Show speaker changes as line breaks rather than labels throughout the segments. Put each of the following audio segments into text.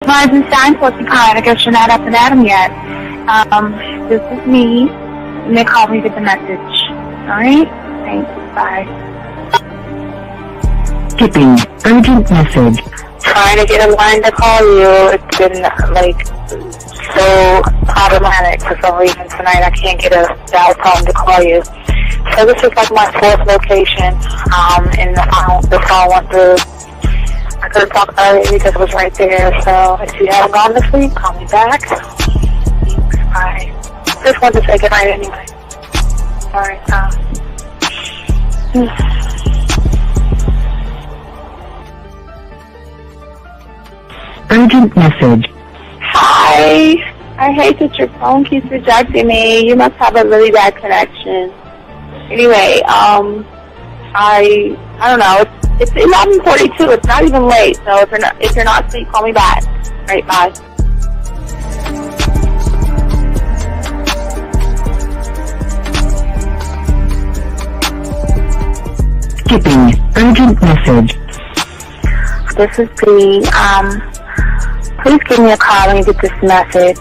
Eisenstein, Fortune Card. I guess you're not up and at 'em yet. This is me. You may call me with the message. Alright? Thanks. Bye.
Skipping. Urgent message.
Trying to get a line to call you. It's been, so problematic for some reason tonight. I can't get a dial tone to call you. So this is like my fourth location, and the phone went through. I could have talked earlier because it was right there. So if you haven't gone to sleep, call me back. Thanks. Bye. Just wanted to say goodnight anyway. Alright,
Urgent message.
Hi. I hate that your phone keeps rejecting me. You must have a really bad connection. Anyway, I don't know. It's 11:42. It's not even late. So if you're not asleep, call me back. All right, bye.
Skipping. Urgent message.
This is B. Please give me a call when you get this message.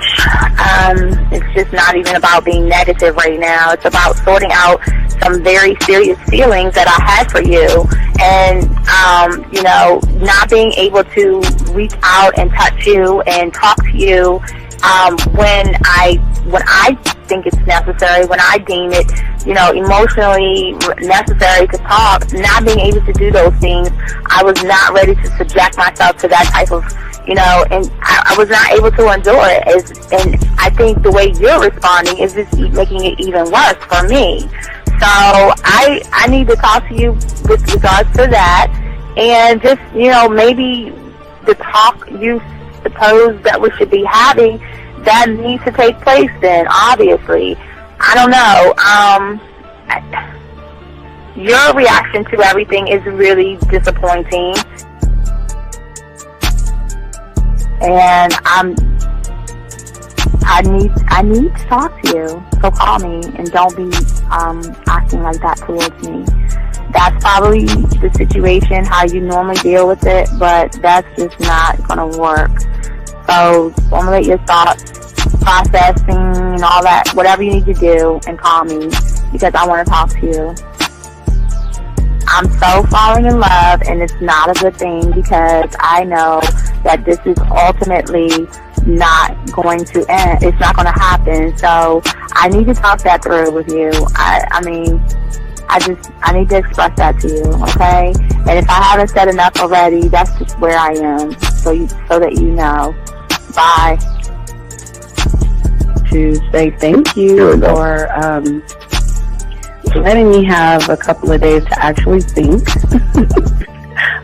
It's just not even about being negative right now. It's about sorting out some very serious feelings that I had for you, and not being able to reach out and touch you and talk to you when I think it's necessary, when I deem it, emotionally necessary to talk. Not being able to do those things, I was not ready to subject myself to that type of, and I was not able to endure it. And I think the way you're responding is just making it even worse for me. So I need to talk to you with regards to that, and just, maybe the talk you suppose that we should be having, that needs to take place then, obviously. I don't know. Your reaction to everything is really disappointing. And I need to talk to you. So call me and don't be acting like that towards me. That's probably the situation, how you normally deal with it, but that's just not going to work. So formulate your thoughts, processing and all that, whatever you need to do, and call me because I want to talk to you. I'm so falling in love, and it's not a good thing because I know that this is ultimately not going to end. It's not going to happen. So I need to talk that through with you. I need to express that to you, okay? And if I haven't said enough already, that's just where I am, so that you know. Bye.
To say thank you for letting me have a couple of days to actually think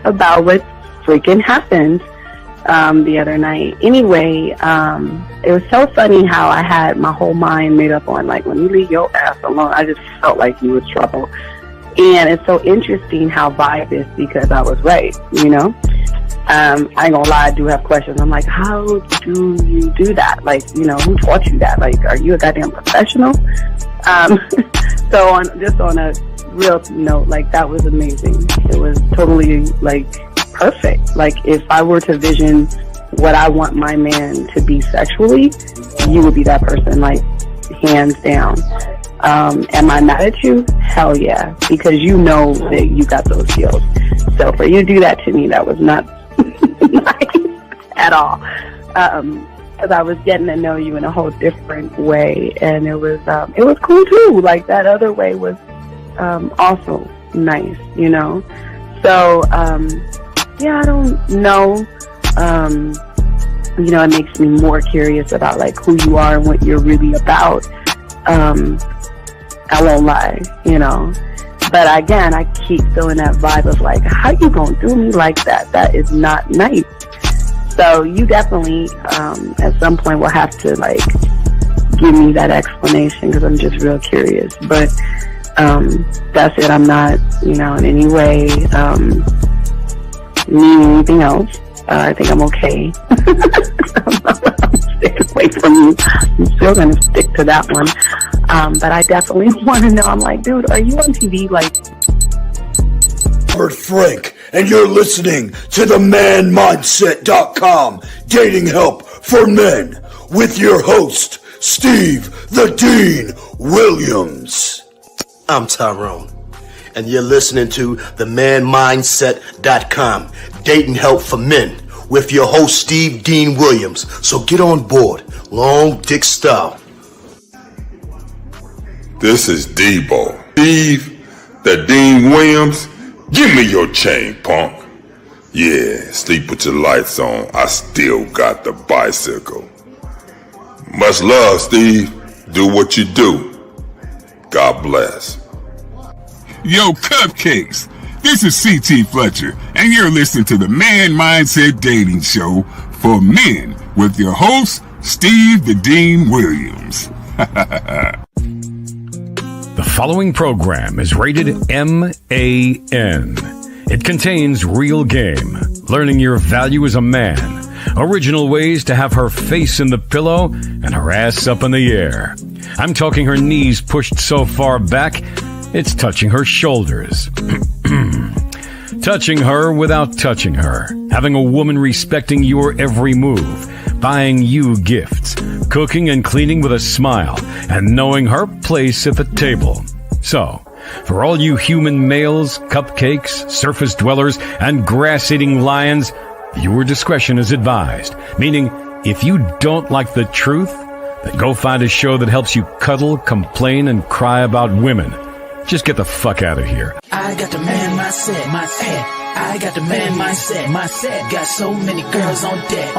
about what freaking happened the other night. Anyway, it was so funny how I had my whole mind made up on, let me leave your ass alone. I just felt like you was trouble. And it's so interesting how vibe is because I was right, I ain't gonna lie, I do have questions. I'm like, how do you do that? Who taught you that? Are you a goddamn professional? So on a real note, that was amazing. It was totally, perfect. If I were to vision what I want my man to be sexually, you would be that person, hands down. Am I mad at you? Hell yeah, because you know that you got those skills. So for you to do that to me, that was not nice at all. Because I was getting to know you in a whole different way, and it was cool too. That other way was also nice, So yeah, I don't know. It makes me more curious about who you are and what you're really about. I won't lie, But again, I keep feeling that vibe of how you gonna do me like that? That is not nice. So you definitely, at some point, will have to give me that explanation because I'm just real curious. But that's it. I'm not, in any way needing anything else. I think I'm okay. I'm staying away from you. I'm still gonna stick to that one. But I definitely want to know. I'm dude, are you on TV?
Robert Frank, and you're listening to the manmindset.com dating help for men with your host, Steve the Dean Williams.
I'm Tyrone, and you're listening to the manmindset.com dating help for men with your host, Steve Dean Williams. So get on board, long dick style.
This is Debo. Steve the Dean Williams, give me your chain, punk. Yeah, sleep with your lights on. I still got the bicycle. Much love, Steve. Do what you do. God bless.
Yo, cupcakes. This is C.T. Fletcher, and you're listening to the Man Mindset Dating Show for men with your host, Steve the Dean Williams.
The following program is rated MAN. It contains real game, learning your value as a man, original ways to have her face in the pillow and her ass up in the air. I'm talking her knees pushed so far back, it's touching her shoulders. Touching her without touching her. Having a woman respecting your every move. Buying you gifts. Cooking and cleaning with a smile. And knowing her place at the table. So, for all you human males, cupcakes, surface dwellers, and grass-eating lions, viewer discretion is advised. Meaning, if you don't like the truth, then go find a show that helps you cuddle, complain, and cry about women. Just get the fuck out of here.
I got the man mindset, I got the man mindset, got so many girls on deck,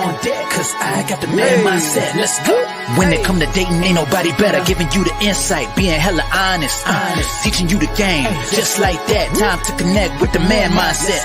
cause I got the man mindset, let's go. When it come to dating, ain't nobody better, giving you the insight, being hella honest, teaching you the game, just like that, time to connect with the man mindset.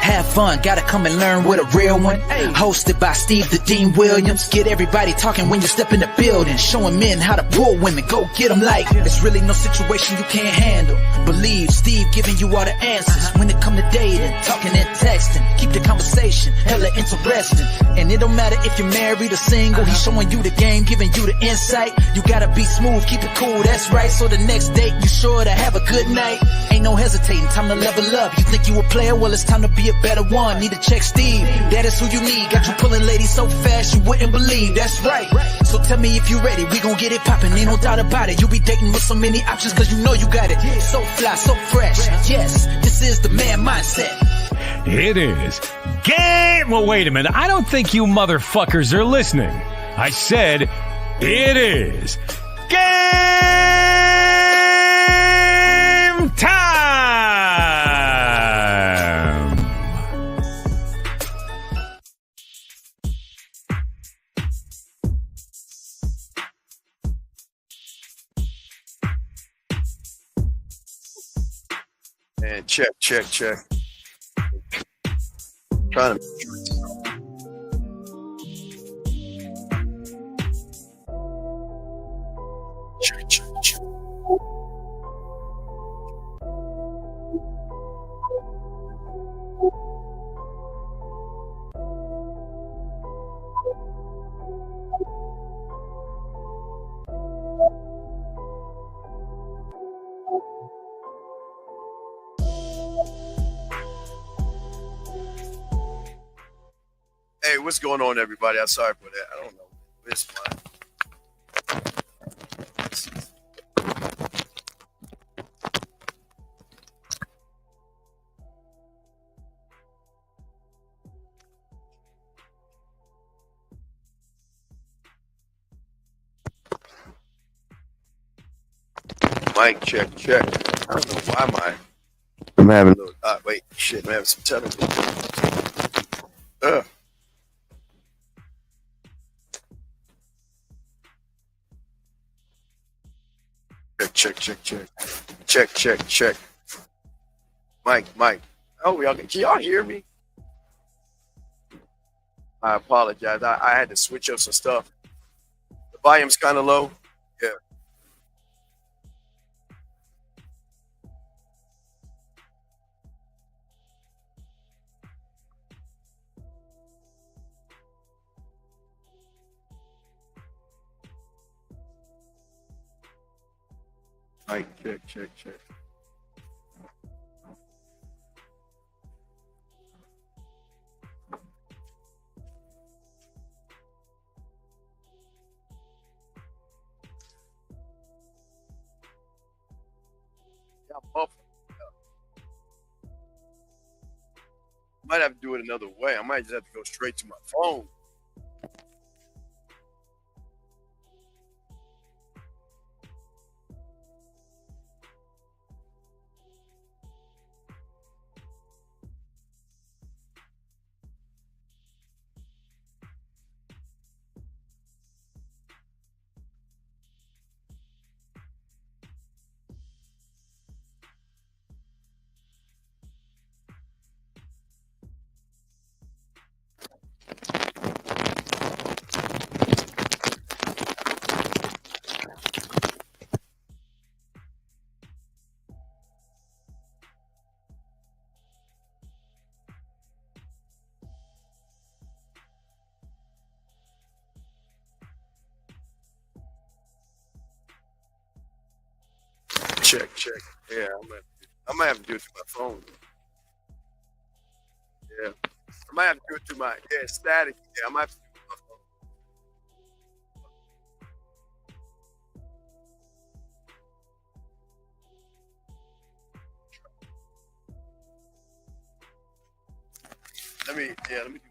Have fun, gotta come and learn with a real one. Hosted by Steve the Dean Williams. Get everybody talking when you step in the building. Showing men how to pull women, go get them like there's really no situation you can't handle. Believe Steve giving you all the answers. When it come to dating, talking and texting, keep the conversation hella interesting. And it don't matter if you're married or single. He's showing you the game, giving you the insight. You gotta be smooth, keep it cool, that's right. So the next date you sure to have a good night. Ain't no hesitating, time to level up. You think you a player? Well, it's time to be a better one. Need to check Steve, that is who you need. Got you pulling ladies so fast you wouldn't believe. That's right. So tell me if you ready, we gon' get it poppin'. Ain't no doubt about it. You be dating with so many options cause you know you got it. So fly, so fresh. Yes, this is the man mindset.
It is game. Well, wait a minute. I don't think you motherfuckers are listening. I said it is game time.
And check. Trying to check. Hey, what's going on, everybody? I'm sorry for that. I don't know. It's fine. Mic check. I don't know why I'm having a little. Wait, shit, I'm having some technical. Check. Mike. Oh, can y'all hear me? I apologize. I had to switch up some stuff. The volume's kind of low. Yeah. Mike, check. Might have to do it another way. I might just have to go straight to my phone. Check. Yeah, I might have to do it through my phone. Yeah, I might have to do it through my static. Yeah, I might have to do it through my phone. Let me do it.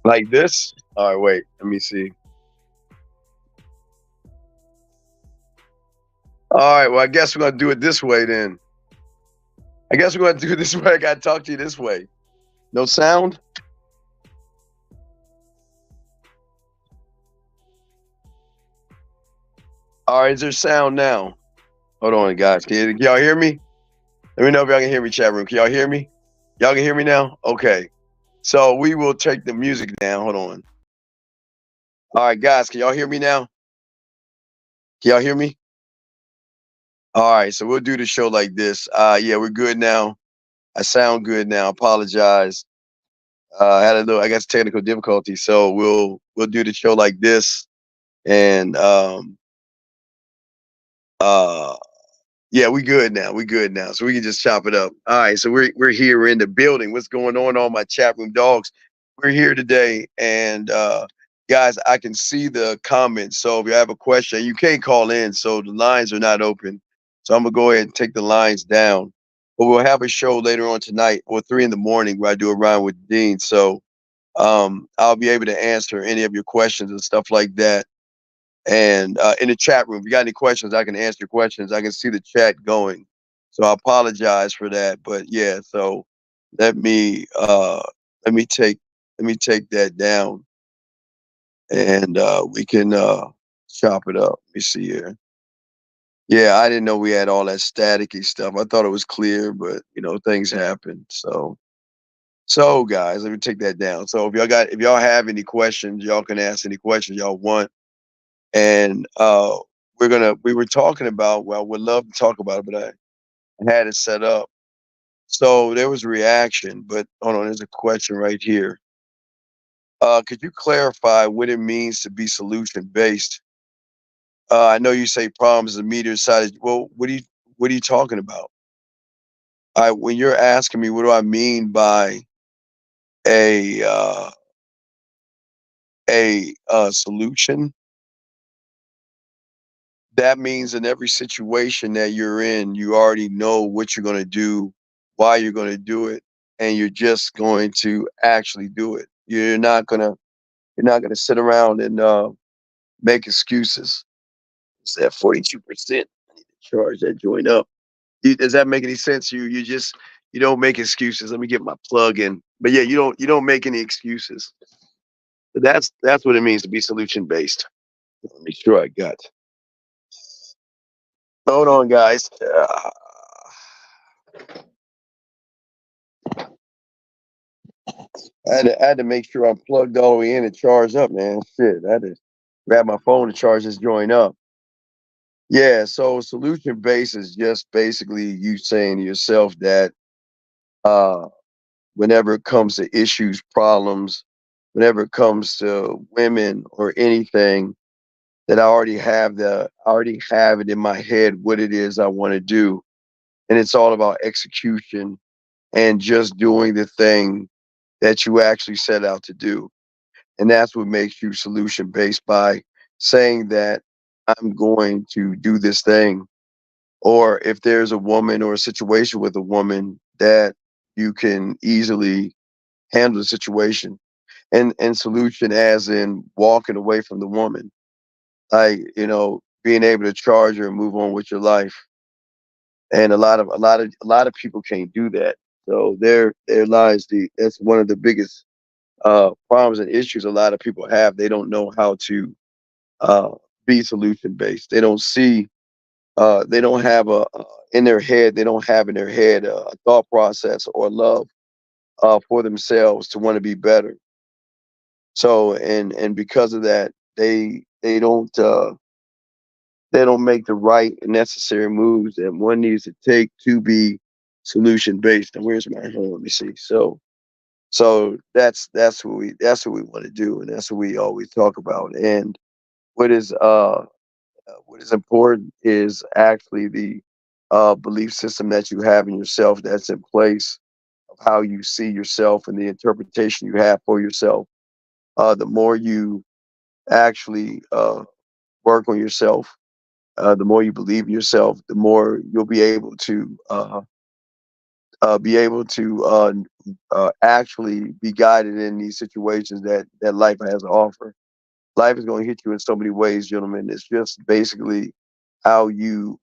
Like this? All right, wait. Let me see. All right. Well, I guess we're gonna do it this way then. I guess we're gonna do it this way. I gotta talk to you this way. No sound? All right, is there sound now? Hold on, guys. Can y'all hear me? Let me know if y'all can hear me, chat room. Can y'all hear me? Y'all can hear me now? Okay. So we will take the music down. Hold on. All right, guys, can y'all hear me now? Can y'all hear me? All right, so we'll do the show like this. Yeah, we're good now. I sound good now. Apologize. I got technical difficulty, so we'll do the show like this, and uh, yeah, we good now. We good now, so we can just chop it up. All right, so we're here. We're in the building. What's going on, all my chat room dogs? We're here today, and guys, I can see the comments. So if you have a question, you can't call in, so the lines are not open. So I'm gonna go ahead and take the lines down. But we'll have a show later on tonight, or 3 in the morning, where I do a round with Dean. So I'll be able to answer any of your questions and stuff like that. And in the chat room, if you got any questions, I can answer your questions. I can see the chat going, so I apologize for that. But yeah, so let me uh, let me take that down, and we can chop it up. Let me see here. Yeah, I didn't know we had all that staticky stuff. I thought it was clear, but things happen. So guys, let me take that down. So if y'all have any questions, y'all can ask any questions y'all want. And we were talking about, well, we'd love to talk about it, but I had it set up. So there was a reaction, but hold on, there's a question right here. Could you clarify what it means to be solution based? I know you say problems the meter side. Well, what are you talking about? When you're asking me, what do I mean by a solution? That means in every situation that you're in, you already know what you're going to do, why you're going to do it, and you're just going to actually do it. You're not gonna sit around and make excuses. It's at 42%. I need to charge that joint up. Does that make any sense? You don't make excuses. Let me get my plug in. But yeah, you don't make any excuses. But that's what it means to be solution based. Let me make sure I got. Hold on, guys. I had to make sure I'm plugged all the way in and charged up, man. Shit, I had to grab my phone to charge this joint up. Yeah, so solution based is just basically you saying to yourself that uh, whenever it comes to issues, problems, whenever it comes to women or anything, that I already have it in my head what it is I want to do, and it's all about execution and just doing the thing that you actually set out to do. And that's what makes you solution based, by saying that I'm going to do this thing. Or if there's a woman or a situation with a woman, that you can easily handle the situation. And solution as in walking away from the woman, like being able to charge her and move on with your life. And a lot of people can't do that. So there lies that's one of the biggest problems and issues a lot of people have. They don't know how to uh, be solution based. They don't see. They don't have in their head. They don't have in their head a thought process or love for themselves to want to be better. So and because of that, they don't make the right and necessary moves that one needs to take to be solution based. And where's my home? Let me see. So that's what we want to do, and that's what we always talk about. And what is uh what is important is actually the belief system that you have in yourself, that's in place, of how you see yourself and the interpretation you have for yourself. The more you actually work on yourself, the more you believe in yourself, the more you'll be able to actually be guided in these situations that life has to offer. Life is going to hit you in so many ways, gentlemen. It's just basically how you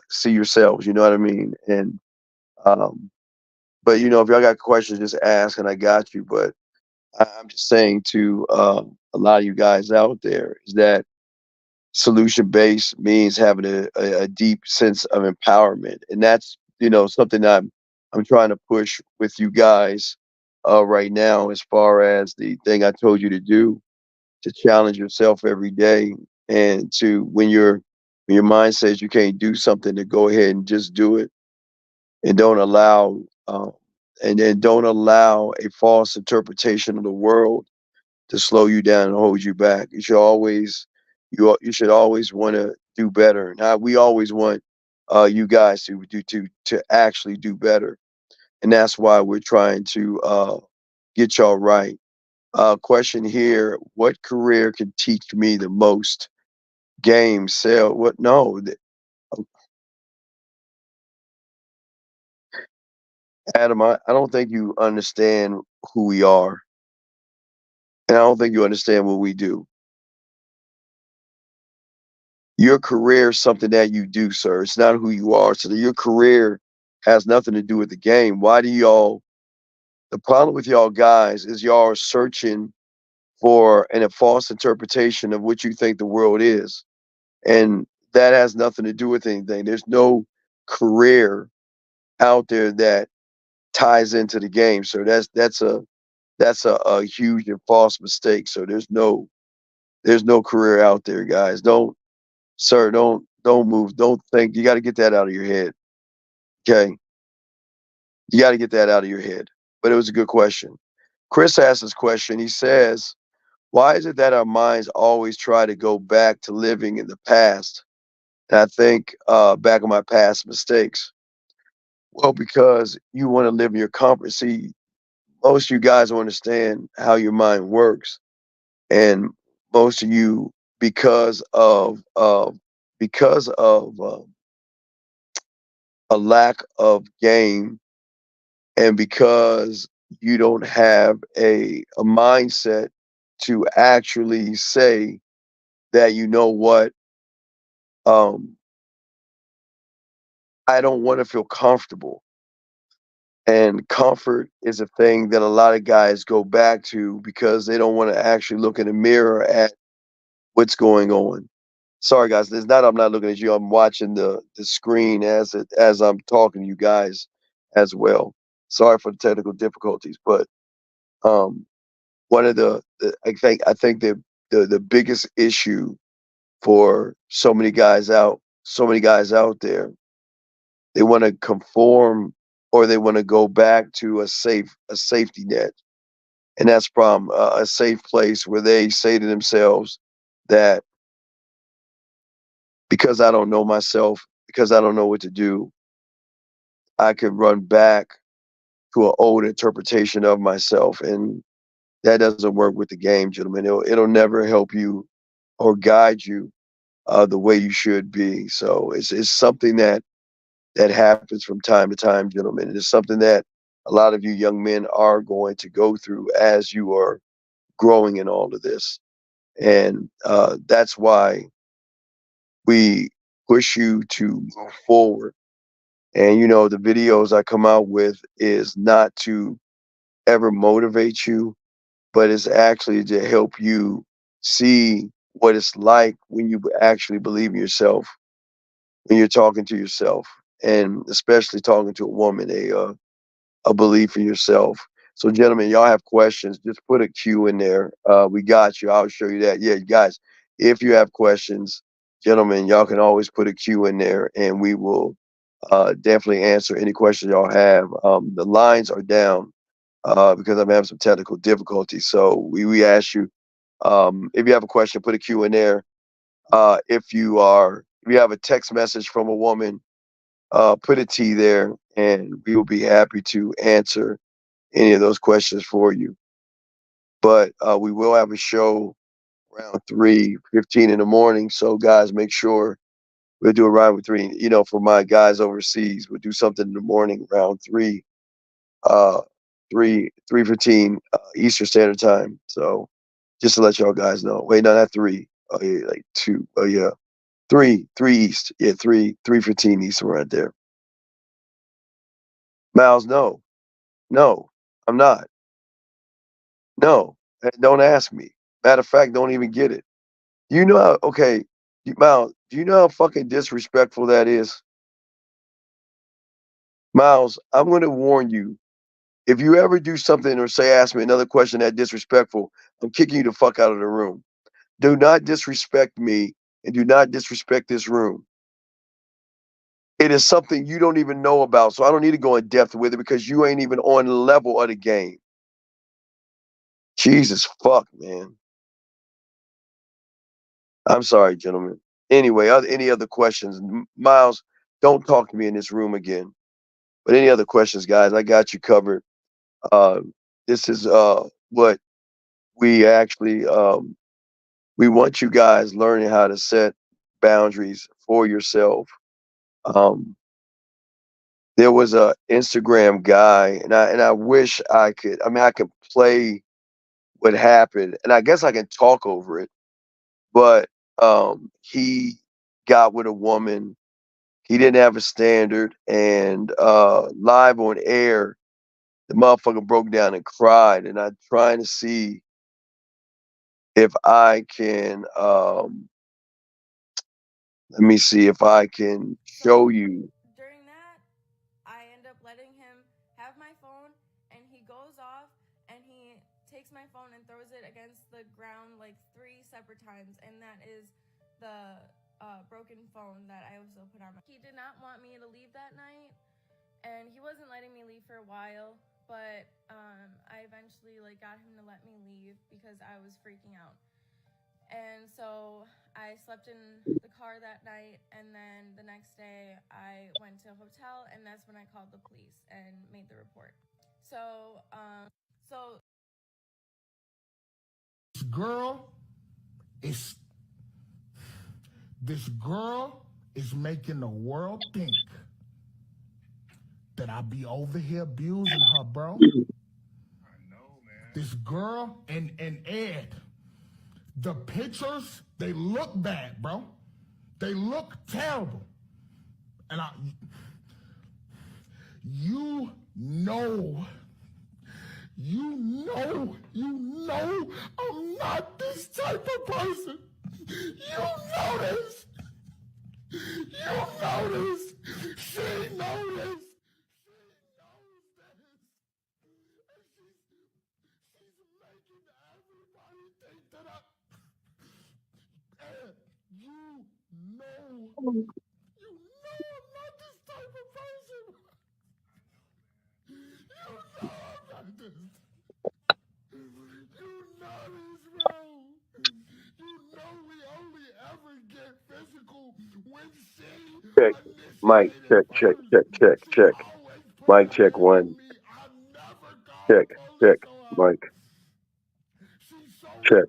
see yourselves. You know what I mean? And um, but if y'all got questions, just ask, and I got you. But I'm just saying to a lot of you guys out there is that solution based means having a deep sense of empowerment, and that's something I'm trying to push with you guys right now, as far as the thing I told you to do, to challenge yourself every day, and to when your mind says you can't do something, to go ahead and just do it, and don't allow And then don't allow a false interpretation of the world to slow you down and hold you back. You should always want to do better. Now we always want you guys to actually do better, and that's why we're trying to get y'all right. Question here: what career can teach me the most? Game, sell, what? No, Adam, I don't think you understand who we are, and I don't think you understand what we do. Your career is something that you do, sir. It's not who you are. So your career has nothing to do with the game. Why do y'all? The problem with y'all guys is y'all are searching for a false interpretation of what you think the world is, and that has nothing to do with anything. There's no career out there that ties into the game. So that's a huge and false mistake. So there's no career out there, guys. Don't move. Don't think. You got to get that out of your head. Okay, you got to get that out of your head. But it was a good question. Chris asked this question. He says, "Why is it that our minds always try to go back to living in the past?" And I think back on my past mistakes. Well, because you want to live in your comfort. See, most of you guys don't understand how your mind works, and most of you, because of a lack of game, and because you don't have a mindset to actually say that, you know what, um, I don't want to feel comfortable. And comfort is a thing that a lot of guys go back to because they don't want to actually look in the mirror at what's going on. Sorry, guys. It's not I'm not looking at you. I'm watching the screen as I'm talking to you guys as well. Sorry for the technical difficulties, but um, one of I think the biggest issue for so many guys out there, they want to conform, or they want to go back to a safety net, and that's problem, a safe place where they say to themselves that because I don't know myself, because I don't know what to do, I could run back to an old interpretation of myself, and that doesn't work with the game, gentlemen. It'll never help you or guide you the way you should be. So it's something that happens from time to time, gentlemen. It is something that a lot of you young men are going to go through as you are growing in all of this, and that's why we push you to move forward. And the videos I come out with is not to ever motivate you, but it's actually to help you see what it's like when you actually believe in yourself, when you're talking to yourself, and especially talking to a woman, a belief in yourself. So, gentlemen, y'all have questions, just put a Q in there. We got you. I'll show you that. Yeah, guys, if you have questions, gentlemen, y'all can always put a Q in there, and we will definitely answer any questions y'all have. The lines are down because I'm having some technical difficulties. So we ask you, if you have a question, put a Q in there. If you have a text message from a woman, put a T there, and we will be happy to answer any of those questions for you. But we will have a show around 3:15 in the morning. So guys, make sure we'll do a ride with three. For my guys overseas, we'll do something in the morning around 3:15 Eastern Standard Time. So just to let y'all guys know. Wait, no, not 3. Oh yeah, like 2. Oh yeah, 3 East. Yeah, 3:15 East right there. Miles, no, I'm not. No, don't ask me. Matter of fact, don't even get it. You know how? Okay, Miles, do you know how fucking disrespectful that is? Miles, I'm going to warn you. If you ever do something or ask me another question that disrespectful, I'm kicking you the fuck out of the room. Do not disrespect me, and do not disrespect this room. it is something you don't even know about. So I don't need to go in depth with it because you ain't even on the level of the game. Jesus fuck, man. I'm sorry, gentlemen. Anyway, any other questions? Miles, don't talk to me in this room again. But any other questions, guys? I got you covered. This is what we actually we want you guys learning how to set boundaries for yourself. There was a Instagram guy, and I wish I could. I mean, I could play what happened, and I guess I can talk over it. But he got with a woman. He didn't have a standard, and live on air, the motherfucker broke down and cried. And I'm trying to see if I can. Let me see if I can show you.
During that, I end up letting him have my phone, and he goes off and he takes my phone and throws it against the ground like 3 separate times, and that is the broken phone that I also put on. He did not want me to leave that night, and he wasn't letting me leave for a while, but I eventually got him to let me leave because I was freaking out. And so I slept in the car that night, and then the next day I went to a hotel, and that's when I called the police and made the report. So
this girl is making the world think that I be over here abusing her, bro. I know, man. This girl and Ed, the pictures, they look bad, bro. They look terrible. And you know I'm not this type of person. You know this. She knows this. You know I'm not this type of person. You know I'm not this. You know this, bro. You know we only ever get physical when she
Check. Mic check, check, check, check, check. Mic check 1. Check, check, mic. Check.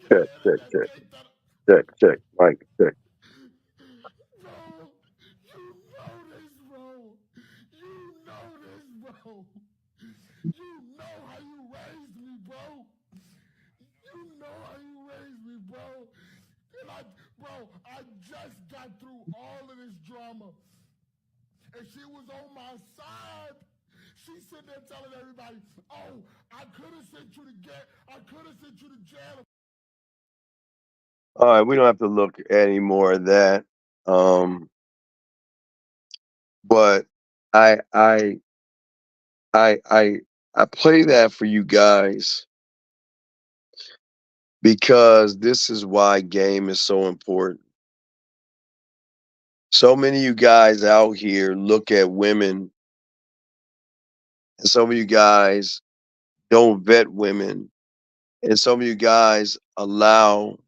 Check, check, check. Check, check, mic check.
You know how you raised me, bro. And I just got through all of this drama. And she was on my side. She's sitting there telling everybody, oh, I could have sent you to jail.
All right, we don't have to look at any more of that. But I play that for you guys because this is why game is so important. So many of you guys out here look at women, and some of you guys don't vet women, and some of you guys allow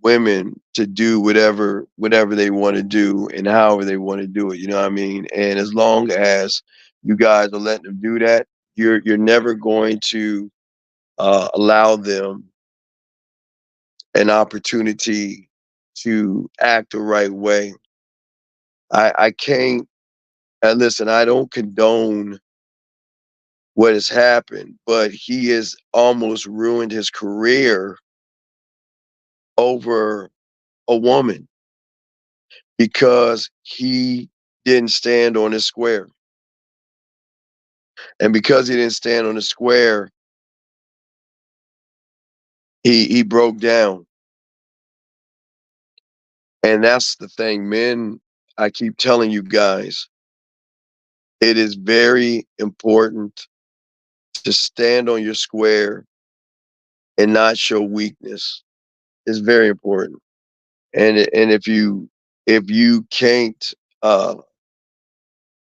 women to do whatever they want to do and however they want to do it. You know what I mean? And as long as you guys are letting them do that, you're never going to allow them an opportunity to act the right way. I can't. And listen, I don't condone what has happened, but he has almost ruined his career over a woman because he didn't stand on his square. And because he didn't stand on the square, he broke down. And that's the thing, men, I keep telling you guys, it is very important to stand on your square and not show weakness. It's very important. And if you can't uh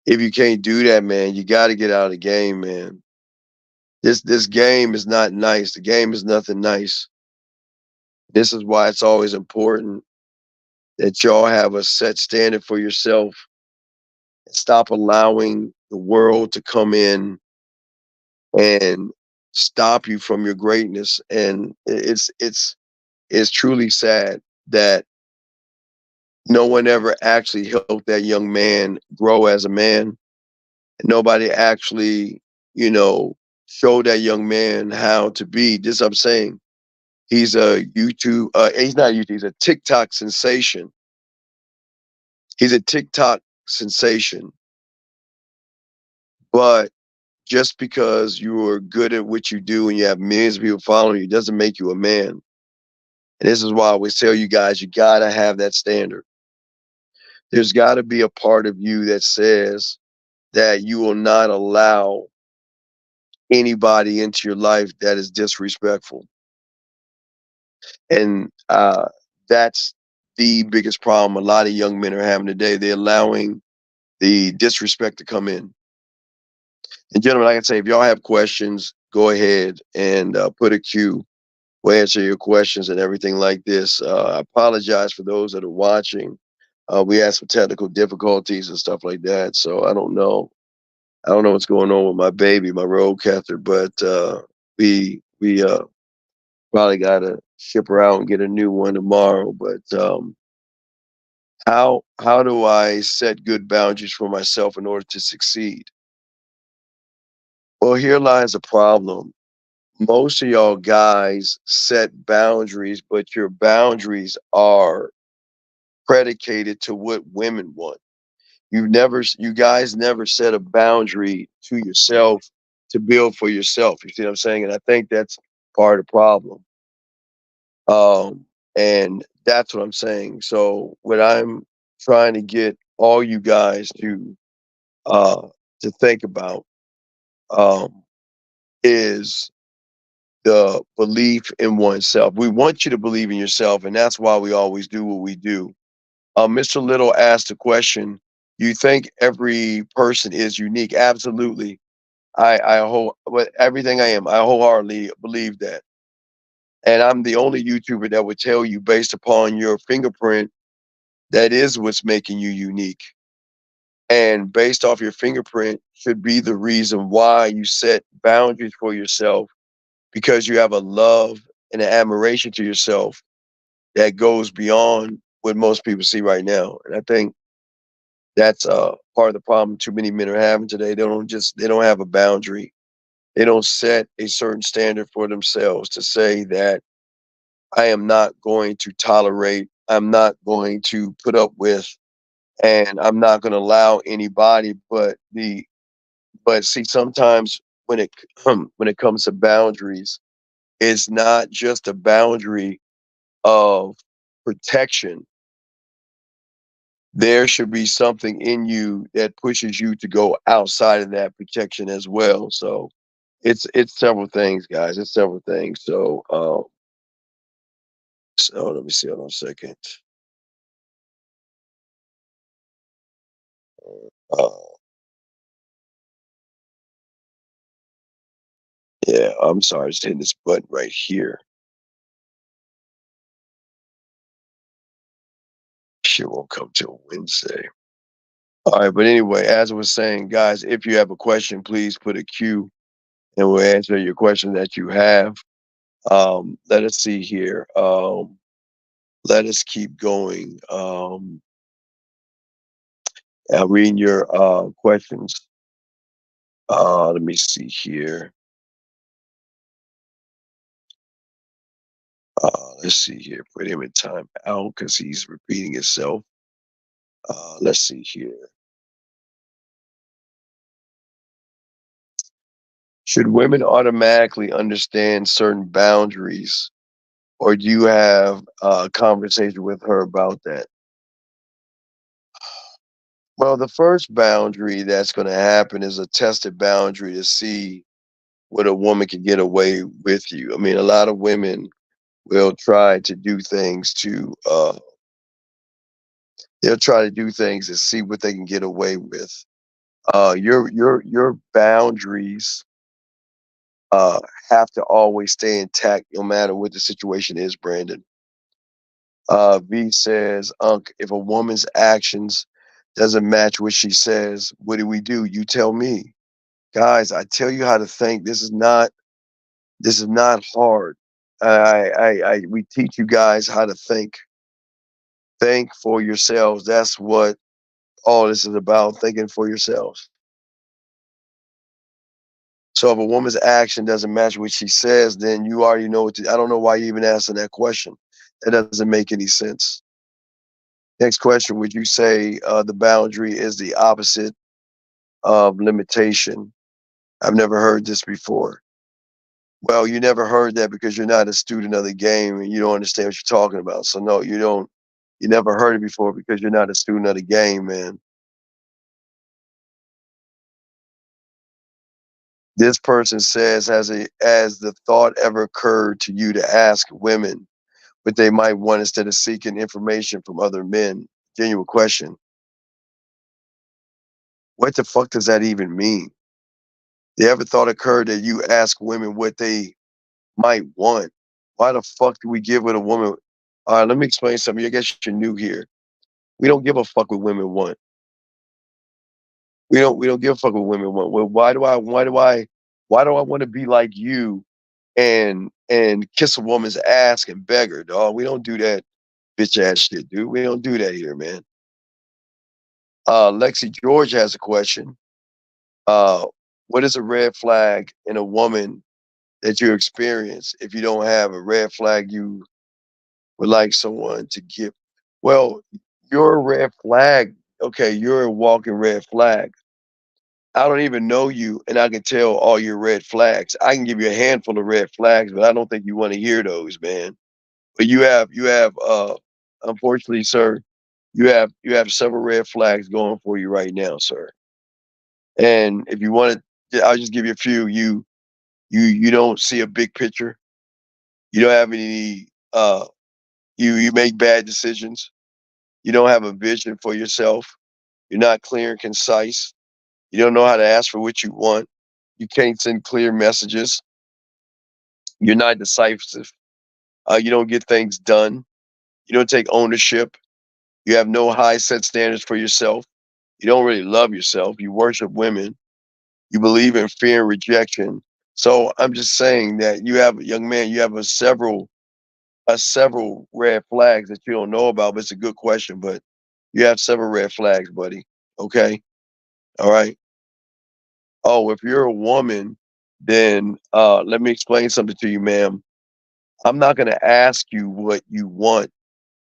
if you can't do that, man, you got to get out of the game, man. This game is not nice. The game is nothing nice. This is why it's always important that y'all have a set standard for yourself. Stop allowing the world to come in and stop you from your greatness. And it's truly sad that no one ever actually helped that young man grow as a man. Nobody actually, you know, showed that young man how to be. This I'm saying. He's a YouTube. He's not YouTube. He's a TikTok sensation. He's a TikTok sensation. But just because you are good at what you do and you have millions of people following you doesn't make you a man. And this is why I always tell you guys, you gotta have that standard. There's got to be a part of you that says that you will not allow anybody into your life that is disrespectful. And that's the biggest problem a lot of young men are having today. They're allowing the disrespect to come in. And gentlemen, like I say, if y'all have questions, go ahead and put a Q. We'll answer your questions and everything like this. I apologize for those that are watching. We had some technical difficulties and stuff like that, so I don't know. I don't know what's going on with my baby, my road cather, but we probably gotta ship her out and get a new one tomorrow. But how do I set good boundaries for myself in order to succeed? Well, here lies a problem. Most of y'all guys set boundaries, but your boundaries are predicated to what women want. You guys never set a boundary to yourself to build for yourself. You see what I'm saying? And I think that's part of the problem. And that's what I'm saying. So what I'm trying to get all you guys uh to think about is the belief in oneself. We want you to believe in yourself, and that's why we always do what we do. Mr. Little asked a question. You think every person is unique? Absolutely. With everything I am, I wholeheartedly believe that. And I'm the only YouTuber that would tell you, based upon your fingerprint, that is what's making you unique. And based off your fingerprint should be the reason why you set boundaries for yourself, because you have a love and an admiration to yourself that goes beyond what most people see right now. And I think that's part of the problem too many men are having today. They don't have a boundary. They don't set a certain standard for themselves to say that I am not going to tolerate, I'm not going to put up with, and I'm not going to allow anybody. But see, sometimes when it when it comes to boundaries, it's not just a boundary of protection. There should be something in you that pushes you to go outside of that protection as well. So it's several things, guys. It's several things. So let me see. Hold on a second. Uh, yeah, I'm sorry. Just hitting this button right here. Shit won't come till Wednesday. All right, but anyway, as I was saying, guys, if you have a question, please put a Q, and we'll answer your question that you have. Let us see here. Let us keep going. Reading your questions. Let me see here. Let's see here. Put him in time out because he's repeating himself. Let's see here. Should women automatically understand certain boundaries, or do you have a conversation with her about that? Well, the first boundary that's going to happen is a tested boundary to see what a woman can get away with you. I mean, a lot of women will try to do things to They'll try to do things and see what they can get away with. Your boundaries have to always stay intact no matter what the situation is, Brandon. V says, Unc, if a woman's actions doesn't match what she says, what do we do? You tell me. Guys, I tell you how to think. This is not hard. We teach you guys how to think. Think for yourselves. That's what all this is about, thinking for yourselves. So if a woman's action doesn't match what she says, then you already know what to, I don't know why you even asking that question. That doesn't make any sense. Next question, would you say the boundary is the opposite of limitation? I've never heard this before. Well, you never heard that because you're not a student of the game and you don't understand what you're talking about. So no, you don't. You never heard it before because you're not a student of the game, man. This person says, has the thought ever occurred to you to ask women what they might want instead of seeking information from other men? Genuine question. What the fuck does that even mean? The ever thought occurred that you ask women what they might want? Why the fuck do we give what a woman? All right, let me explain something. I guess you're new here. We don't give a fuck what women want. We don't give a fuck what women want. Well, why do I want to be like you and kiss a woman's ass and beg her, dog? We don't do that bitch ass shit, dude. We don't do that here, man. Lexi George has a question. What is a red flag in a woman that you experience if you don't have a red flag you would like someone to give? Well, you're a red flag. Okay, you're a walking red flag. I don't even know you, and I can tell all your red flags. I can give you a handful of red flags, but I don't think you want to hear those, man. But unfortunately, sir, you have several red flags going for you right now, sir. And if you want to, I'll just give you a few. You don't see a big picture. You don't have any. You make bad decisions. You don't have a vision for yourself. You're not clear and concise. You don't know how to ask for what you want. You can't send clear messages. You're not decisive. You don't get things done. You don't take ownership. You have no high set standards for yourself. You don't really love yourself. You worship women. You believe in fear and rejection. So I'm just saying that you have, young man, you have several red flags that you don't know about. But it's a good question. But you have several red flags, buddy. Okay. All right. Oh, if you're a woman, then let me explain something to you, ma'am. I'm not going to ask you what you want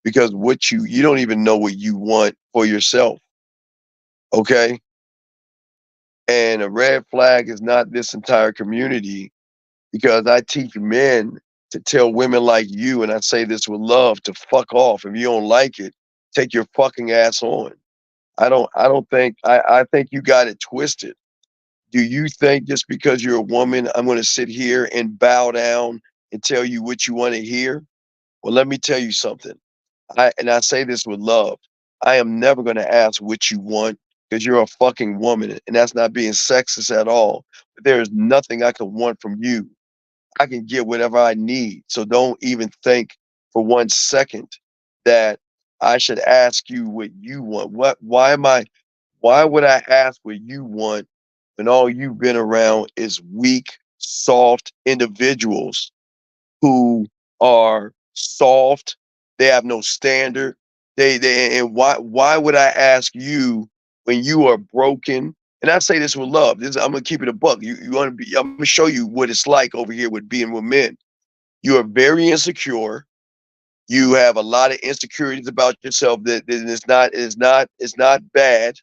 because you don't even know what you want for yourself. Okay. And a red flag is not this entire community because I teach men to tell women like you, and I say this with love, to fuck off. If you don't like it, take your fucking ass on. I think you got it twisted. Do you think just because you're a woman, I'm going to sit here and bow down and tell you what you want to hear? Well, let me tell you something. I say this with love. I am never going to ask what you want because you're a fucking woman, and that's not being sexist at all. But there is nothing I can want from you. I can get whatever I need. So don't even think for 1 second that I should ask you what you want. Why would I ask what you want when all you've been around is weak, soft individuals who are soft? They have no standard. And why would I ask you when you are broken? And I say this with love. I'm gonna keep it a buck. You want to be? I'm gonna show you what it's like over here with being with men. You are very insecure. You have a lot of insecurities about yourself that it's not bad.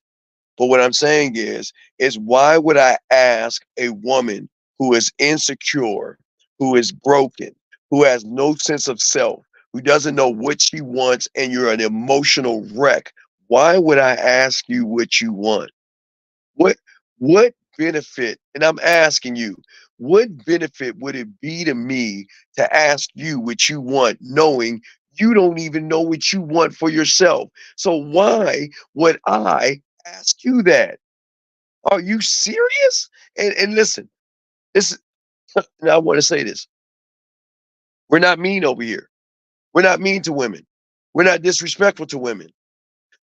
But what I'm saying is why would I ask a woman who is insecure, who is broken, who has no sense of self, who doesn't know what she wants, and you're an emotional wreck? Why would I ask you what you want? What what benefit, and I'm asking you, what benefit would it be to me to ask you what you want, knowing You don't even know what you want for yourself. So why would I ask you that? Are you serious? And listen, this and I want to say this. We're not mean over here. We're not mean to women. We're not disrespectful to women.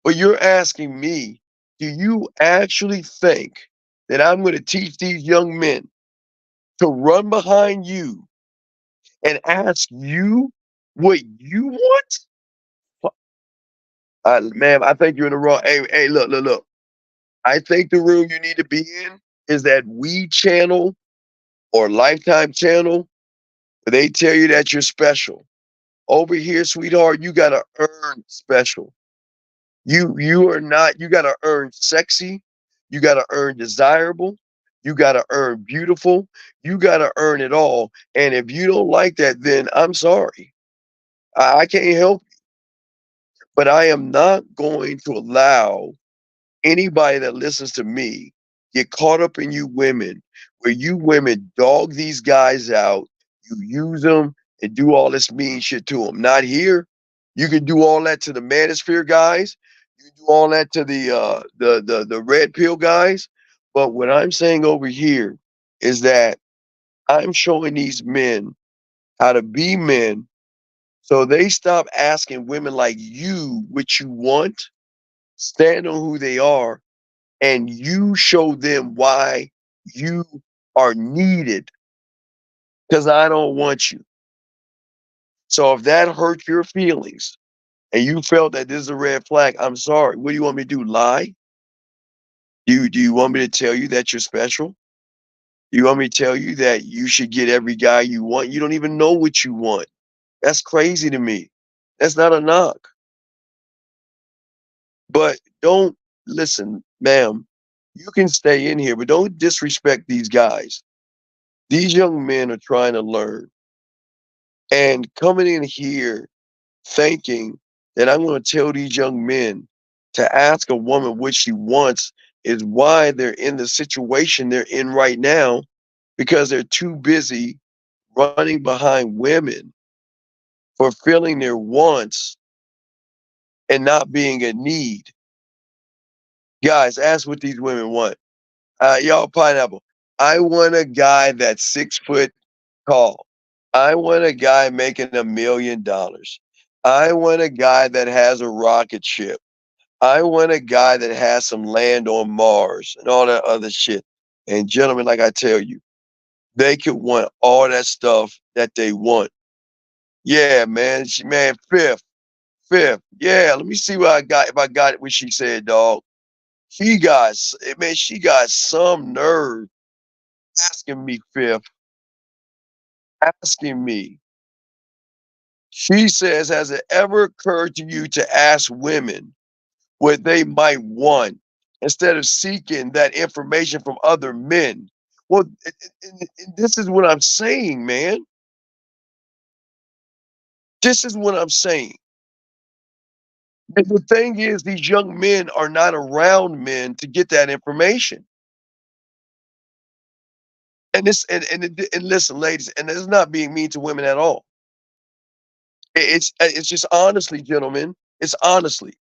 But you're asking me, do you actually think that I'm going to teach these young men to run behind you and ask you what you want? Ma'am, I think you're in the wrong. Hey, look. I think the room you need to be in is that We channel or Lifetime channel where they tell you that you're special. Over here, sweetheart, you gotta earn special. You are not. You gotta earn sexy. You gotta earn desirable. You gotta earn beautiful. You gotta earn it all. And if you don't like that, then I'm sorry. I can't help you. But I am not going to allow anybody that listens to me get caught up in you women, where you women dog these guys out, you use them and do all this mean shit to them. Not here. You can do all that to the manosphere guys. You can do all that to the red pill guys. But what I'm saying over here is that I'm showing these men how to be men so they stop asking women like you what you want, stand on who they are, and you show them why you are needed, because I don't want you. So if that hurt your feelings and you felt that this is a red flag, I'm sorry. What do you want me to do? Lie? Do you want me to tell you that you're special? You want me to tell you that you should get every guy you want? You don't even know what you want. That's crazy to me. That's not a knock. But don't listen, ma'am. You can stay in here, but don't disrespect these guys. These young men are trying to learn. And coming in here thinking that I'm going to tell these young men to ask a woman what she wants is why they're in the situation they're in right now, because they're too busy running behind women, fulfilling their wants, and not being a need. Guys, ask what these women want. Y'all, pineapple. I want a guy that's 6 foot tall. I want a guy making $1 million. I want a guy that has a rocket ship. I want a guy that has some land on Mars and all that other shit. And gentlemen, like I tell you, they could want all that stuff that they want. Yeah, man. Man, fifth. Yeah, let me see what I got. If I got it, what she said, dog. She got some nerve asking me, fifth, asking me. She says, has it ever occurred to you to ask women what they might want instead of seeking that information from other men? Well, this is what I'm saying, man. This is what I'm saying. The thing is, these young men are not around men to get that information. And and listen, ladies, and it's not being mean to women at all. It's just honestly, gentlemen, it's honestly.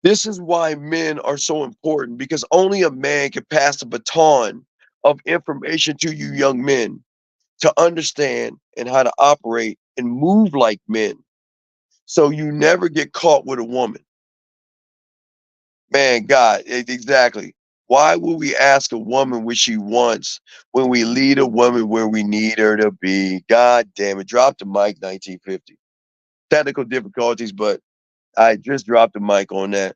This is why men are so important, because only a man can pass the baton of information to you young men to understand and how to operate and move like men. So you never get caught with a woman. Man, God, exactly. Why would we ask a woman what she wants when we lead a woman where we need her to be? God damn it. Drop the mic, 1950. Technical difficulties, but I just dropped the mic on that.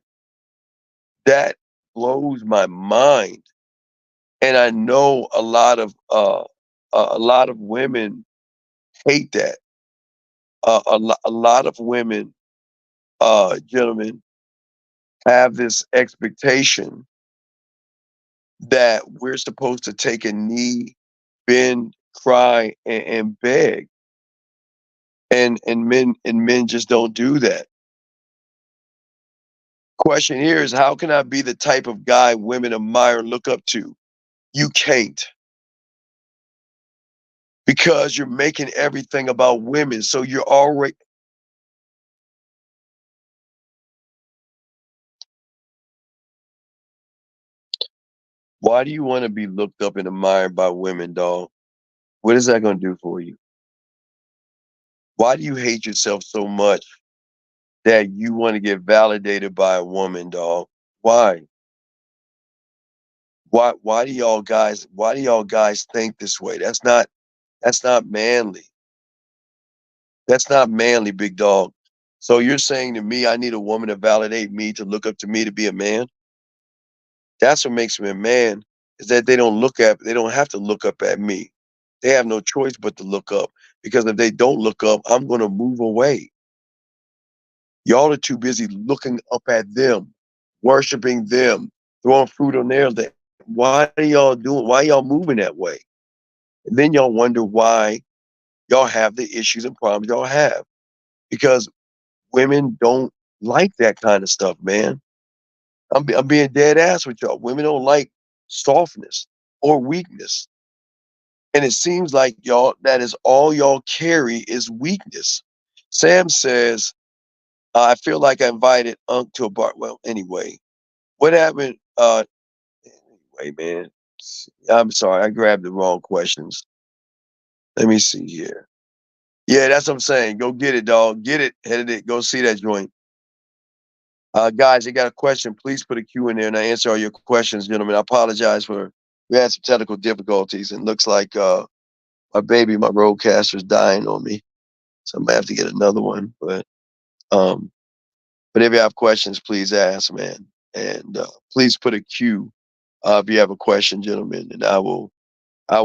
That blows my mind. And I know a lot of women hate that. A lot of women, gentlemen, have this expectation that we're supposed to take a knee, bend, cry, and beg, and men just don't do that. Question here is, how can I be the type of guy women admire and look up to? You can't, because you're making everything about women. So you're already Why do you want to be looked up and admired by women, dog? What is that going to do for you? Why do you hate yourself so much that you want to get validated by a woman, dog? Why? Why do y'all guys think this way? That's not manly. That's not manly, big dog. So you're saying to me I need a woman to validate me, to look up to me to be a man? That's what makes me a man, is that they don't have to look up at me. They have no choice but to look up, because if they don't look up, I'm going to move away. Y'all are too busy looking up at them, worshiping them, throwing fruit on their lips. Why y'all moving that way? And then y'all wonder why y'all have the issues and problems y'all have. Because women don't like that kind of stuff, man. I'm being dead ass with y'all. Women don't like softness or weakness. And it seems like that is all y'all carry is weakness. Sam says, I feel like I invited Unc to a bar. Well, anyway, what happened? Anyway, man, I'm sorry. I grabbed the wrong questions. Let me see here. Yeah, that's what I'm saying. Go get it, dog. Get it. Headed it. Go see that joint. Guys, you got a question, please put a Q in there and I answer all your questions, gentlemen. I apologize we had some technical difficulties, and looks like my roadcaster's dying on me. So I might have to get another one. But if you have questions, please ask, man. And please put a Q if you have a question, gentlemen, and I will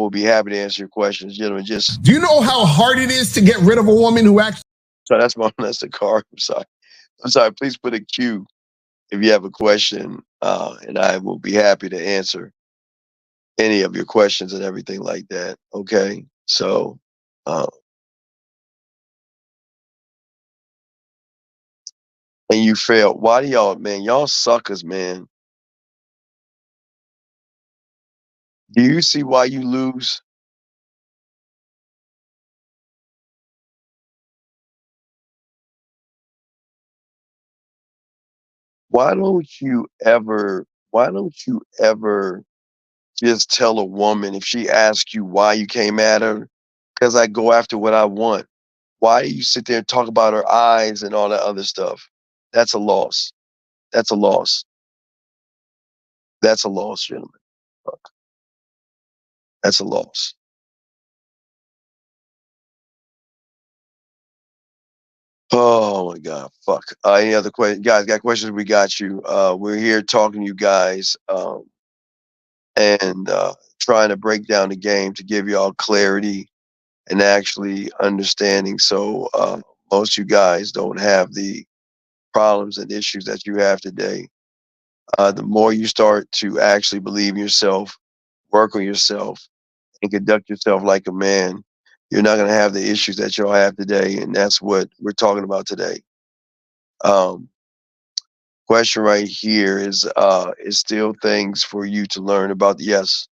be happy to answer your questions, gentlemen. Just
Do you know how hard it is to get rid of a woman who actually?
so that's the car. I'm sorry. Please put a Q if you have a question, and I will be happy to answer any of your questions and everything like that. Okay, so and you failed. Why do y'all suckers, man? Do you see why you lose? Why don't you ever just tell a woman if she asks you why you came at her? Because I go after what I want. Why do you sit there and talk about her eyes and all that other stuff? That's a loss. That's a loss. That's a loss, gentlemen. Fuck. That's a loss. Oh my God, fuck. Any other questions? Guys, got questions? We got you. We're here talking to you guys, and trying to break down the game to give y'all clarity and actually understanding. So most of you guys don't have the problems and issues that you have today. The more you start to actually believe in yourself, work on yourself, and conduct yourself like a man, you're not going to have the issues that y'all have today. And that's what we're talking about today. Question right here is still things for you to learn about. Yes,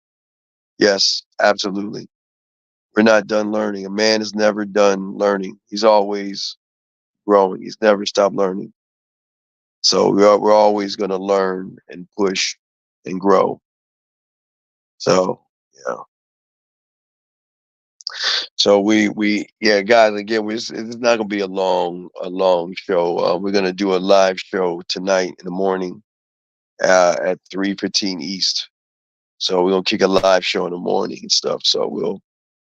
absolutely. We're not done learning. A man is never done learning. He's always growing. He's never stopped learning. So we're always going to learn and push and grow. So yeah. So guys, again, it's not going to be a long show. We're going to do a live show tonight in the morning at 3:15 East. So we're gonna kick a live show in the morning and stuff. So we'll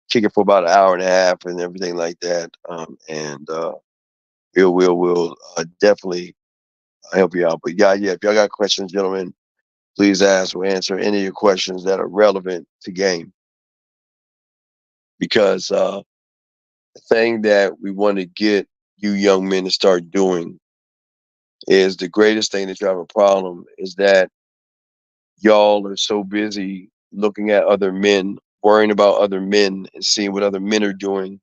kick it for about an hour and a half and everything like that. And we'll definitely help you out. But yeah, if y'all got questions, gentlemen, please ask. We'll answer any of your questions that are relevant to game. Because the thing that we want to get you young men to start doing is the greatest thing that you have a problem is that y'all are so busy looking at other men, worrying about other men and seeing what other men are doing,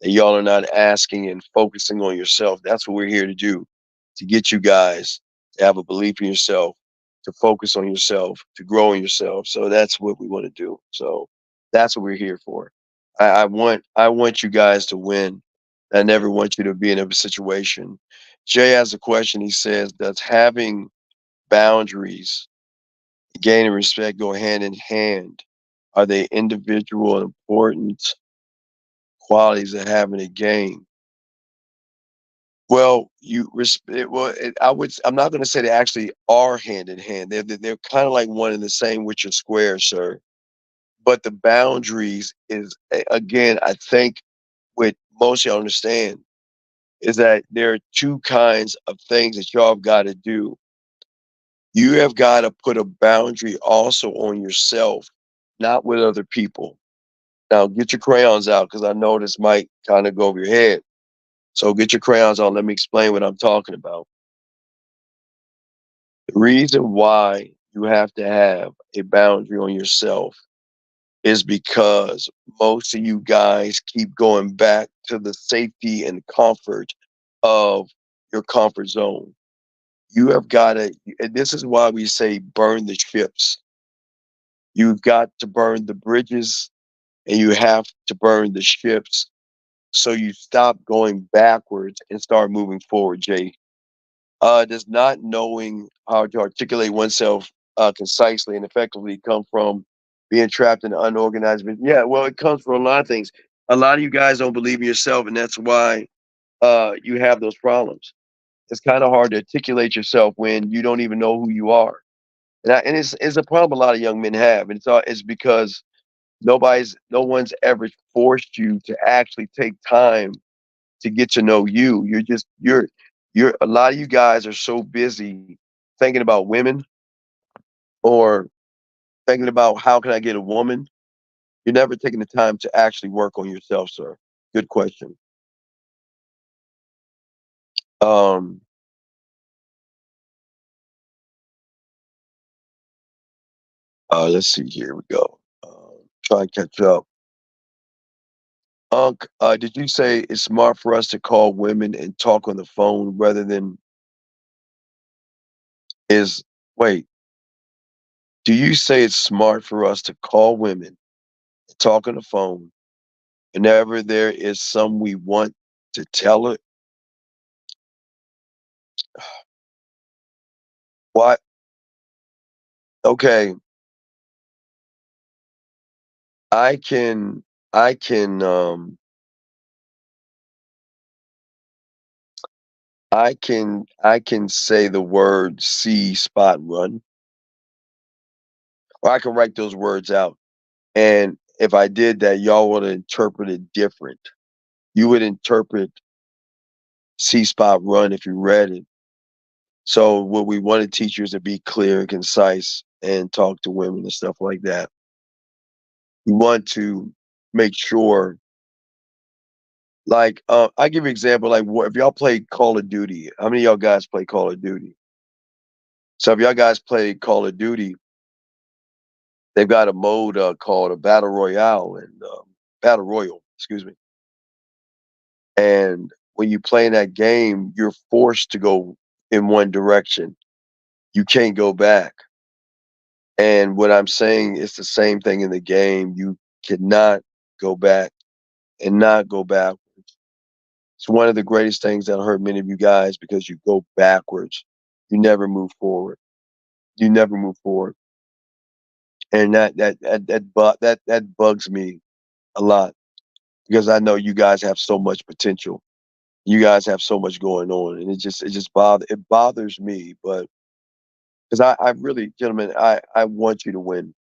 and y'all are not asking and focusing on yourself. That's what we're here to do, to get you guys to have a belief in yourself, to focus on yourself, to grow in yourself. So that's what we want to do. So that's what we're here for. I want you guys to win. I never want you to be in a situation. Jay has a question. He says, does having boundaries Gain and respect go hand in hand. Are they individual and important qualities of having a game? Well, I would. I'm not going to say they actually are hand in hand. They're kind of like one and the same with your square, sir. But the boundaries is again, I think what most y'all understand is that there are two kinds of things that y'all have got to do. You have got to put a boundary also on yourself, not with other people. Now, get your crayons out because I know this might kind of go over your head. So get your crayons on. Let me explain what I'm talking about. The reason why you have to have a boundary on yourself is because most of you guys keep going back to the safety and comfort of your comfort zone. You have got to, and this is why we say burn the ships. You've got to burn the bridges and you have to burn the ships so you stop going backwards and start moving forward, Jay. Does not knowing how to articulate oneself concisely and effectively come from being trapped in an unorganized business? Yeah, well, it comes from a lot of things. A lot of you guys don't believe in yourself, and that's why you have those problems. It's kind of hard to articulate yourself when you don't even know who you are, and it's a problem a lot of young men have, and it's because no one's ever forced you to actually take time to get to know you. You're a lot of you guys are so busy thinking about women or thinking about how can I get a woman. You're never taking the time to actually work on yourself, sir. Good question. Um, let's see. Here we go. Try and catch up. Unc, did you say it's smart for us to call women and talk on the phone rather than is wait, do you say it's smart for us to call women and talk on the phone whenever there is some we want to tell it? What? Okay, I can I can I can say the word see spot run, or I can write those words out. And if I did that, y'all would interpret it different. You would interpret see spot run if you read it. So what we want to teach you is to be clear and concise and talk to women and stuff like that. We want to make sure, like, I give you an example, like if y'all play Call of Duty, how many of y'all guys play Call of Duty? So if y'all guys play Call of Duty, they've got a mode called a Battle Royale and Battle Royal, excuse me. And when you play in that game, you're forced to go in one direction. You can't go back. And what I'm saying is the same thing in the game. You cannot go back and not go back. It's one of the greatest things that'll hurt many of you guys because you go backwards. You never move forward. You never move forward. And that bugs me a lot because I know you guys have so much potential. You guys have so much going on, and it bothers me, but because I really, gentlemen, I want you to win.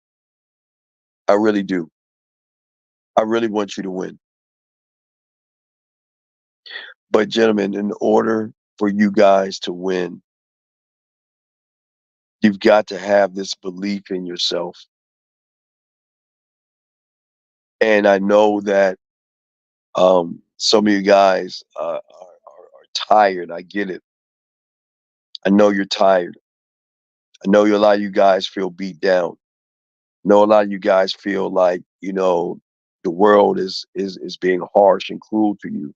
I really do. I really want you to win. But gentlemen, in order for you guys to win, you've got to have this belief in yourself. And I know that some of you guys are tired. I get it. I know you're tired. I know a lot of you guys feel beat down. I know a lot of you guys feel like, the world is being harsh and cruel to you.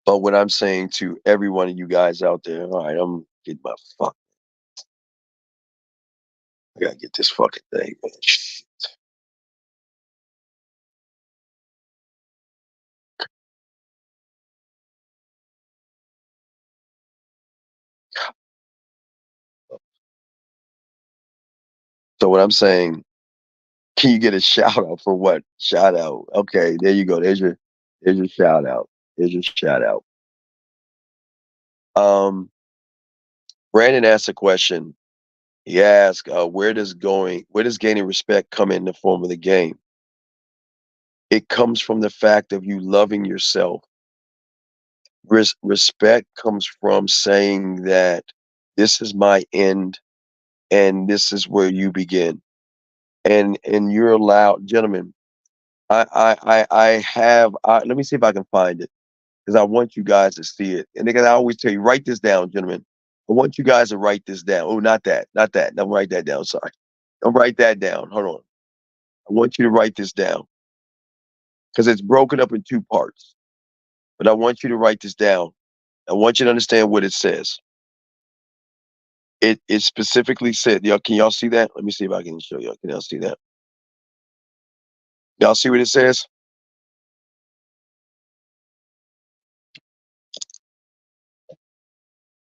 But what I'm saying to every one of you guys out there, all right, I'm getting my fuck. I gotta get this fucking thing, man. Shit. So what I'm saying, can you get a shout out for what? Shout out. Okay, there you go. There's your shout out. There's your shout out. Um, Brandon asked a question. He asked, where does gaining respect come in the form of the game? It comes from the fact of you loving yourself. Respect comes from saying that this is my end and this is where you begin. And you're allowed, gentlemen. Let me see if I can find it because I want you guys to see it. And because I always tell you, write this down, gentlemen. I want you guys to write this down. Oh, not that. Don't write that down. Sorry. Don't write that down. Hold on. I want you to write this down because it's broken up in two parts. But I want you to write this down. I want you to understand what it says. It specifically said, can y'all see that? Let me see if I can show y'all. Can y'all see that? Y'all see what it says?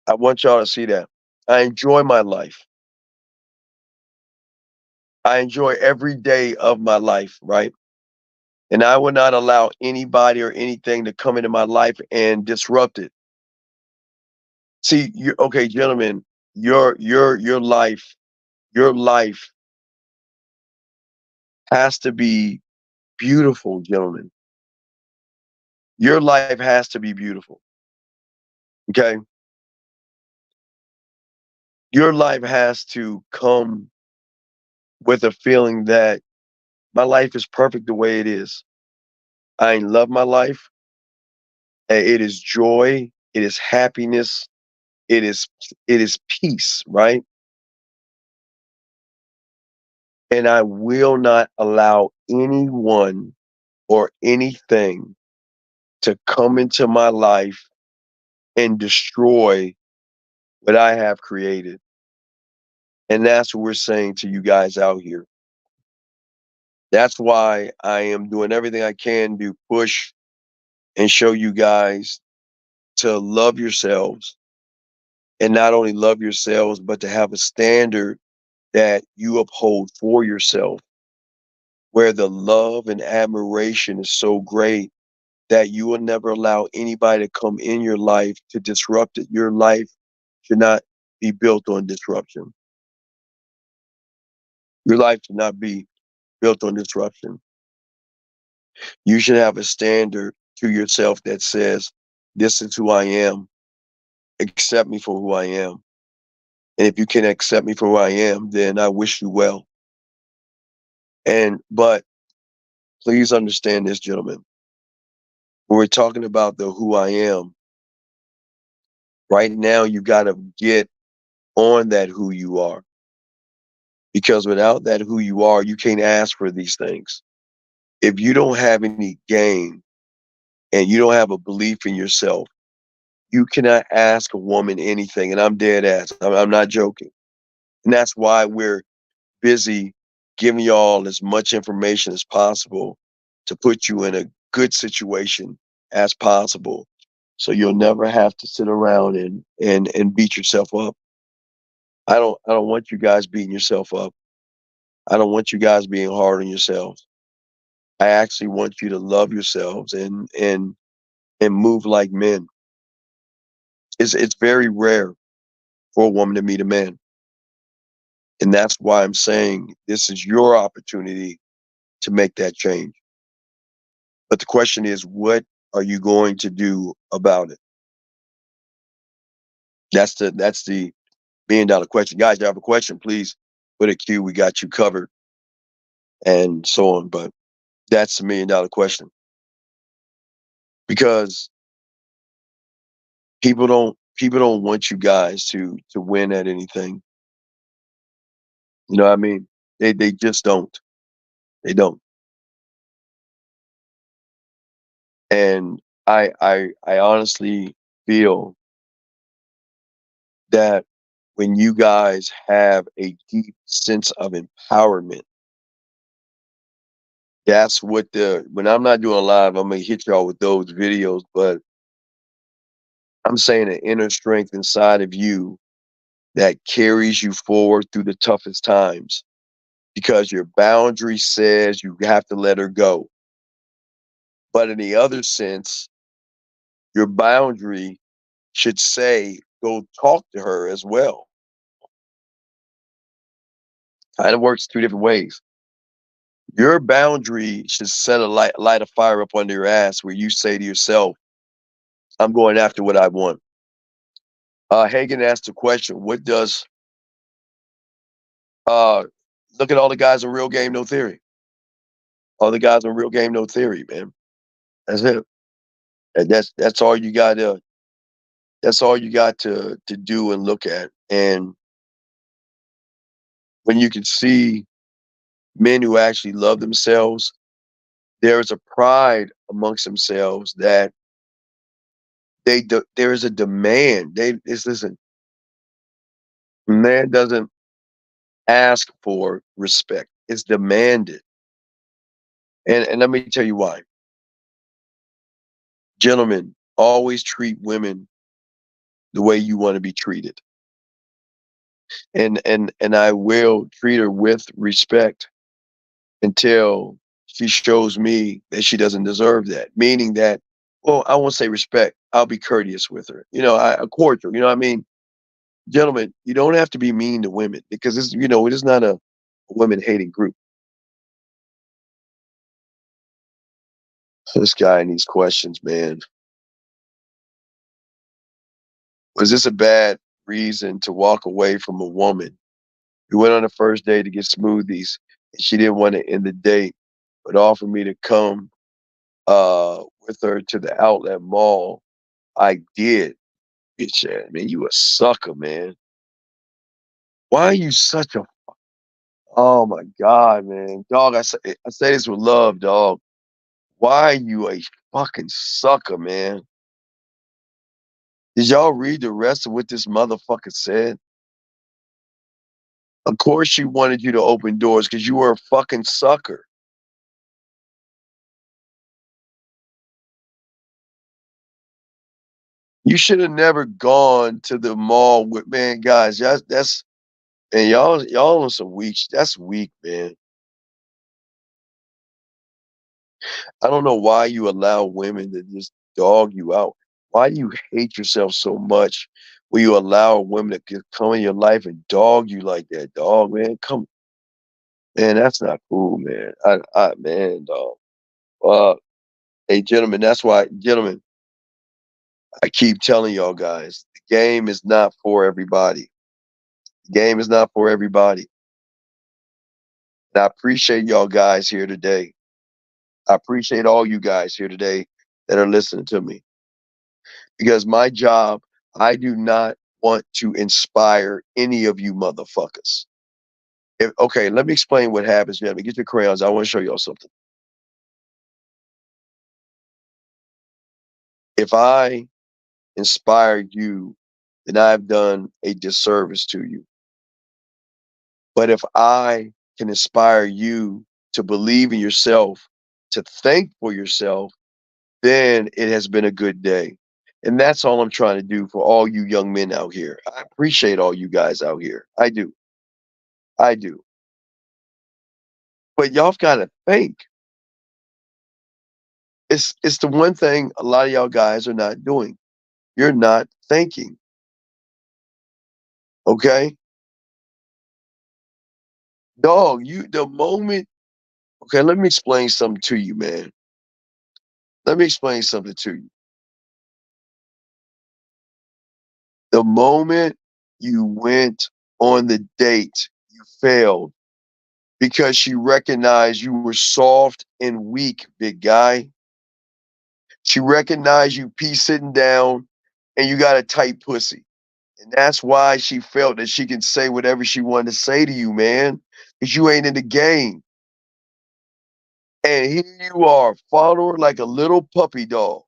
I want y'all to see that. I enjoy my life. I enjoy every day of my life, right? And I will not allow anybody or anything to come into my life and disrupt it. See, okay, gentlemen, your life has to be beautiful, gentlemen. Your life has to be beautiful. Okay? Your life has to come with a feeling that my life is perfect the way it is. I love my life. It is joy. It is happiness. It is peace, right? And I will not allow anyone or anything to come into my life and destroy what I have created. And that's what we're saying to you guys out here. That's why I am doing everything I can to push and show you guys to love yourselves, and not only love yourselves, but to have a standard that you uphold for yourself, where the love and admiration is so great that you will never allow anybody to come in your life to disrupt it. Your life should not be built on disruption. Your life should not be built on disruption. You should have a standard to yourself that says, this is who I am. Accept me for who I am. And if you can accept me for who I am, then I wish you well. But please understand this, gentlemen. When we're talking about the who I am, right now you got to get on that who you are. Because without that who you are, you can't ask for these things. If you don't have any game and you don't have a belief in yourself, you cannot ask a woman anything. And I'm dead ass. I'm not joking. And that's why we're busy giving y'all as much information as possible to put you in a good situation as possible. So you'll never have to sit around and beat yourself up. I don't want you guys beating yourself up. I don't want you guys being hard on yourselves. I actually want you to love yourselves and move like men. It's very rare for a woman to meet a man. And that's why I'm saying this is your opportunity to make that change. But the question is, what are you going to do about it? That's the $1 million question. Guys, you have a question, please put a Q. We got you covered, and so on. But that's the $1 million question, because people don't want you guys to win at anything. You know what I mean? They just don't. They don't. And I honestly feel that when you guys have a deep sense of empowerment, that's what when I'm not doing live, I'm gonna hit y'all with those videos, but I'm saying an inner strength inside of you that carries you forward through the toughest times. because your boundary says you have to let her go. But in the other sense, your boundary should say, go talk to her as well. Kind of works two different ways. Your boundary should set light a fire up under your ass where you say to yourself, I'm going after what I want. Hagen asked the question, what does look at all the guys in Real Game No Theory. All the guys in Real Game No Theory, man. That's it. And that's all you got to do and look at. And when you can see men who actually love themselves, there is a pride amongst themselves that there is a demand. Listen, man doesn't ask for respect. It's demanded. And let me tell you why. Gentlemen, always treat women the way you want to be treated. And I will treat her with respect until she shows me that she doesn't deserve that. Meaning that, well, I won't say respect. I'll be courteous with her. A cordial. You know what I mean? Gentlemen, you don't have to be mean to women because it is not a women hating group. This guy and these questions, man. Was this a bad reason to walk away from a woman? We went on the first day to get smoothies, and she didn't want to end the date, but offered me to come with her to the outlet mall. I did. Bitch ass, man, you a sucker, man. Why are you such a? Oh my God, man, dog. I say this with love, dog. Why are you a fucking sucker, man? Did y'all read the rest of what this motherfucker said? Of course she wanted you to open doors because you were a fucking sucker. You should have never gone to the mall with, man, guys. That's and y'all on some weak. That's weak, man. I don't know why you allow women to just dog you out. Why do you hate yourself so much when you allow women to come in your life and dog you like that, dog, man? Come, man, that's not cool, man. Man, dog. Hey, gentlemen, that's why, gentlemen, I keep telling y'all guys, the game is not for everybody. The game is not for everybody. And I appreciate y'all guys here today. I appreciate all you guys here today that are listening to me. Because my job, I do not want to inspire any of you motherfuckers. Okay, let me explain what happens, gentlemen. Get your crayons. I want to show y'all something. If I inspired you, then I've done a disservice to you. But if I can inspire you to believe in yourself, to think for yourself, then it has been a good day. And that's all I'm trying to do for all you young men out here. I appreciate all you guys out here. I do. I do. But y'all got to think. It's the one thing a lot of y'all guys are not doing. You're not thinking. Okay? Dog, the moment. Okay, let me explain something to you, man. Let me explain something to you. The moment you went on the date, you failed because she recognized you were soft and weak, big guy. She recognized you pee sitting down and you got a tight pussy. And that's why she felt that she can say whatever she wanted to say to you, man, because you ain't in the game. And here you are, following her like a little puppy dog.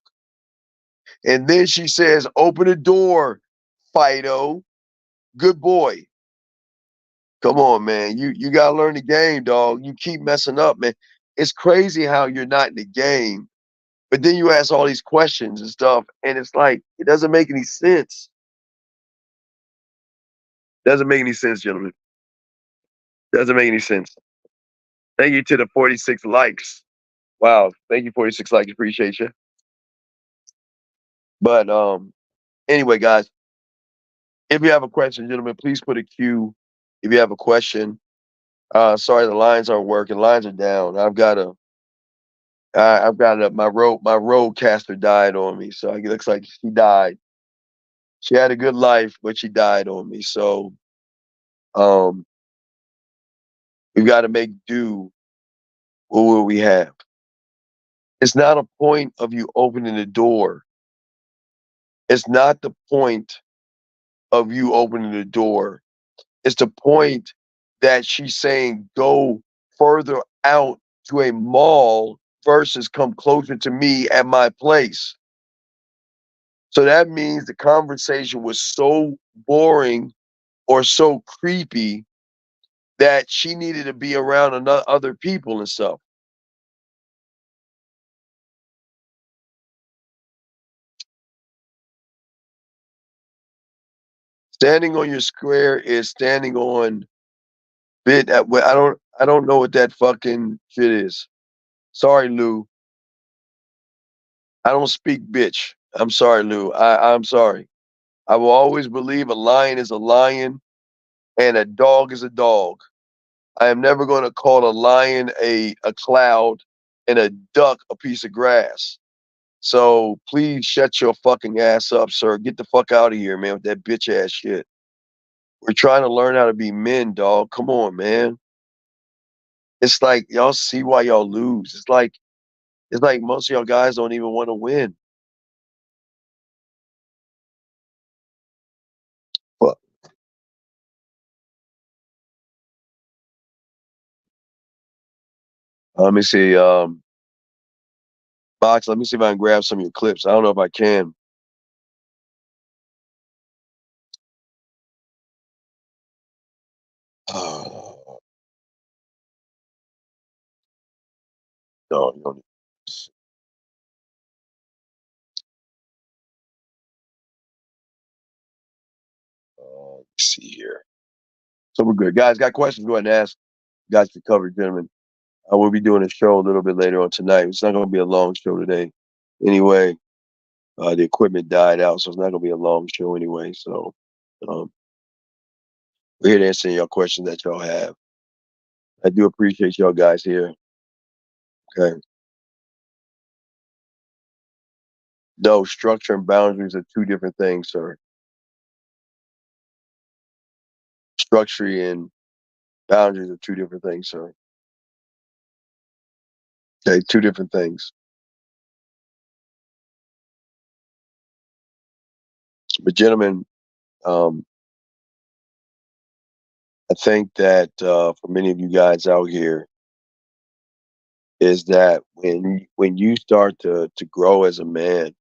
And then she says, open the door, Fido. Good boy. Come on, man. You gotta learn the game, dog. You keep messing up, man. It's crazy how you're not in the game, but then you ask all these questions and stuff, and it's like it doesn't make any sense. Doesn't make any sense, gentlemen. Doesn't make any sense. Thank you to the 46 likes. Wow. Thank you, 46 likes. Appreciate you. But anyway, guys, if you have a question, gentlemen, please put a Q. If you have a question, sorry, the lines aren't working. Lines are down. I've got my roadcaster died on me, so it looks like she died. She had a good life, but she died on me. So, we've got to make do with what we have. It's not a point of you opening the door. It's not the point of you opening the door. It's the point that she's saying go further out to a mall versus come closer to me at my place. So that means the conversation was so boring or so creepy that she needed to be around other people and stuff. Standing on your square is standing on bit. I don't know what that fucking shit is. Sorry, Lou. I don't speak bitch. I'm sorry, Lou. I'm sorry. I will always believe a lion is a lion and a dog is a dog. I am never going to call a lion a cloud and a duck a piece of grass. So please shut your fucking ass up, sir. Get the fuck out of here, man, with that bitch ass shit. We're trying to learn how to be men, dog. Come on, man. It's like y'all see why y'all lose. It's like most of y'all guys don't even want to win. But let me see. Box, let me see if I can grab some of your clips. I don't know if I can. No, you don't. Let's see here. So we're good. Guys, got questions? Go ahead and ask. Guys can cover, gentlemen. We'll be doing a show a little bit later on tonight. It's not going to be a long show today. Anyway, the equipment died out, so it's not going to be a long show anyway. So we're here to answer your questions that y'all have. I do appreciate y'all guys here. Okay. No, structure and boundaries are two different things, sir. Structure and boundaries are two different things, sir. Okay, two different things. But gentlemen, I think that for many of you guys out here, is that when you start to grow as a man,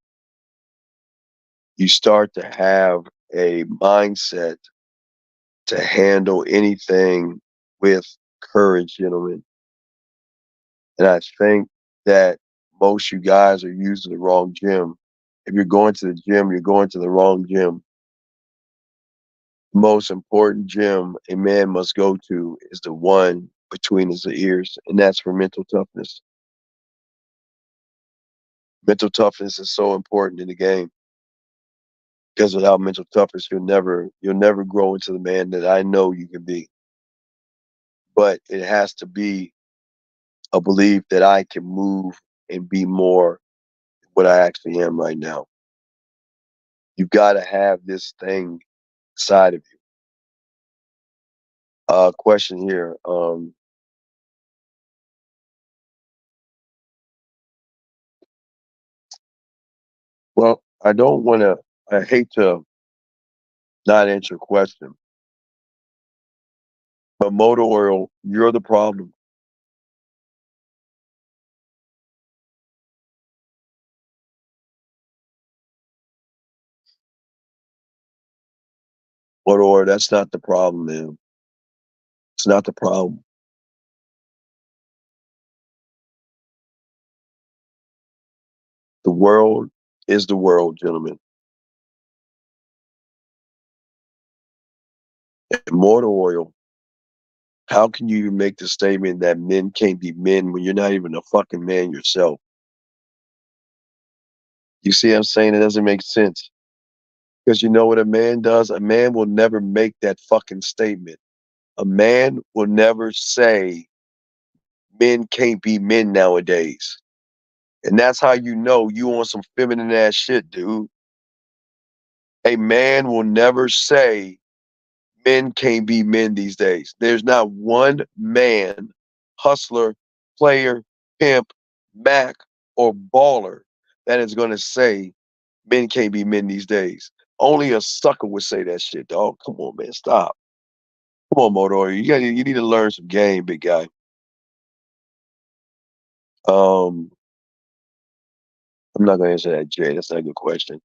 you start to have a mindset to handle anything with courage, gentlemen. And I think that most you guys are using the wrong gym. If you're going to the gym, you're going to the wrong gym. The most important gym a man must go to is the one between his ears, and that's for mental toughness. Mental toughness is so important in the game because without mental toughness, you'll never grow into the man that I know you can be. But it has to be a belief that I can move and be more than what I actually am right now. You've got to have this thing inside of you. Question here. Well, I hate to not answer a question, but motor oil, you're the problem. Motor oil, that's not the problem, man. It's not the problem. The world is the world, gentlemen. And motor oil How can you even make the statement that men can't be men when you're not even a fucking man yourself? You see what I'm saying? It doesn't make sense. Because you know what a man does? A man will never make that fucking statement. A man will never say men can't be men nowadays. And that's how you know you on some feminine ass shit, dude. A man will never say men can't be men these days. There's not one man, hustler, player, pimp, Mac, or baller that is going to say men can't be men these days. Only a sucker would say that shit, dog. Come on, man. Stop. Come on, Motor. You need to learn some game, big guy. I'm not gonna answer that, Jay. That's not a good question.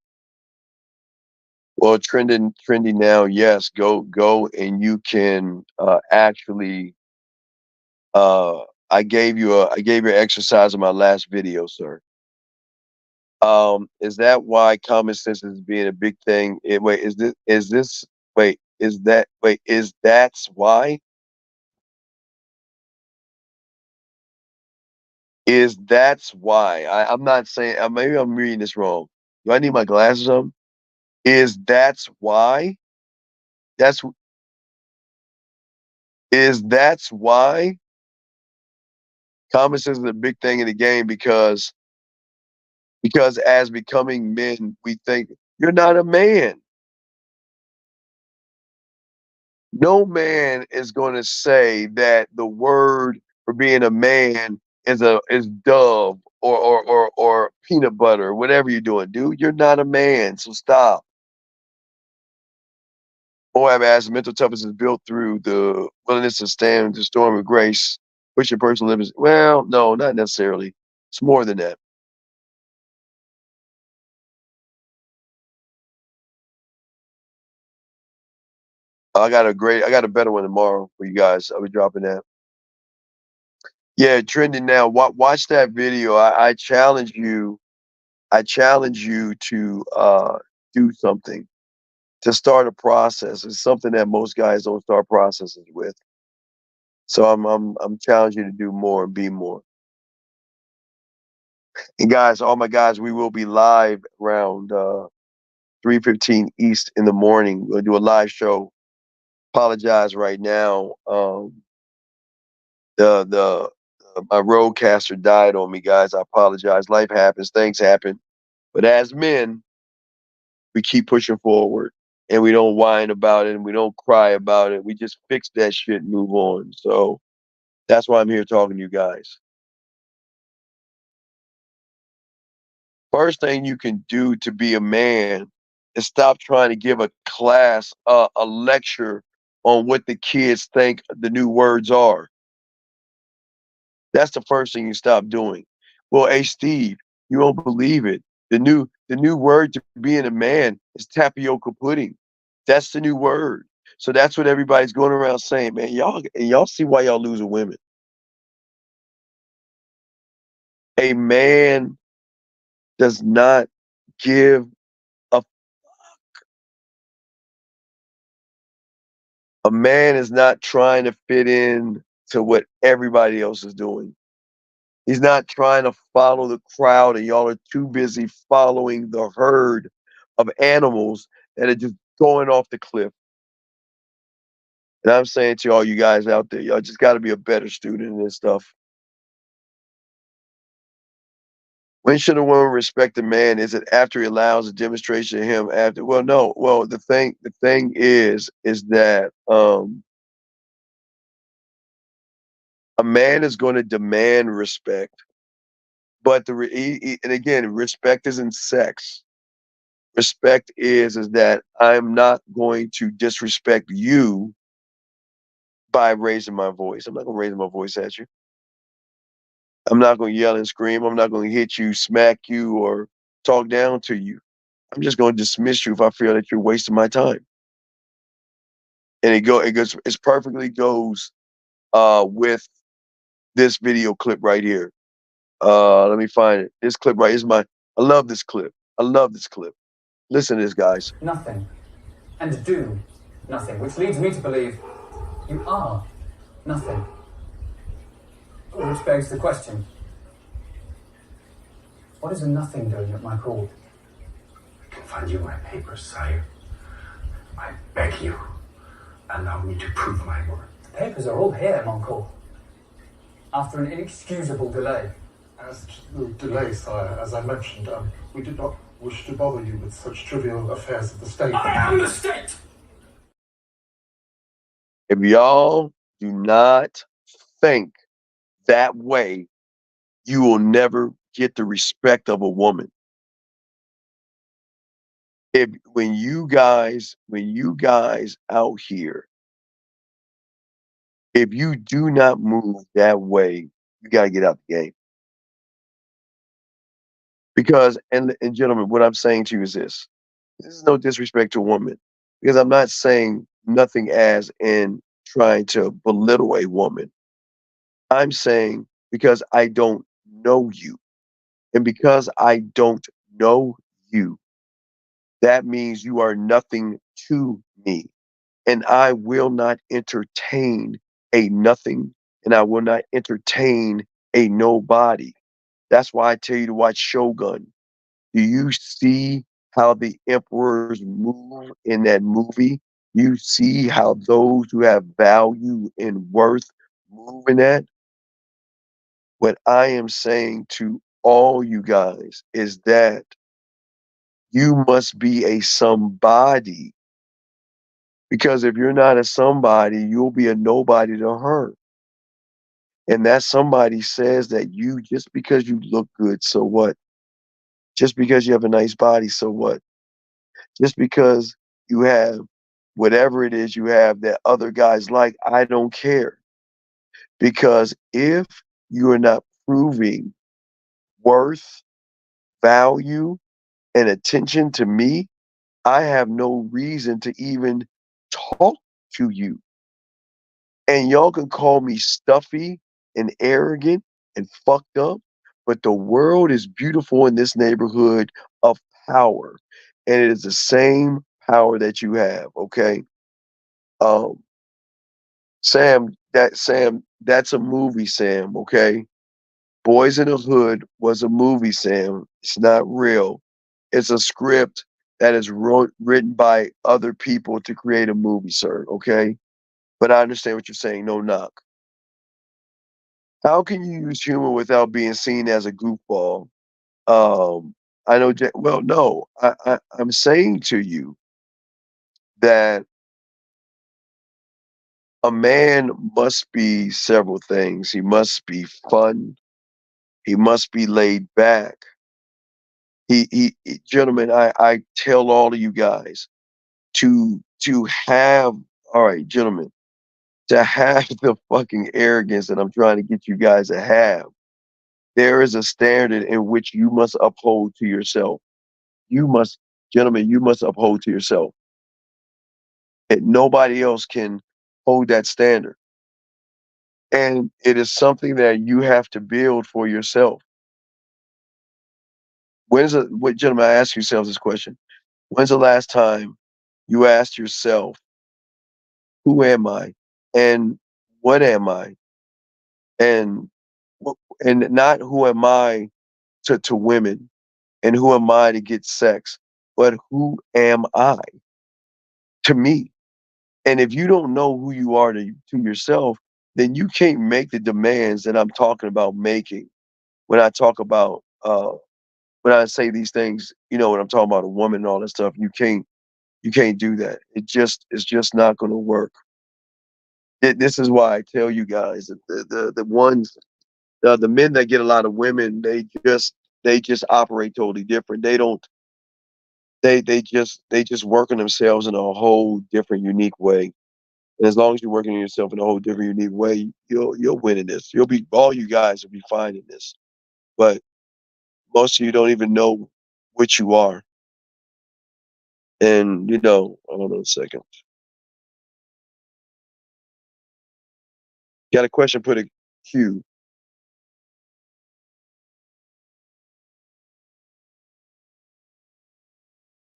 Well, trending now, yes. Go and you can actually I gave you an exercise in my last video, sir. Is that why common sense is being a big thing? Is that's why? Is that's why? I'm not saying maybe I'm reading this wrong. Do I need my glasses on? Is that's why? That's that's why common sense is a big thing in the game because as becoming men, we think you're not a man. No man is going to say that the word for being a man is dove or peanut butter, whatever you're doing, dude. You're not a man, so stop. Moab asks, mental toughness is built through the willingness to stand the storm of grace, push your personal limits. Well, no, not necessarily. It's more than that. I got a better one tomorrow for you guys. I'll be dropping that. Yeah, trending now. Watch that video. I challenge you. I challenge you to do something, to start a process. It's something that most guys don't start processes with. So I'm challenging you to do more and be more. And guys, all my guys, we will be live around 3:15 East in the morning. We'll do a live show. Apologize right now. My roadcaster died on me, guys. I apologize. Life happens, things happen. But as men, we keep pushing forward and we don't whine about it and we don't cry about it. We just fix that shit and move on. So that's why I'm here talking to you guys. First thing you can do to be a man is stop trying to give a class a lecture on what the kids think the new words are. That's the first thing you stop doing. Well, hey Steve, you won't believe it. The new word to being a man is tapioca pudding. That's the new word. So that's what everybody's going around saying, man. Y'all see why y'all losing women. A man does not give a man is not trying to fit in to what everybody else is doing. He's not trying to follow the crowd, and y'all are too busy following the herd of animals that are just going off the cliff. And I'm saying to all you guys out there, y'all just got to be a better student in this stuff. When should a woman respect a man? Is it after he allows a demonstration of him? After? Well, no. Well, the thing is that a man is going to demand respect, but and again, respect isn't sex. Respect is that I'm not going to disrespect you by raising my voice. I'm not going to raise my voice at you. I'm not going to yell and scream. I'm not going to hit you, smack you, or talk down to you. I'm just going to dismiss you if I feel that you're wasting my time. And it perfectly goes with this video clip right here. Let me find it. This clip right is I love this clip. I love this clip. Listen to this, guys.
Nothing. And do nothing, which leads me to believe you are Nothing. Which begs the question, what is a nothing doing at my call?
I can find you my papers, sire. I beg you, allow me to prove my worth.
The papers are all here, mon call. After an inexcusable delay.
As to the delay, sire, as I mentioned, we did not wish to bother you with such trivial affairs of the state.
I am the state!
If y'all do not think that way, you will never get the respect of a woman. When you guys out here, if you do not move that way, you gotta get out the game. Because, and gentlemen, what I'm saying to you is this is no disrespect to a woman, because I'm not saying nothing as in trying to belittle a woman. I'm saying because I don't know you. And because I don't know you, that means you are nothing to me. And I will not entertain a nothing, and I will not entertain a nobody. That's why I tell you to watch Shogun. Do you see how the emperors move in that movie? You see how those who have value and worth move in that? What I am saying to all you guys is that you must be a somebody. Because if you're not a somebody, you'll be a nobody to her. And that somebody says that you, just because you look good, so what? Just because you have a nice body, so what? Just because you have whatever it is you have that other guys like, I don't care. Because if you are not proving worth, value, and attention to me, I have no reason to even talk to you. And y'all can call me stuffy and arrogant and fucked up, but the world is beautiful in this neighborhood of power. And it is the same power that you have, okay? Um, Sam, that's a movie, Sam, okay? Boys in the Hood was a movie, Sam. It's not real. It's a script that is written by other people to create a movie, sir, okay? But I understand what you're saying, no knock. How can you use humor without being seen as a goofball? I know, well, no, I'm saying to you that a man must be several things. He must be fun. He must be laid back. Gentlemen, I tell all of you guys to have, all right, gentlemen, to have the fucking arrogance that I'm trying to get you guys to have. There is a standard in which you must uphold to yourself. You must, gentlemen, you must uphold to yourself. And nobody else can hold that standard. And it is something that you have to build for yourself. Gentlemen, I ask yourselves this question. When's the last time you asked yourself, who am I? And what am I? And not who am I to women, and who am I to get sex, but who am I to me? And if you don't know who you are to yourself, then you can't make the demands that I'm talking about making. When I talk about when I say these things, when I'm talking about a woman and all that stuff, you can't do that. It's just not going to work. This is why I tell you guys that the ones the men that get a lot of women, they just operate totally different. They just work on themselves in a whole different, unique way. And as long as you're working on yourself in a whole different, unique way, you'll win in this. All you guys will be fine in this. But most of you don't even know what you are. And hold on a second. Got a question? Put a Q.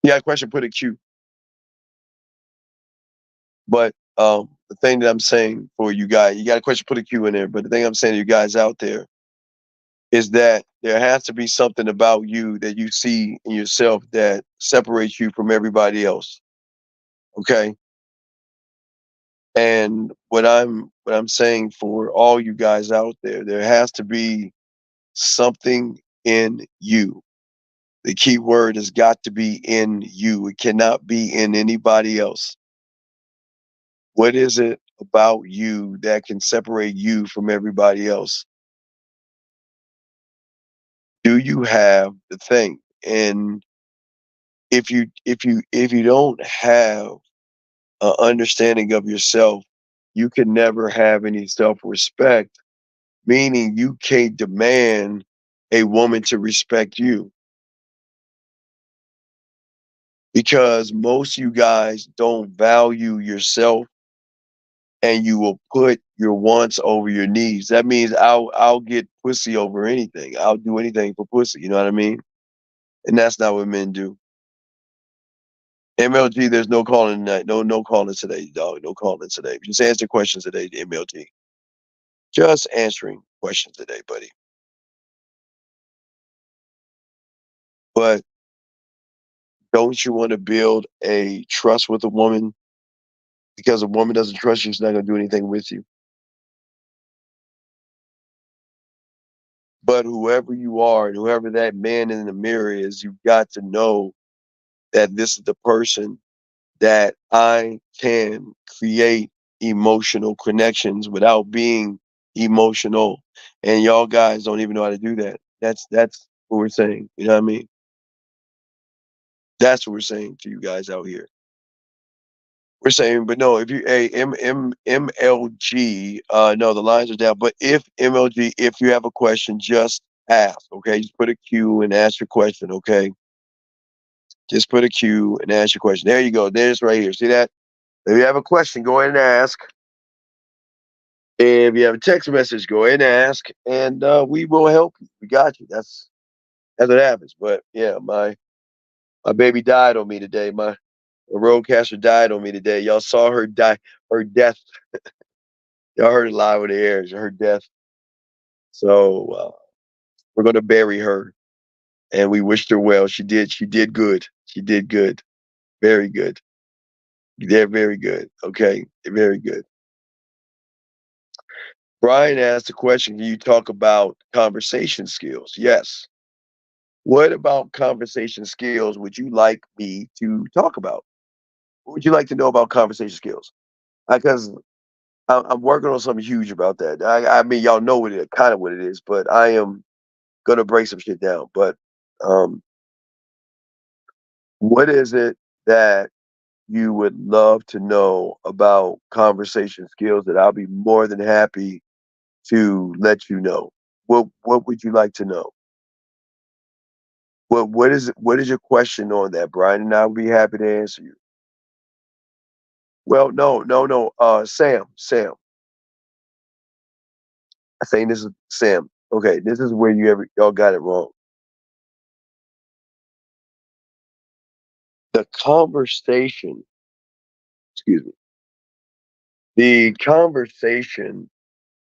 Yeah, question. Put a Q. But the thing that I'm saying for you guys, you got a question, put a Q in there. But the thing I'm saying to you guys out there is that there has to be something about you that you see in yourself that separates you from everybody else. Okay. And what I'm saying for all you guys out there has to be something in you. The key word has got to be in you. It cannot be in anybody else. What is it about you that can separate you from everybody else? Do you have the thing? And if you don't have an understanding of yourself, you can never have any self-respect, meaning you can't demand a woman to respect you. Because most of you guys don't value yourself, and you will put your wants over your needs. That means I'll get pussy over anything. I'll do anything for pussy. You know what I mean? And that's not what men do. MLG, there's no calling tonight. No calling today, dog. No calling today. Just answer questions today, MLG. Just answering questions today, buddy. But don't you want to build a trust with a woman? Because a woman doesn't trust you, she's not going to do anything with you. But whoever you are and whoever that man in the mirror is, you've got to know that this is the person that I can create emotional connections without being emotional. And y'all guys don't even know how to do that. That's what we're saying. You know what I mean? That's what we're saying to you guys out here. We're saying, but no, if you MLG, no, the lines are down. But if MLG, if you have a question, just ask. Okay, just put a Q and ask your question. Okay, just put a Q and ask your question. There you go. There's right here. See that? If you have a question, go ahead and ask. If you have a text message, go ahead and ask, and we will help you. We got you. That's what happens. But yeah, my baby died on me today. My roadcaster died on me today. Y'all saw her die. Her death. Y'all heard it live on the air. Her death. So we're gonna bury her, and we wished her well. She did. She did good. She did good. Very good. They're very good. Okay, very good. Brian asked the question, can you talk about conversation skills? Yes. What about conversation skills would you like me to talk about? What would you like to know about conversation skills? Because I'm working on something huge about that. I mean, y'all know what it kind of what it is, but I am gonna break some shit down. But um, what is it that you would love to know about conversation skills that I'll be more than happy to let you know? What would you like to know? What is your question on that, Brian? And I'll be happy to answer you. Well, no. Sam. I think this is Sam. Okay, this is where y'all got it wrong. The conversation, excuse me, the conversation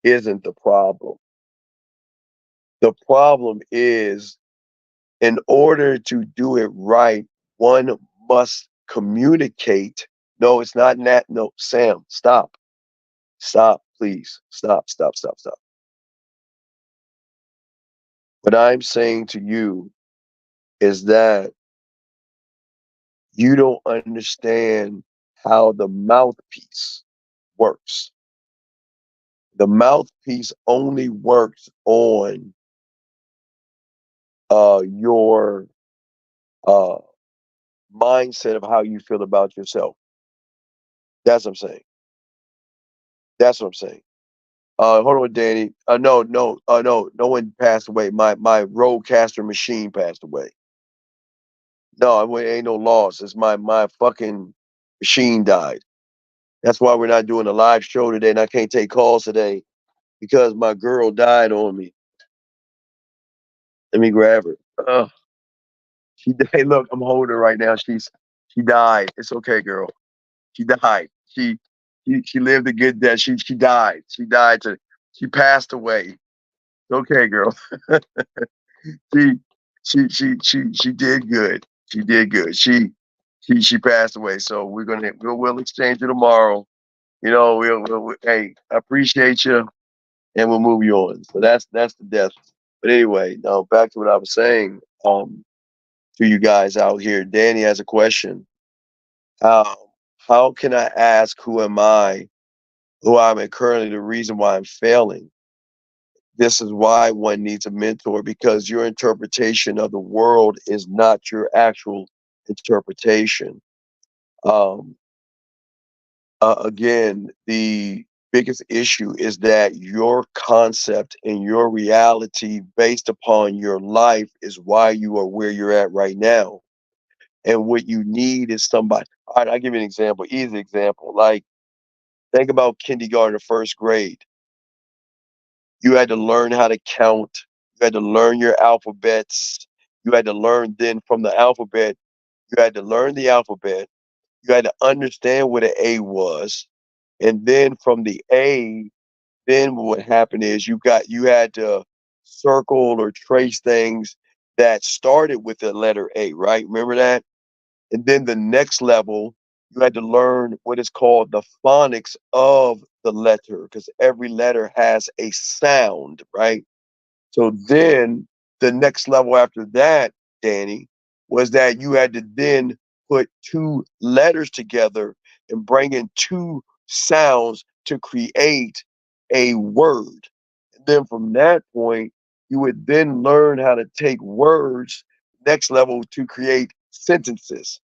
isn't the problem. The problem is, in order to do it right, one must communicate. No, it's not that. No, Sam, stop. Stop, please. Stop. What I'm saying to you is that you don't understand how the mouthpiece works. The mouthpiece only works on your uh, mindset of how you feel about yourself. That's what I'm saying. That's what I'm saying. Hold on, Danny. No one passed away. My roadcaster machine passed away. No, it ain't no loss. It's my fucking machine died. That's why we're not doing a live show today, and I can't take calls today because my girl died on me. Let me grab her. She died. Look, I'm holding her right now. She died. It's okay, girl. She died. She lived a good death. She died. She passed away. Okay, girl. she she did good. She did good. She passed away. So we'll exchange it tomorrow. You know, hey, I appreciate you, and we'll move you on. So that's the death. But anyway, now back to what I was saying. To you guys out here, Danny has a question. Um, how can I ask who am I, who I'm and currently the reason why I'm failing? This is why one needs a mentor, because your interpretation of the world is not your actual interpretation. Um, again, the biggest issue is that your concept and your reality based upon your life is why you are where you're at right now. And what you need is somebody. All right, I'll give you an example, easy example. Like, think about kindergarten or first grade. You had to learn how to count. You had to learn your alphabets. You had to learn then from the alphabet. You had to learn the alphabet. You had to understand what an A was. And then from the A, then what happened is you had to circle or trace things that started with the letter A, right? Remember that? And then the next level, you had to learn what is called the phonics of the letter, because every letter has a sound, right? So then the next level after that, Danny, was that you had to then put two letters together and bring in two sounds to create a word. And then from that point, you would then learn how to take words next level to create sentences.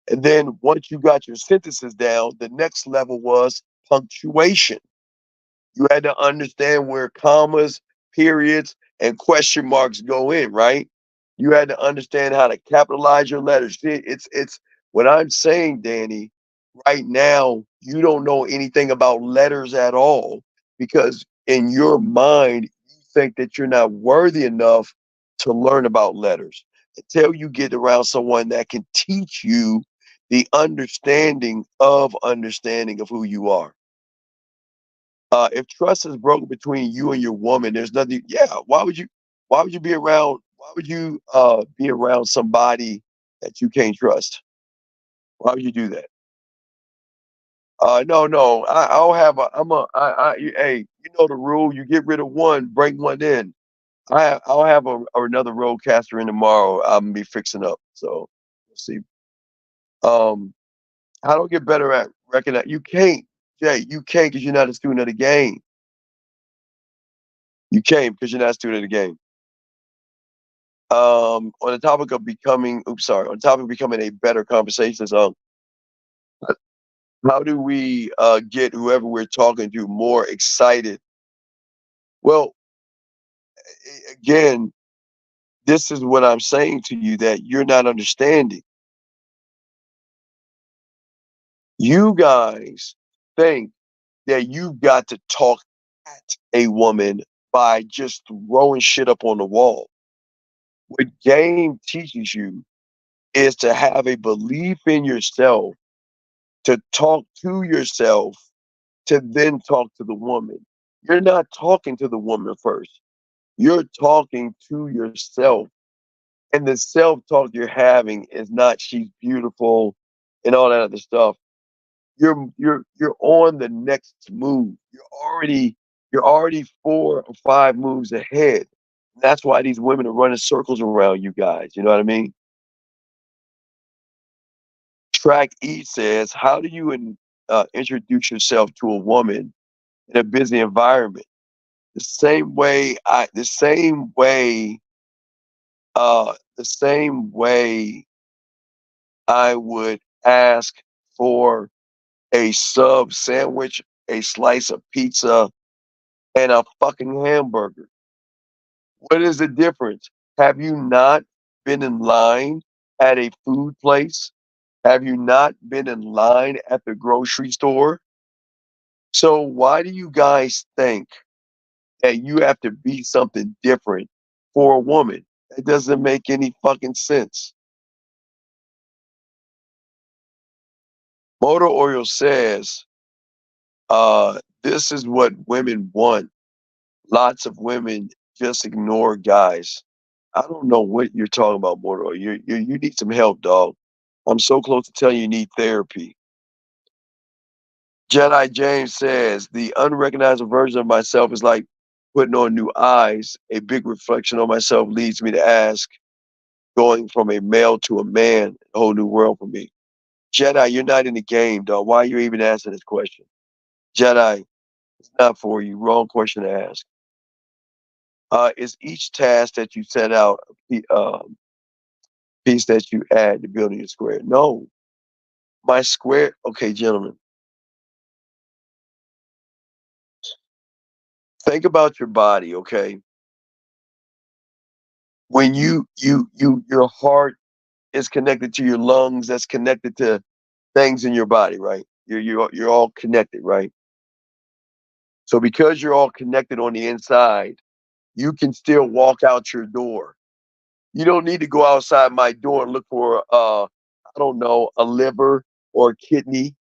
And then once you got your sentences down, the next level was punctuation. You had to understand where commas, periods, and question marks go in, right? You had to understand how to capitalize your letters. See, it's what I'm saying, Danny. Right now, you don't know anything about letters at all because in your mind, you think that you're not worthy enough to learn about letters until you get around someone that can teach you the understanding of who you are. If trust is broken between you and your woman, there's nothing. Yeah, why would you? Why would you be around? Why would you be around somebody that you can't trust? Why would you do that? No, no. I'll have a. I'm a. Hey, you know the rule. You get rid of one, bring one in. I'll have another roadcaster in tomorrow. I'm gonna be fixing up. So let's see. Um, I don't get better at recognizing. You can't, Jay. You can't because you're not a student of the game. You can't because you're not a student of the game. On the topic of becoming, oops, sorry, on the topic of becoming a better conversation, how do we get whoever we're talking to more excited? Well, again, this is what I'm saying to you that you're not understanding. You guys think that you've got to talk at a woman by just throwing shit up on the wall. What game teaches you is to have a belief in yourself, to talk to yourself, to then talk to the woman. You're not talking to the woman first. You're talking to yourself. And the self-talk you're having is not she's beautiful and all that other stuff. You're on the next move. You're already 4 or 5 moves ahead. That's why these women are running circles around you guys. You know what I mean? Track E says, how do you introduce yourself to a woman in a busy environment? The same way I would ask for a sub sandwich, a slice of pizza, and a fucking hamburger. What is the difference? Have you not been in line at a food place? Have you not been in line at the grocery store? So why do you guys think that you have to be something different for a woman? It doesn't make any fucking sense. Motor Oil says, This is what women want. Lots of women just ignore guys. I don't know what you're talking about, Mordor. You need some help, dog. I'm so close to telling you need therapy. Jedi James says the unrecognizable version of myself is like putting on new eyes. A big reflection on myself leads me to ask, going from a male to a man, a whole new world for me. Jedi, you're not in the game, dog. Why are you even asking this question? Jedi, it's not for you. Wrong question to ask. Is each task that you set out a piece that you add to building your square? No. My square, okay, gentlemen, think about your body, okay? When your heart is connected to your lungs, that's connected to things in your body, right? You're all connected, right? So because you're all connected on the inside, you can still walk out your door. You don't need to go outside my door and look for I don't know, a liver or a kidney.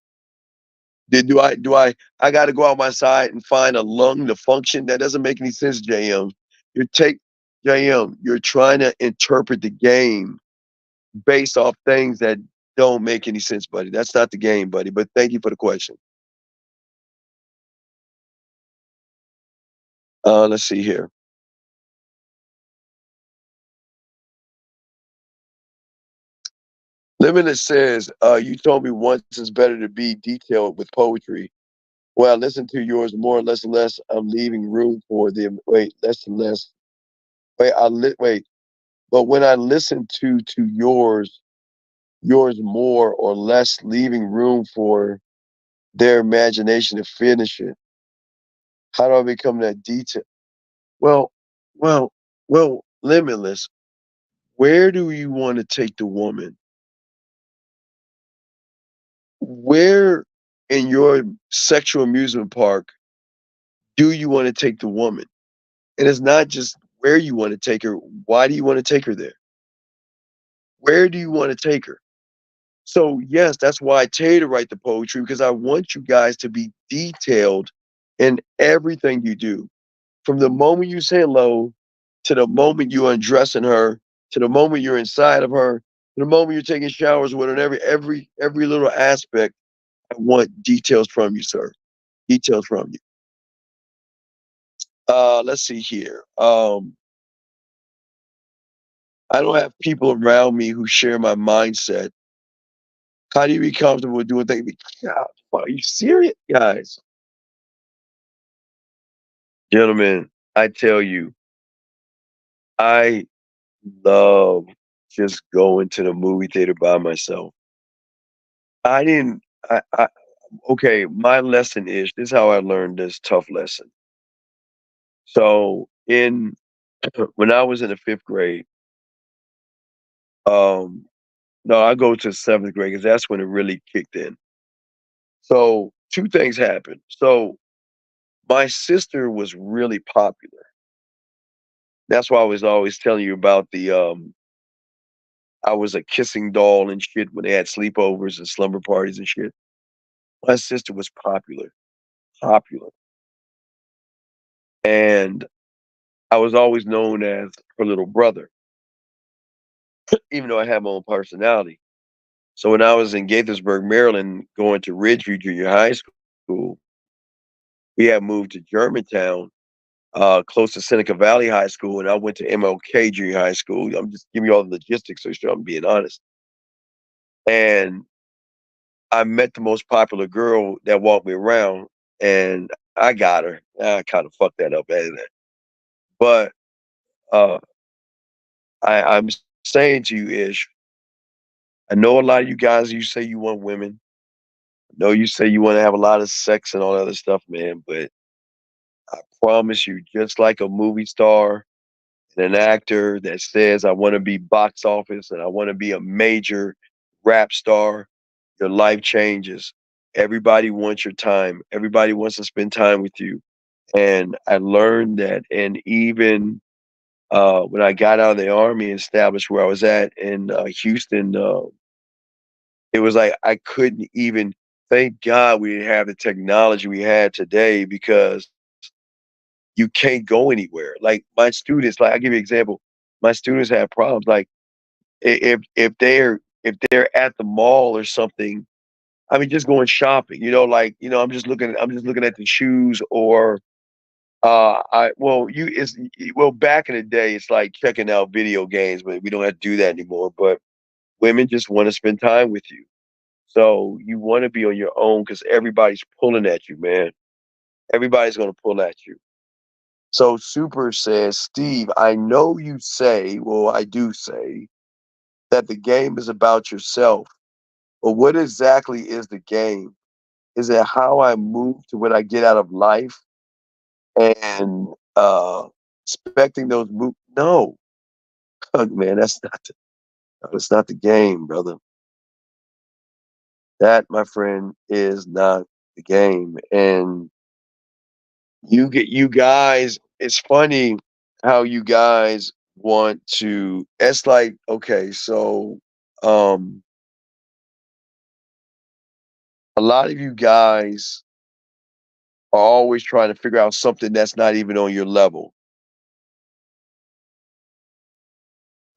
Then I got to go out my side and find a lung to function? That doesn't make any sense, JM. You're take JM, you're trying to interpret the game based off things that don't make any sense, buddy. That's not the game, buddy. But thank you for the question. Let's see here. Limited says, you told me once it's better to be detailed with poetry. Well, I listen to yours more, less and less. I'm leaving room for them. Wait, less and less. Wait. But when I listen to yours more or less, leaving room for their imagination to finish it. How do I become that detail? Well, well, limitless. Where do you want to take the woman? Where in your sexual amusement park do you want to take the woman? And it's not just where you want to take her. Why do you want to take her there? Where do you want to take her? So yes, that's why I tell you to write the poetry, because I want you guys to be detailed in everything you do. From the moment you say hello, to the moment you're undressing her, to the moment you're inside of her, to the moment you're taking showers with her, and every little aspect, I want details from you, sir. Details from you. Let's see here. I don't have people around me who share my mindset. How do you be comfortable with doing things? God, are you serious, guys? Gentlemen, I tell you, I love just going to the movie theater by myself. I didn't, okay, my lesson is this is how I learned this tough lesson. So, when I was in the fifth grade, um, no, I go to seventh grade because that's when it really kicked in. So, two things happened. So, my sister was really popular. That's why I was always telling you about I was a kissing doll and shit when they had sleepovers and slumber parties and shit. My sister was popular. And I was always known as her little brother, even though I had my own personality. So when I was in Gaithersburg, Maryland, going to Ridgeview Junior High School, we had moved to Germantown, close to Seneca Valley High School, and I went to MLK Junior High School. I'm just giving you all the logistics so sure I'm being honest. And I met the most popular girl that walked me around, and I got her. I kind of fucked that up, but uh, I'm saying to you, Ish, I know a lot of you guys, you say you want women. I know you say you want to have a lot of sex and all that other stuff, man, but I promise you, just like a movie star and an actor that says, I want to be box office and I want to be a major rap star, your life changes. Everybody wants your time. Everybody wants to spend time with you. And I learned that. And even when I got out of the army and established where I was at in Houston, it was like I couldn't even Thank God we didn't have the technology we had today because you can't go anywhere. Like my students, like I give you an example, my students have problems. Like if they're at the mall or something, I mean just going shopping, like, I'm just looking at the shoes or I well you it's well back in the day it's like checking out video games, but we don't have to do that anymore. But women just want to spend time with you. So you want to be on your own because everybody's pulling at you, man. Everybody's going to pull at you. So Super says, Steve, I know you say, well, I do say, that the game is about yourself. But what exactly is the game? Is it how I move to what I get out of life and expecting those move? No, man, that's not the game, brother. That, my friend, is not the game. And you guys, it's funny how you guys want to, it's like, okay, so um a lot of you guys are always trying to figure out something that's not even on your level.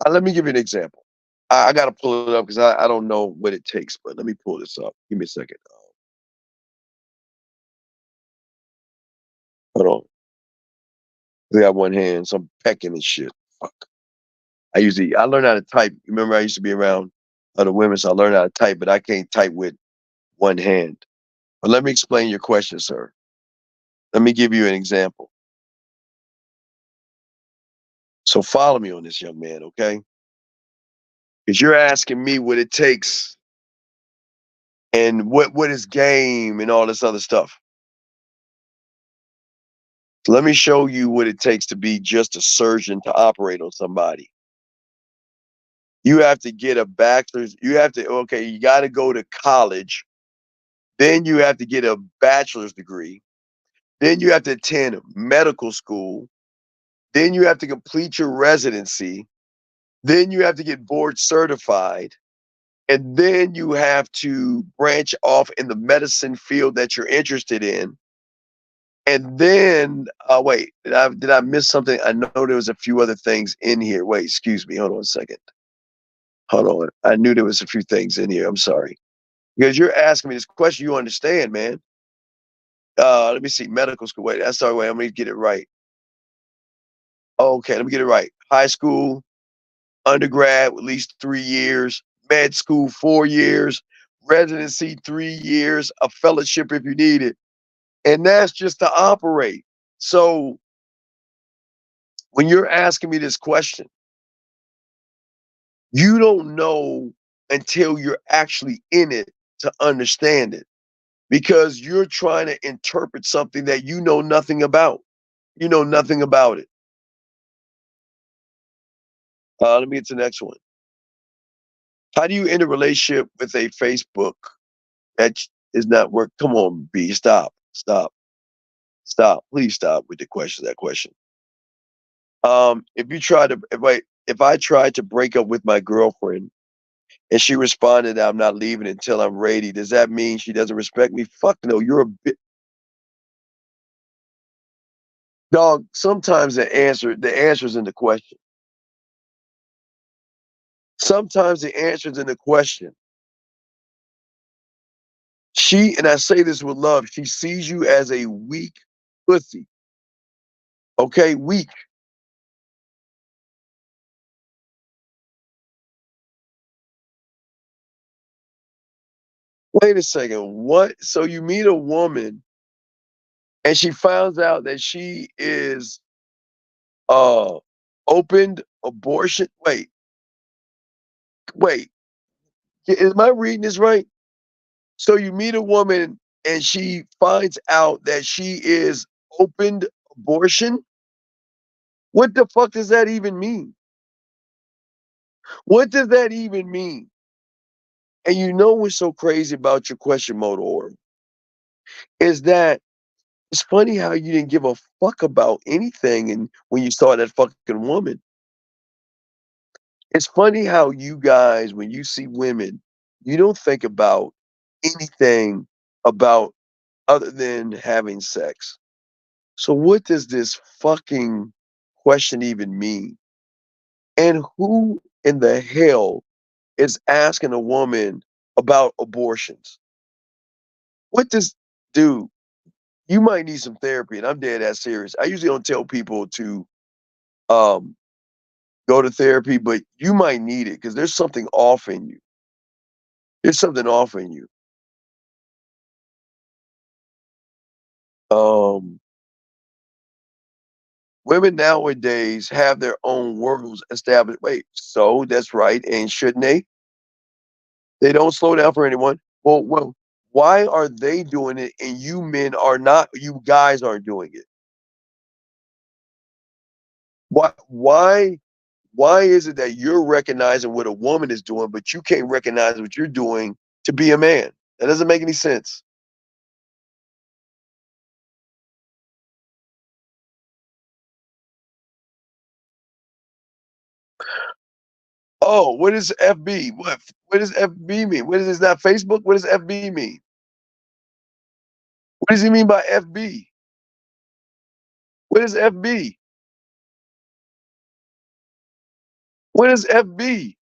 Let me give you an example. I got to pull it up because I don't know what it takes, but let me pull this up. Give me a second. Hold on. I got one hand, so I'm pecking and shit. Fuck. I learned how to type. Remember, I used to be around other women, so I learned how to type, but I can't type with one hand. But let me explain your question, sir. Let me give you an example. So follow me on this, young man, okay? Because you're asking me what it takes and what is game and all this other stuff. So let me show you what it takes to be just a surgeon to operate on somebody. You have to get a bachelor's. You got to go to college. Then you have to get a bachelor's degree. Then you have to attend medical school. Then you have to complete your residency. Then you have to get board certified. And then you have to branch off in the medicine field that you're interested in. And then, wait, did I miss something? I know there was a few other things in here. Wait, excuse me. Hold on a second. Hold on. I knew there was a few things in here. I'm sorry. Because you're asking me this question, you understand, man. Let me see. Medical school. Wait, that's the way. I'm going to get it right. Okay, let me get it right. High school, undergrad, at least 3 years. Med school, 4 years. Residency, 3 years. A fellowship if you need it. And that's just to operate. So when you're asking me this question, you don't know until you're actually in it to understand it because you're trying to interpret something that you know nothing about. You know nothing about it. Let me get to the next one. How do you end a relationship with a Facebook that is not work? Come on, B, stop. Please stop with that question. If I tried to break up with my girlfriend and she responded, I'm not leaving until I'm ready, does that mean she doesn't respect me? Fuck no, you're a bit. Dog, sometimes the answer's in the question. Sometimes the answer's in the question. And I say this with love, she sees you as a weak pussy. Okay, weak. Wait a second. What? So you meet a woman and she finds out that she is uh opened abortion. Wait. Am I reading this right? So you meet a woman and she finds out that she is opened abortion? What the fuck does that even mean? What does that even mean? And you know what's so crazy about your question, Motor, is that it's funny how you didn't give a fuck about anything and when you saw that fucking woman. It's funny how you guys, when you see women, you don't think about anything about other than having sex. So what does this fucking question even mean? And who in the hell is asking a woman about abortions? What does, dude, you might need some therapy, and I'm dead ass serious. I usually don't tell people to um go to therapy, but you might need it because there's something off in you. There's something off in you. Um Women nowadays have their own worlds established. Wait, so that's right, and shouldn't they? They don't slow down for anyone. Well, why are they doing it and you men are not? You guys aren't doing it. Why? Why is it that you're recognizing what a woman is doing, but you can't recognize what you're doing to be a man? That doesn't make any sense. Oh, what is FB? What does FB mean? What is this? Not Facebook? What does FB mean? What does he mean by FB? What is FB? What is FB?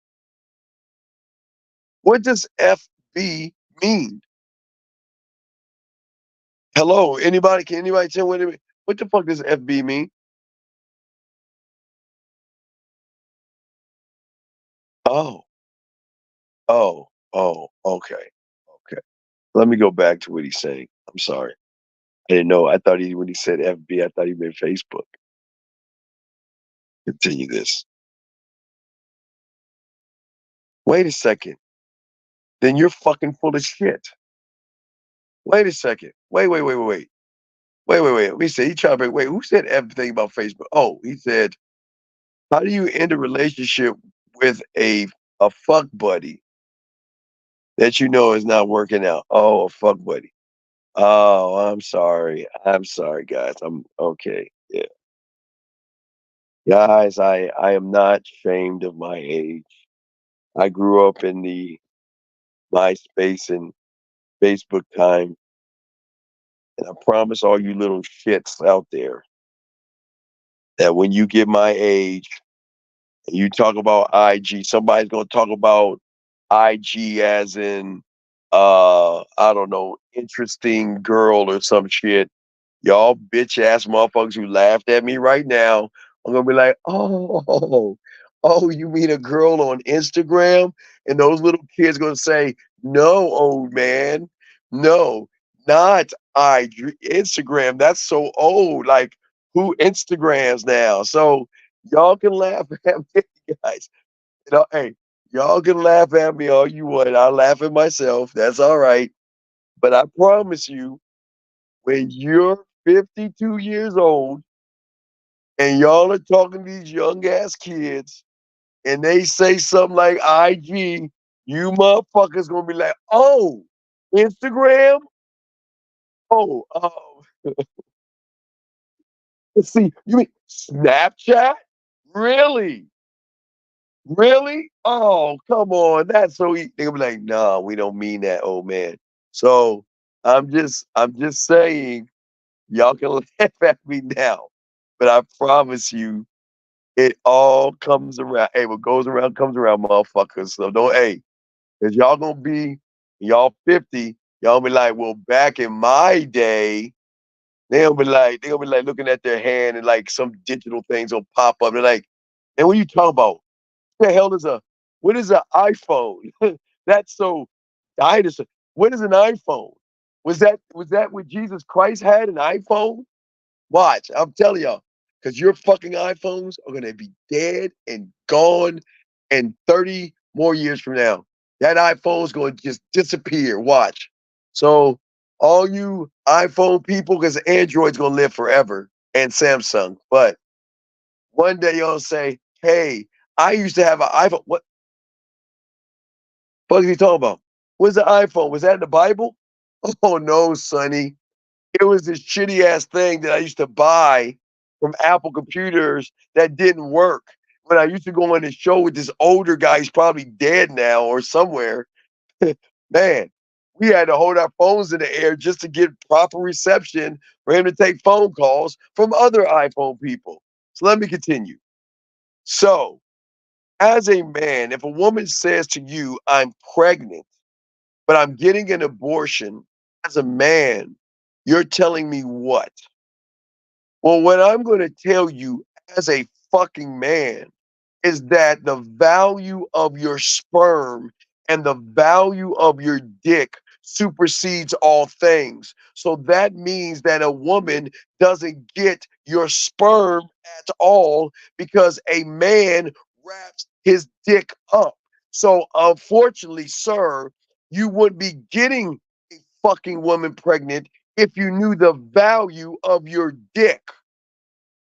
What does FB mean? Hello, anybody? Can anybody tell what the fuck does FB mean? Oh, okay, okay. Let me go back to what he's saying. I'm sorry. I didn't know. I thought when he said FB, I thought he meant Facebook. Continue this. Wait a second. Then you're fucking full of shit. Wait a second. Wait. Let me say, he tried to break. Wait, who said everything about Facebook? Oh, he said, how do you end a relationship with a fuck buddy that you know is not working out? Oh, a fuck buddy. Oh, I'm sorry. I'm sorry, guys. I'm okay. Yeah. Guys, I am not ashamed of my age. I grew up in the MySpace and Facebook time. And I promise all you little shits out there that when you get my age and you talk about IG, somebody's gonna talk about IG as in I don't know, interesting girl or some shit. Y'all bitch ass motherfuckers who laughed at me right now, I'm gonna be like, oh, you mean a girl on Instagram? And those little kids gonna say, no, old man, no, not IG, Instagram. That's so old. Like, who Instagrams now? So y'all can laugh at me, guys. Hey, y'all can laugh at me all you want. I'll laugh at myself. That's all right. But I promise you, when you're 52 years old and y'all are talking to these young ass kids and they say something like IG, you motherfuckers gonna be like, oh, Instagram? Oh, let's see, you mean Snapchat? Really? Really? Oh, come on. That's so they'll be like, nah, we don't mean that, old man. So I'm just saying, y'all can laugh at me now. But I promise you, it all comes around. Hey, what goes around comes around, motherfuckers. So don't, hey, because y'all gonna be, y'all 50, y'all be like, well, back in my day, they'll be like looking at their hand and like some digital things will pop up. They're like, and what are you talking about? What the hell is what is an iPhone? That's so dinosaur. What is an iPhone? Was that what Jesus Christ had, an iPhone? Watch, I'm telling y'all, because your fucking iPhones are gonna be dead and gone in 30 more years from now. That iPhone's gonna just disappear. Watch. So all you iPhone people, because Android's gonna live forever and Samsung. But one day y'all say, hey, I used to have an iPhone. What the fuck is he talking about? What's the iPhone? Was that in the Bible? Oh no, Sonny. It was this shitty ass thing that I used to buy from Apple computers that didn't work. When I used to go on this show with this older guy, he's probably dead now or somewhere. Man, We had to hold our phones in the air just to get proper reception for him to take phone calls from other iPhone people. So let me continue. So, as a man, if a woman says to you, I'm pregnant, but I'm getting an abortion, as a man, you're telling me what? Well, what I'm going to tell you as a fucking man is that the value of your sperm and the value of your dick supersedes all things. So that means that a woman doesn't get your sperm at all because a man wraps his dick up. So unfortunately, sir, you wouldn't be getting a fucking woman pregnant if you knew the value of your dick.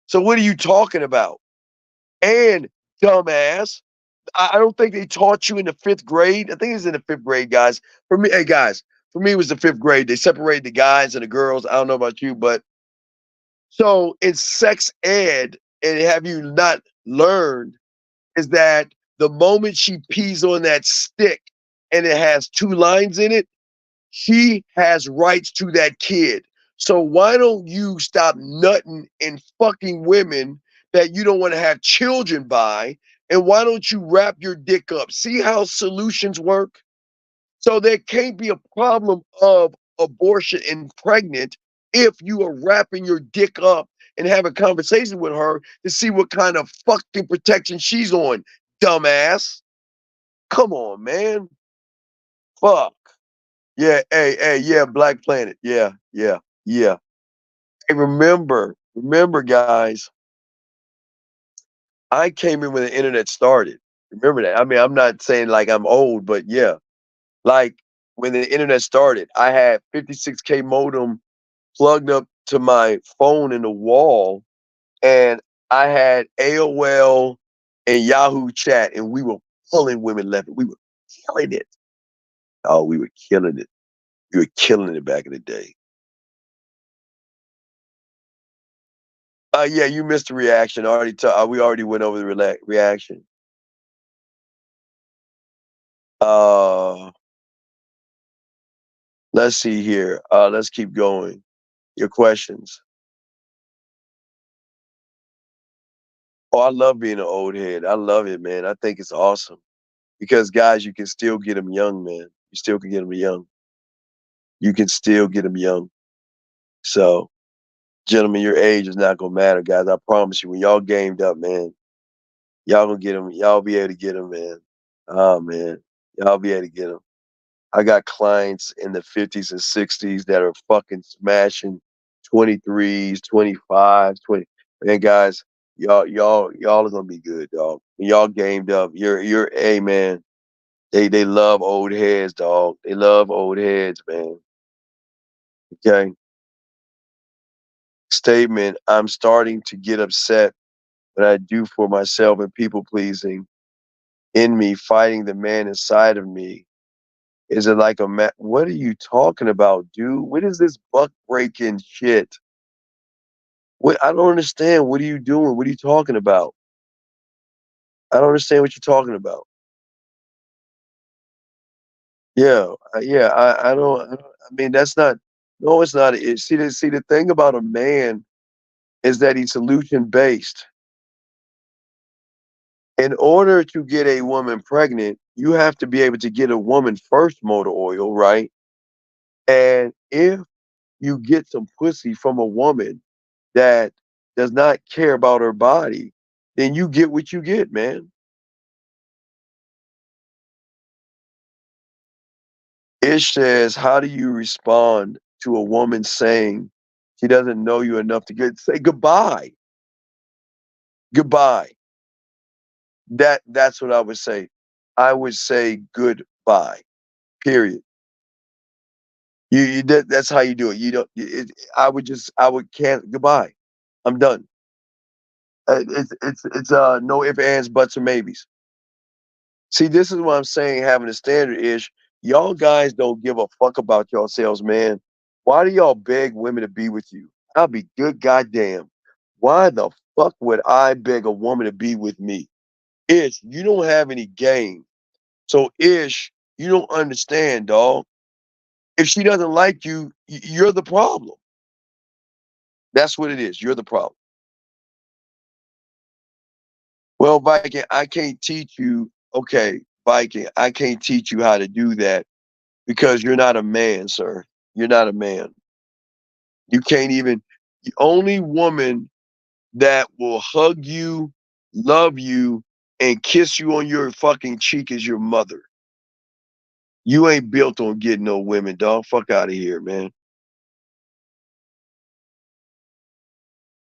So what are you talking about? And dumbass, I don't think they taught you in the 5th grade. I think it's in the 5th grade, guys. For me, hey guys, for me it was the 5th grade. They separated the guys and the girls. I don't know about you, but so in sex ed, and have you not learned, is that the moment she pees on that stick and it has 2 lines in it, she has rights to that kid. So why don't you stop nutting and fucking women that you don't want to have children by? And why don't you wrap your dick up? See how solutions work? So there can't be a problem of abortion and pregnant if you are wrapping your dick up and have a conversation with her to see what kind of fucking protection she's on, dumbass. Come on, man. Fuck. Yeah, hey, yeah, Black Planet. Yeah, yeah, yeah. Hey, remember, guys, I came in when the internet started. Remember that. I mean, I'm not saying like I'm old, but yeah. Like when the internet started, I had 56K modem plugged up to my phone in the wall, and I had AOL and Yahoo chat, and we were pulling women left. We were killing it. Oh, we were killing it. We were killing it back in the day. Yeah, you missed the reaction. We already went over the reaction. Uh, let's see here. Let's keep going. Your questions. Oh, I love being an old head. I love it, man. I think it's awesome because guys, you can still get them young, man. You still can get them young. You can still get them young. So, gentlemen, your age is not gonna matter, guys. I promise you. When y'all gamed up, man, y'all gonna get them. Y'all be able to get them, man. Oh man, y'all be able to get them. I got clients in the 50s and 60s that are fucking smashing 23s, 25s, 20. Man, guys, y'all are gonna be good, dog. When y'all gamed up, you're hey man. They love old heads, dog. They love old heads, man. Okay. Statement, I'm starting to get upset when I do for myself and people pleasing in me, fighting the man inside of me. Is it like what are you talking about, dude? What is this buck breaking shit? What I don't understand. What are you doing? What are you talking about? I don't understand what you're talking about. Yeah, yeah. I mean, that's not. No, it's not. See the thing about a man is that he's solution based. In order to get a woman pregnant, you have to be able to get a woman first motor oil, right? And if you get some pussy from a woman that does not care about her body, then you get what you get, man. Ish says, how do you respond to a woman saying she doesn't know you enough to say goodbye? Goodbye. That's what I would say. I would say goodbye. Period. That's how you do it. You don't. I would can't. Goodbye. I'm done. It's no ifs, ands, buts, or maybes. See, this is what I'm saying. Having a standard ish. Y'all guys don't give a fuck about yourselves, man. Why do y'all beg women to be with you? I'll be good goddamn. Why the fuck would I beg a woman to be with me? Ish, you don't have any game. So Ish, you don't understand, dog. If she doesn't like you, you're the problem. That's what it is. You're the problem. Well, Viking, I can't teach you. Okay, Viking, I can't teach you how to do that because you're not a man, sir. You're not a man. You can't even. The only woman that will hug you, love you, and kiss you on your fucking cheek is your mother. You ain't built on getting no women, dog. Fuck out of here, man.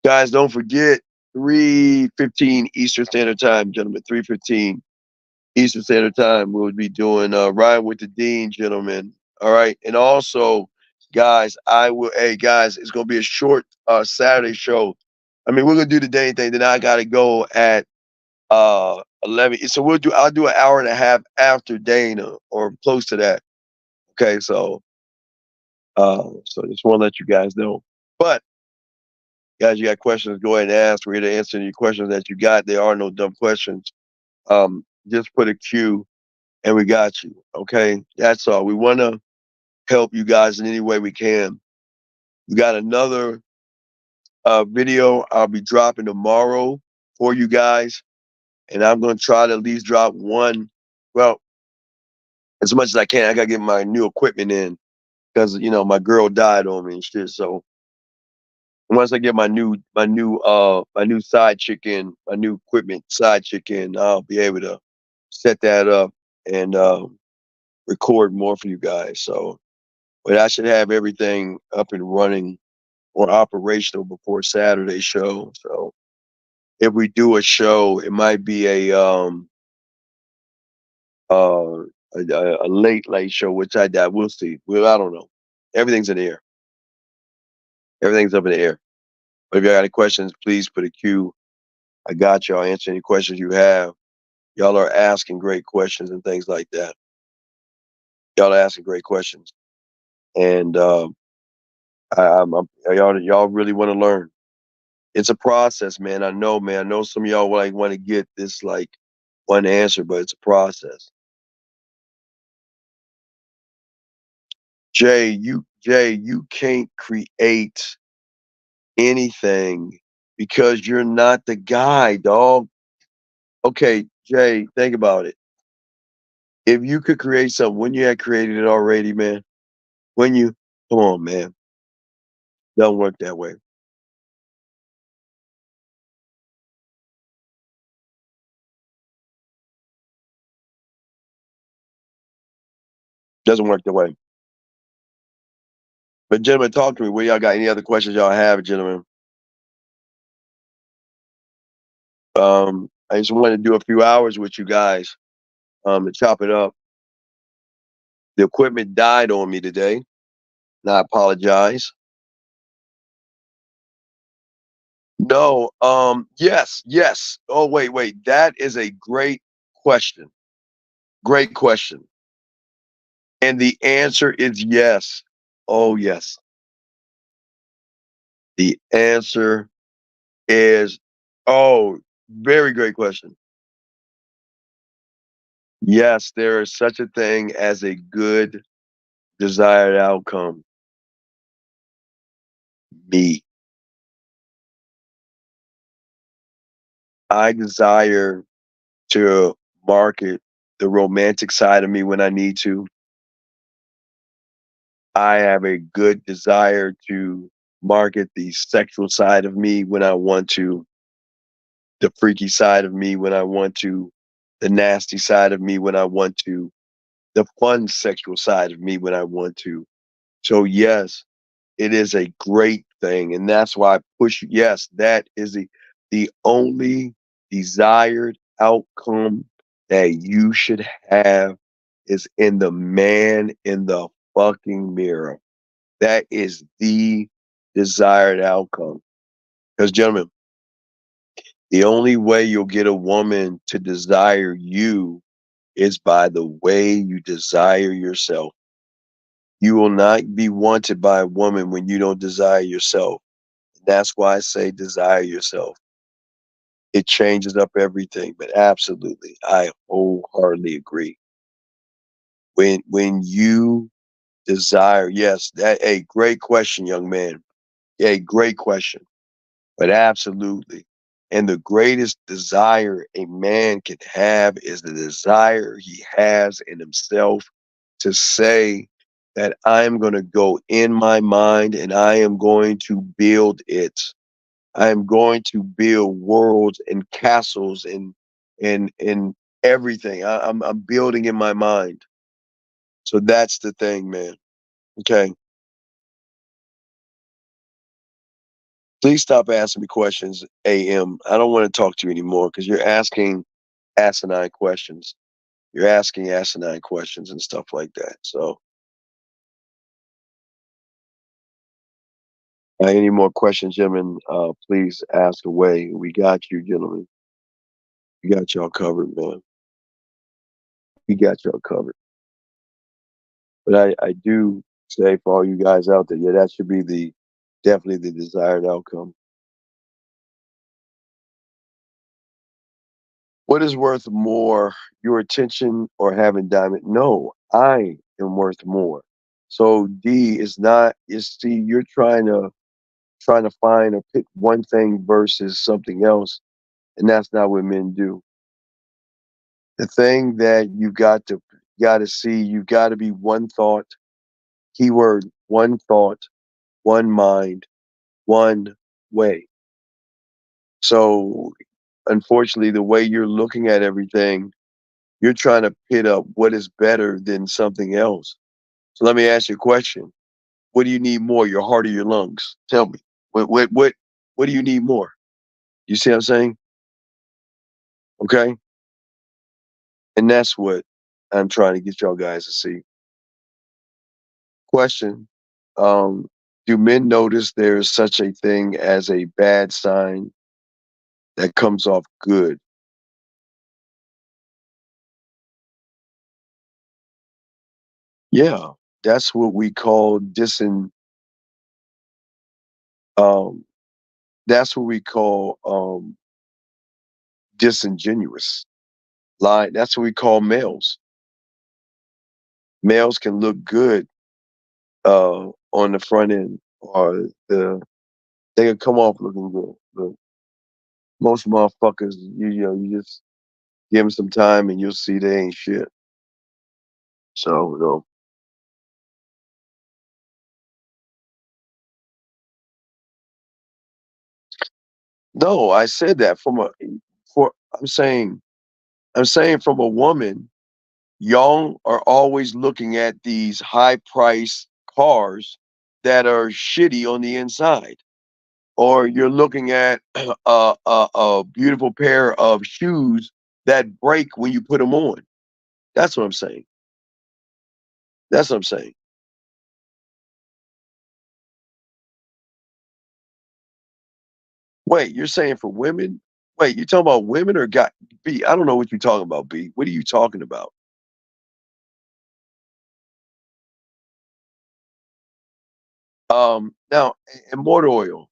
Guys, don't forget 3:15 Eastern Standard Time, gentlemen. 3:15 Eastern Standard Time. We'll be doing Ride with the Dean, gentlemen. All right. And also, guys, hey guys, it's gonna be a short Saturday show. I mean, we're gonna do the day thing, then I gotta go at 11. So I'll do an hour and a half after Dana or close to that. Okay, so just want to let you guys know. But guys, you got questions, go ahead and ask. We're here to answer any questions that you got. There are no dumb questions. Just put a Q and we got you. Okay, that's all. We want to help you guys in any way we can. We got another video I'll be dropping tomorrow for you guys, and I'm going to try to at least drop one. Well, as much as I can. I got to get my new equipment in because my girl died on me and shit. So once I get my new side chick in, my new equipment side chick in, I'll be able to set that up and record more for you guys. So, but I should have everything up and running or operational before Saturday show. So if we do a show, it might be uh, a late show, which I doubt. We'll see. I don't know. Everything's in the air. Everything's up in the air. But if you got any questions, please put a Q. I got you. I'll answer any questions you have. Y'all are asking great questions and things like that. Y'all are asking great questions, and y'all really want to learn. It's a process, man. I know, man. I know some of y'all want to get this like one answer, but it's a process. Jay, you can't create anything because you're not the guy, dog. Okay, Jay, think about it. If you could create something, wouldn't you have created it already, man? When you come on, man. Doesn't work that way. Doesn't work that way. But gentlemen, talk to me. What y'all got? Any other questions y'all have, gentlemen? I just wanted to do a few hours with you guys, to chop it up. The equipment died on me today, and I apologize. No, yes. Oh, wait. That is a great question. Great question. And the answer is yes. Oh, yes. The answer is, very great question. Yes, there is such a thing as a good desired outcome. Me. I desire to market the romantic side of me when I need to. I have a good desire to market the sexual side of me when I want to, the freaky side of me when I want to, the nasty side of me when I want to, the fun sexual side of me when I want to. So yes, it is a great thing. And that's why I push, yes, that is the only desired outcome that you should have is in the man in the fucking mirror. That is the desired outcome. Because, gentlemen, the only way you'll get a woman to desire you is by the way you desire yourself. You will not be wanted by a woman when you don't desire yourself. That's why I say desire yourself. It changes up everything, but absolutely, I wholeheartedly agree. When you Desire, yes. Great question, young man. Great question. But absolutely. And the greatest desire a man can have is the desire he has in himself to say that I'm going to go in my mind and I am going to build it. I am going to build worlds and castles and everything. I'm building in my mind. So that's the thing, man. Okay. Please stop asking me questions, AM. I don't want to talk to you anymore because you're asking asinine questions. You're asking asinine questions and stuff like that. So, any more questions, gentlemen? Please ask away. We got you, gentlemen. We got y'all covered, man. We got y'all covered. But I do say for all you guys out there, yeah, that should be definitely the desired outcome. What is worth more, your attention or having diamond? No, I am worth more. So D is not. Is see, you're trying to find or pick one thing versus something else, and that's not what men do. The thing that got to see, you've got to be one thought. Keyword: one thought, one mind, one way. So, unfortunately, the way you're looking at everything, you're trying to pit up what is better than something else. So let me ask you a question. What do you need more, your heart or your lungs? Tell me. What do you need more? You see what I'm saying? Okay? And that's what I'm trying to get y'all guys to see. Question. Um, do men notice there is such a thing as a bad sign that comes off good? Yeah, that's what we call um that's what we call disingenuous. Lie. That's what we call males. Males can look good on the front end, or they can come off looking good. But most motherfuckers, you just give them some time and you'll see they ain't shit. So, no, I said that for I'm saying from a woman, y'all are always looking at these high price cars that are shitty on the inside. Or you're looking at a beautiful pair of shoes that break when you put them on. That's what I'm saying. That's what I'm saying. Wait, you're saying for women? Wait, you talking about women or guy? B, I don't know what you're talking about, B. What are you talking about? Now, and motor oil.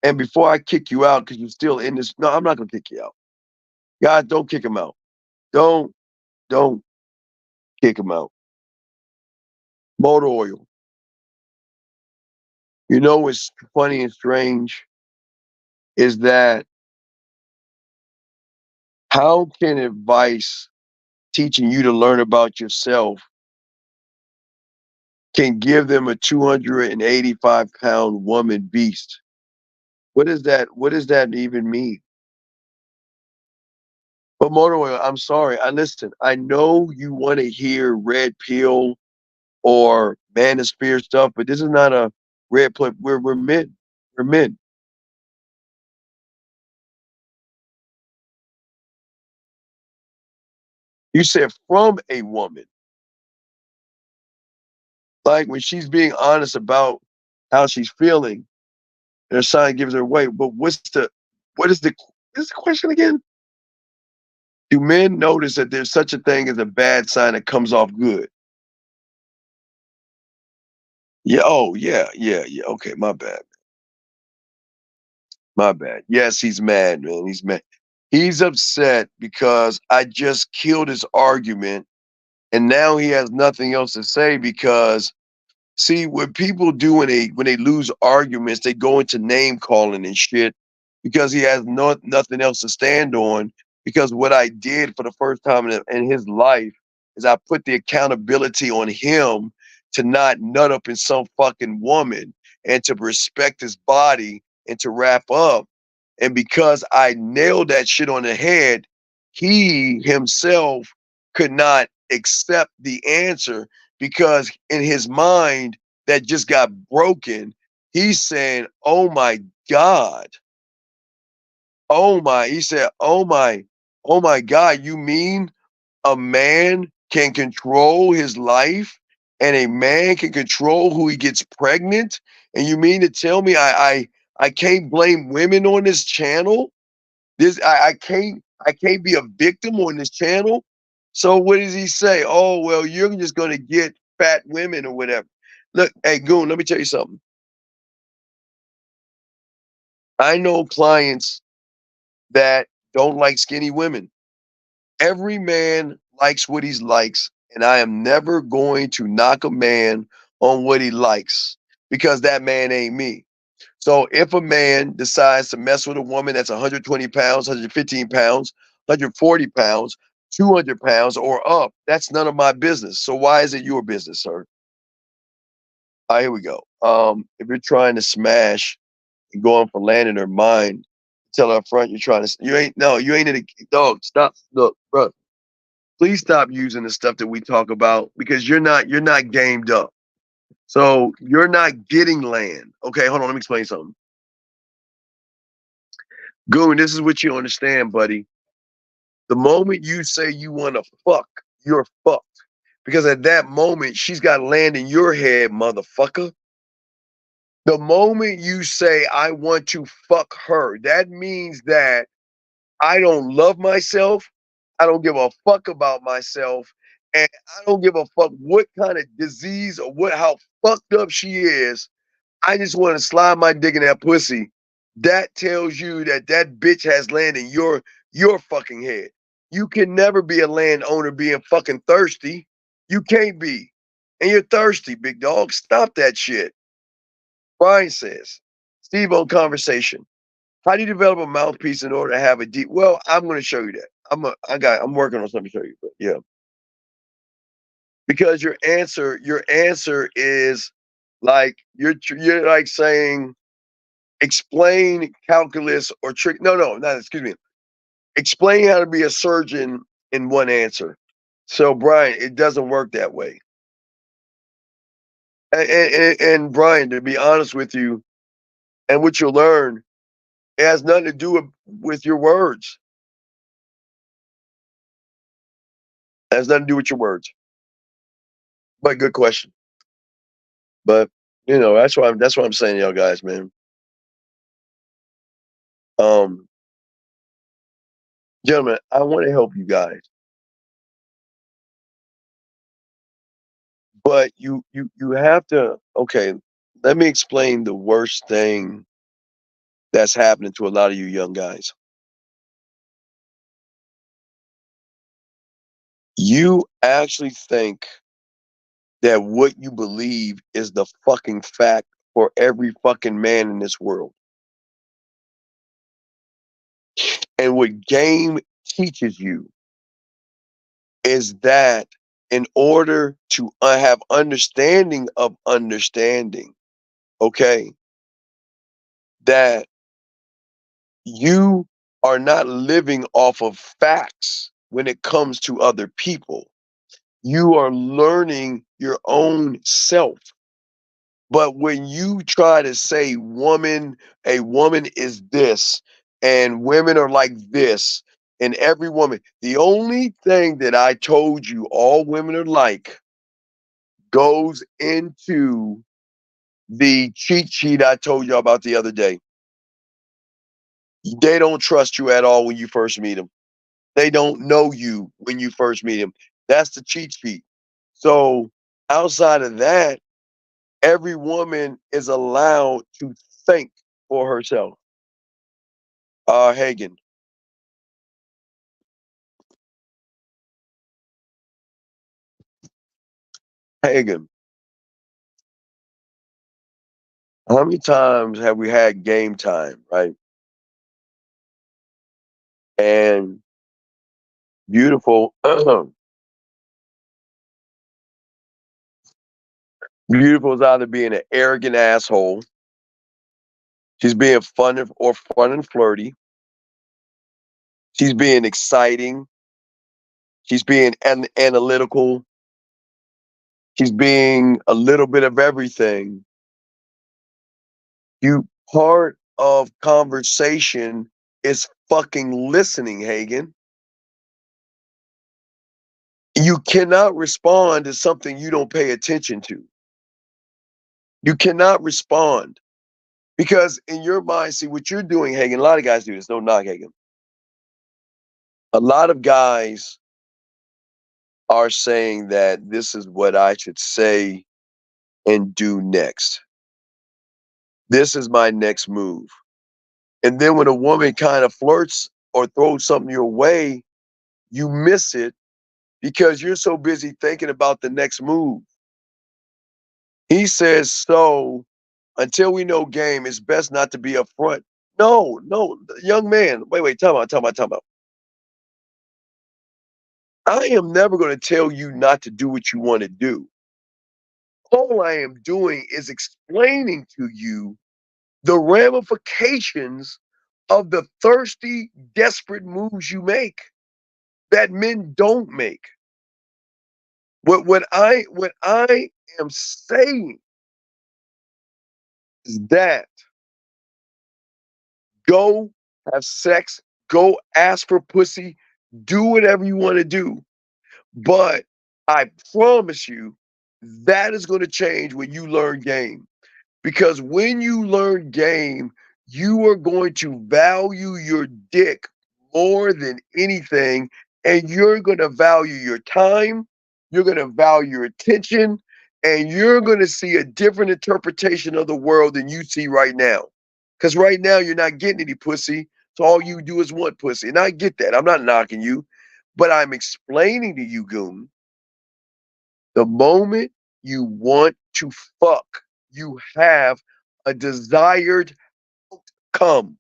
And before I kick you out, because you're still in this, no, I'm not gonna kick you out. God, don't kick him out. Don't, don't kick him out. Motor oil. You know what's funny and strange is that how can advice teaching you to learn about yourself can give them a 285-pound woman beast? What is that? What does that even mean? But motor oil, I'm sorry. I listen. I know you want to hear red pill or manosphere stuff, but this is not a red pill. We're men. We're men. You said from a woman, like when she's being honest about how she's feeling, and her sign gives her away. But what is the question again? Do men notice that there's such a thing as a bad sign that comes off good? Yeah. Oh, yeah, yeah, yeah. Okay, my bad. My bad. Yes, he's mad, man. He's mad. He's upset because I just killed his argument, and now he has nothing else to say because See, what people do when they lose arguments, they go into name calling and shit because he has nothing else to stand on. Because what I did for the first time in his life is I put the accountability on him to not nut up in some fucking woman and to respect his body and to wrap up. And because I nailed that shit on the head, he himself could not accept the answer because in his mind that just got broken, he's saying, "Oh my God. He said, oh my God, you mean a man can control his life and a man can control who he gets pregnant? And you mean to tell me I can't blame women on this channel? I can't be a victim on this channel." So what does he say? Oh, well, you're just gonna get fat women or whatever. Look, hey Goon, let me tell you something. I know clients that don't like skinny women. Every man likes what he likes, and I am never going to knock a man on what he likes because that man ain't me. So if a man decides to mess with a woman that's 120 pounds, 115 pounds, 140 pounds, 200 pounds or up, that's none of my business. So why is it your business, sir? All right, here we go. If you're trying to smash and going for land in her mind, tell her up front you're trying to, you ain't in a, dog, stop, look, bro, please stop using the stuff that we talk about because you're not gamed up. So you're not getting land. Okay, hold on, let me explain something. Goon, this is what you understand, buddy. The moment you say you want to fuck, you're fucked. Because at that moment, she's got land in your head, motherfucker. The moment you say, I want to fuck her, that means that I don't love myself. I don't give a fuck about myself. And I don't give a fuck what kind of disease or how fucked up she is. I just want to slide my dick in that pussy. That tells you that that bitch has land in your fucking head. You can never be a landowner being fucking thirsty. You can't be. And you're thirsty, big dog. Stop that shit. Brian says, Steve on conversation. How do you develop a mouthpiece in order to have a deep? Well, I'm going to show you that. I'm working on something to show you. But yeah, because your answer is like you're like saying explain calculus or trick. No, not excuse me. Explain how to be a surgeon in one answer. So Brian, it doesn't work that way. And Brian, to be honest with you, and what you'll learn, it has nothing to do with your words. It has nothing to do with your words. But good question. But that's what I'm saying, y'all guys, man. Um, Gentlemen, I want to help you guys, but you have to. Okay, let me explain the worst thing that's happening to a lot of you young guys. You actually think that what you believe is the fucking fact for every fucking man in this world. And what game teaches you is that in order to have understanding of understanding, okay, that you are not living off of facts when it comes to other people. You are learning your own self. But when you try to say a woman is this, and women are like this, and every woman, the only thing that I told you all women are like goes into the cheat sheet I told you about the other day. They don't trust you at all when you first meet them. They don't know you when you first meet them. That's the cheat sheet. So outside of that, every woman is allowed to think for herself. Hagen. Hagen. How many times have we had game time, right? And beautiful, beautiful is either being an arrogant asshole, she's being fun and flirty, she's being exciting, she's being analytical, she's being a little bit of everything. You part of conversation is fucking listening, Hagen. You cannot respond to something you don't pay attention to. You cannot respond because in your mind, see what you're doing, Hagen. A lot of guys do this. Don't knock Hagen. A lot of guys are saying that this is what I should say and do next. This is my next move. And then when a woman kind of flirts or throws something your way, you miss it because you're so busy thinking about the next move. He says, so until we know game, it's best not to be upfront. No, young man, wait, time out. I am never going to tell you not to do what you want to do. All I am doing is explaining to you the ramifications of the thirsty, desperate moves you make that men don't make. What I am saying is that go have sex, go ask for pussy, do whatever you want to do. But I promise you that is going to change when you learn game. Because when you learn game, you are going to value your dick more than anything. And you're going to value your time. You're going to value your attention. And you're going to see a different interpretation of the world than you see right now. Because right now, you're not getting any pussy. So all you do is want pussy. And I get that. I'm not knocking you. But I'm explaining to you, Goon, the moment you want to fuck, you have a desired outcome.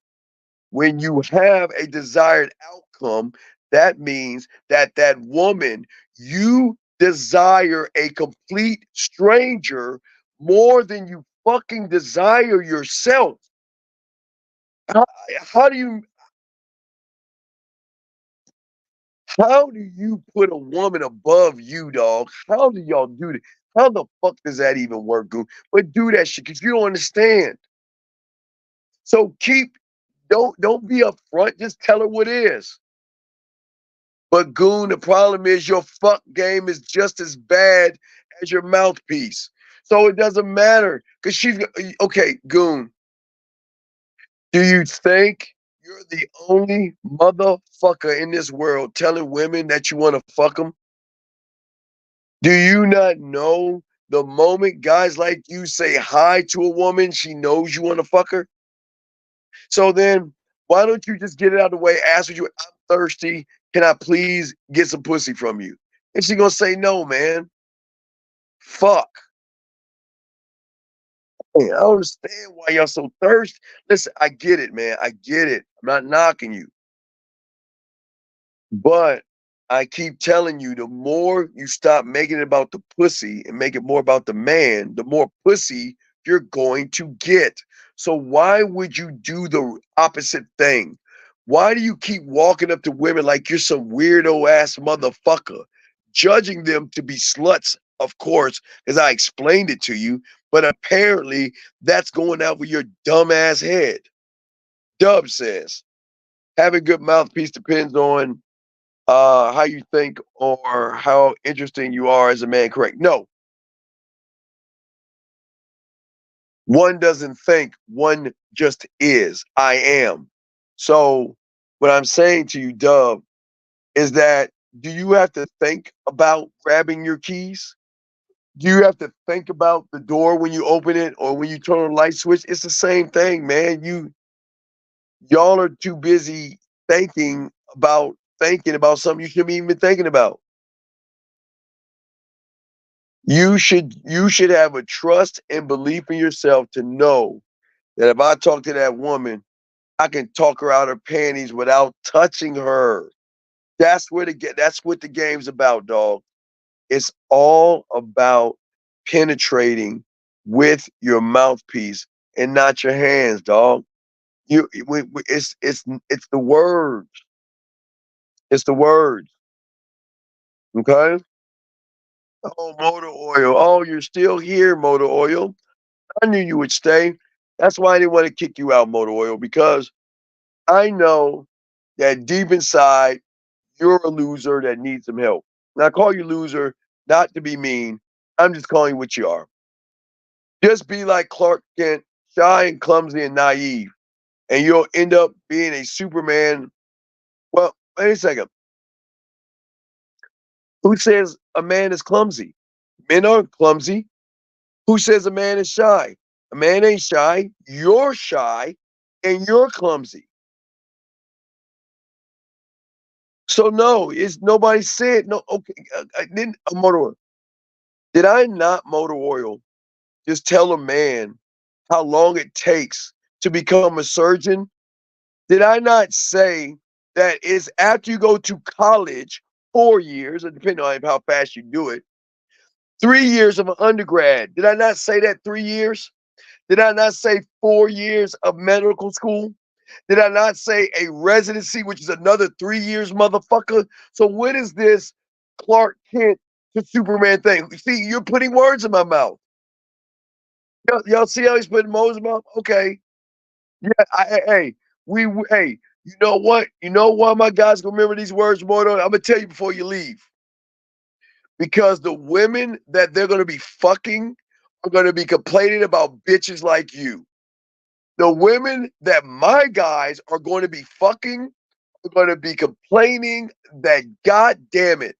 When you have a desired outcome, that means that that woman, you desire a complete stranger more than you fucking desire yourself. How do you put a woman above you, dog? How do y'all do that? How the fuck does that even work, Goon? But do that shit because you don't understand. So don't be upfront. Just tell her what is. But Goon, the problem is your fuck game is just as bad as your mouthpiece. So it doesn't matter because she's okay. Goon, do you think you're the only motherfucker in this world telling women that you want to fuck them? Do you not know the moment guys like you say hi to a woman, she knows you want to fuck her? So then, why don't you just get it out of the way? Ask her, I'm thirsty. Can I please get some pussy from you? And she gonna say no, man. Fuck. Hey, I don't understand why y'all so thirsty. Listen, I get it, man. I get it. I'm not knocking you. But I keep telling you, the more you stop making it about the pussy and make it more about the man, the more pussy you're going to get. So why would you do the opposite thing? Why do you keep walking up to women like you're some weirdo ass motherfucker, judging them to be sluts, of course, because I explained it to you, but apparently that's going out with your dumb ass head. Dub says, having good mouthpiece depends on how you think or how interesting you are as a man, correct? No. One doesn't think, one just is. I am. So what I'm saying to you, Dub, is that do you have to think about grabbing your keys? Do you have to think about the door when you open it or when you turn on the light switch? It's the same thing, man. Y'all are too busy thinking about something you shouldn't even be thinking about. You should have a trust and belief in yourself to know that if I talk to that woman, I can talk her out her panties without touching her. That's what the game's about, dog. It's all about penetrating with your mouthpiece and not your hands, dog. It's the words. It's the words. Okay. Oh, motor oil. Oh, you're still here, motor oil. I knew you would stay. That's why I didn't want to kick you out, motor oil, because I know that deep inside you're a loser that needs some help. And I call you loser not to be mean. I'm just calling you what you are. Just be like Clark Kent, shy and clumsy and naive, and you'll end up being a Superman. Well, wait a second. Who says a man is clumsy? Men aren't clumsy. Who says a man is shy? A man ain't shy. You're shy and you're clumsy. So no, it's nobody said no. Okay, I didn't motor oil. Did I not, motor oil, just tell a man how long it takes to become a surgeon? Did I not say that it's after you go to college, 4 years, depending on how fast you do it, 3 years of an undergrad? Did I not say that 3 years? Did I not say 4 years of medical school? Did I not say a residency, which is another 3 years, motherfucker? So what is this Clark Kent to Superman thing? See, you're putting words in my mouth. Y'all see how he's putting words in my mouth? Okay. Yeah, hey, hey, you know what? You know why my guys gonna remember these words more? I'm gonna tell you before you leave. Because the women that they're gonna be fucking are gonna be complaining about bitches like you. The women that my guys are going to be fucking are going to be complaining that, God damn it,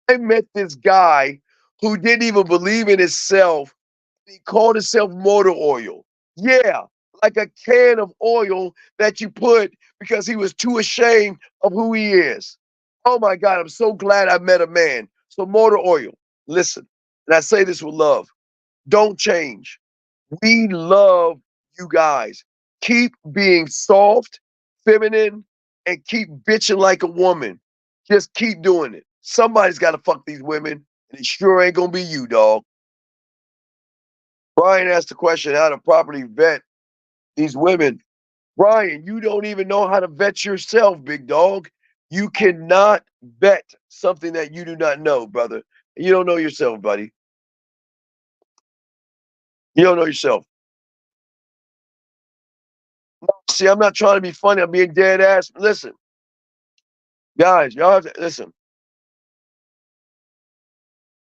I met this guy who didn't even believe in himself. He called himself motor oil. Yeah, like a can of oil that you put because he was too ashamed of who he is. Oh my God, I'm so glad I met a man. So motor oil, listen, and I say this with love, don't change. We love you guys. Keep being soft, feminine, and keep bitching like a woman. Just keep doing it. Somebody's got to fuck these women, and it sure ain't gonna be you, dog. Brian asked the question how to properly vet these women. Brian, you don't even know how to vet yourself, big dog. You cannot vet something that you do not know, brother. You don't know yourself, buddy. You don't know yourself. See, I'm not trying to be funny. I'm being dead ass. Listen, guys, y'all have to listen.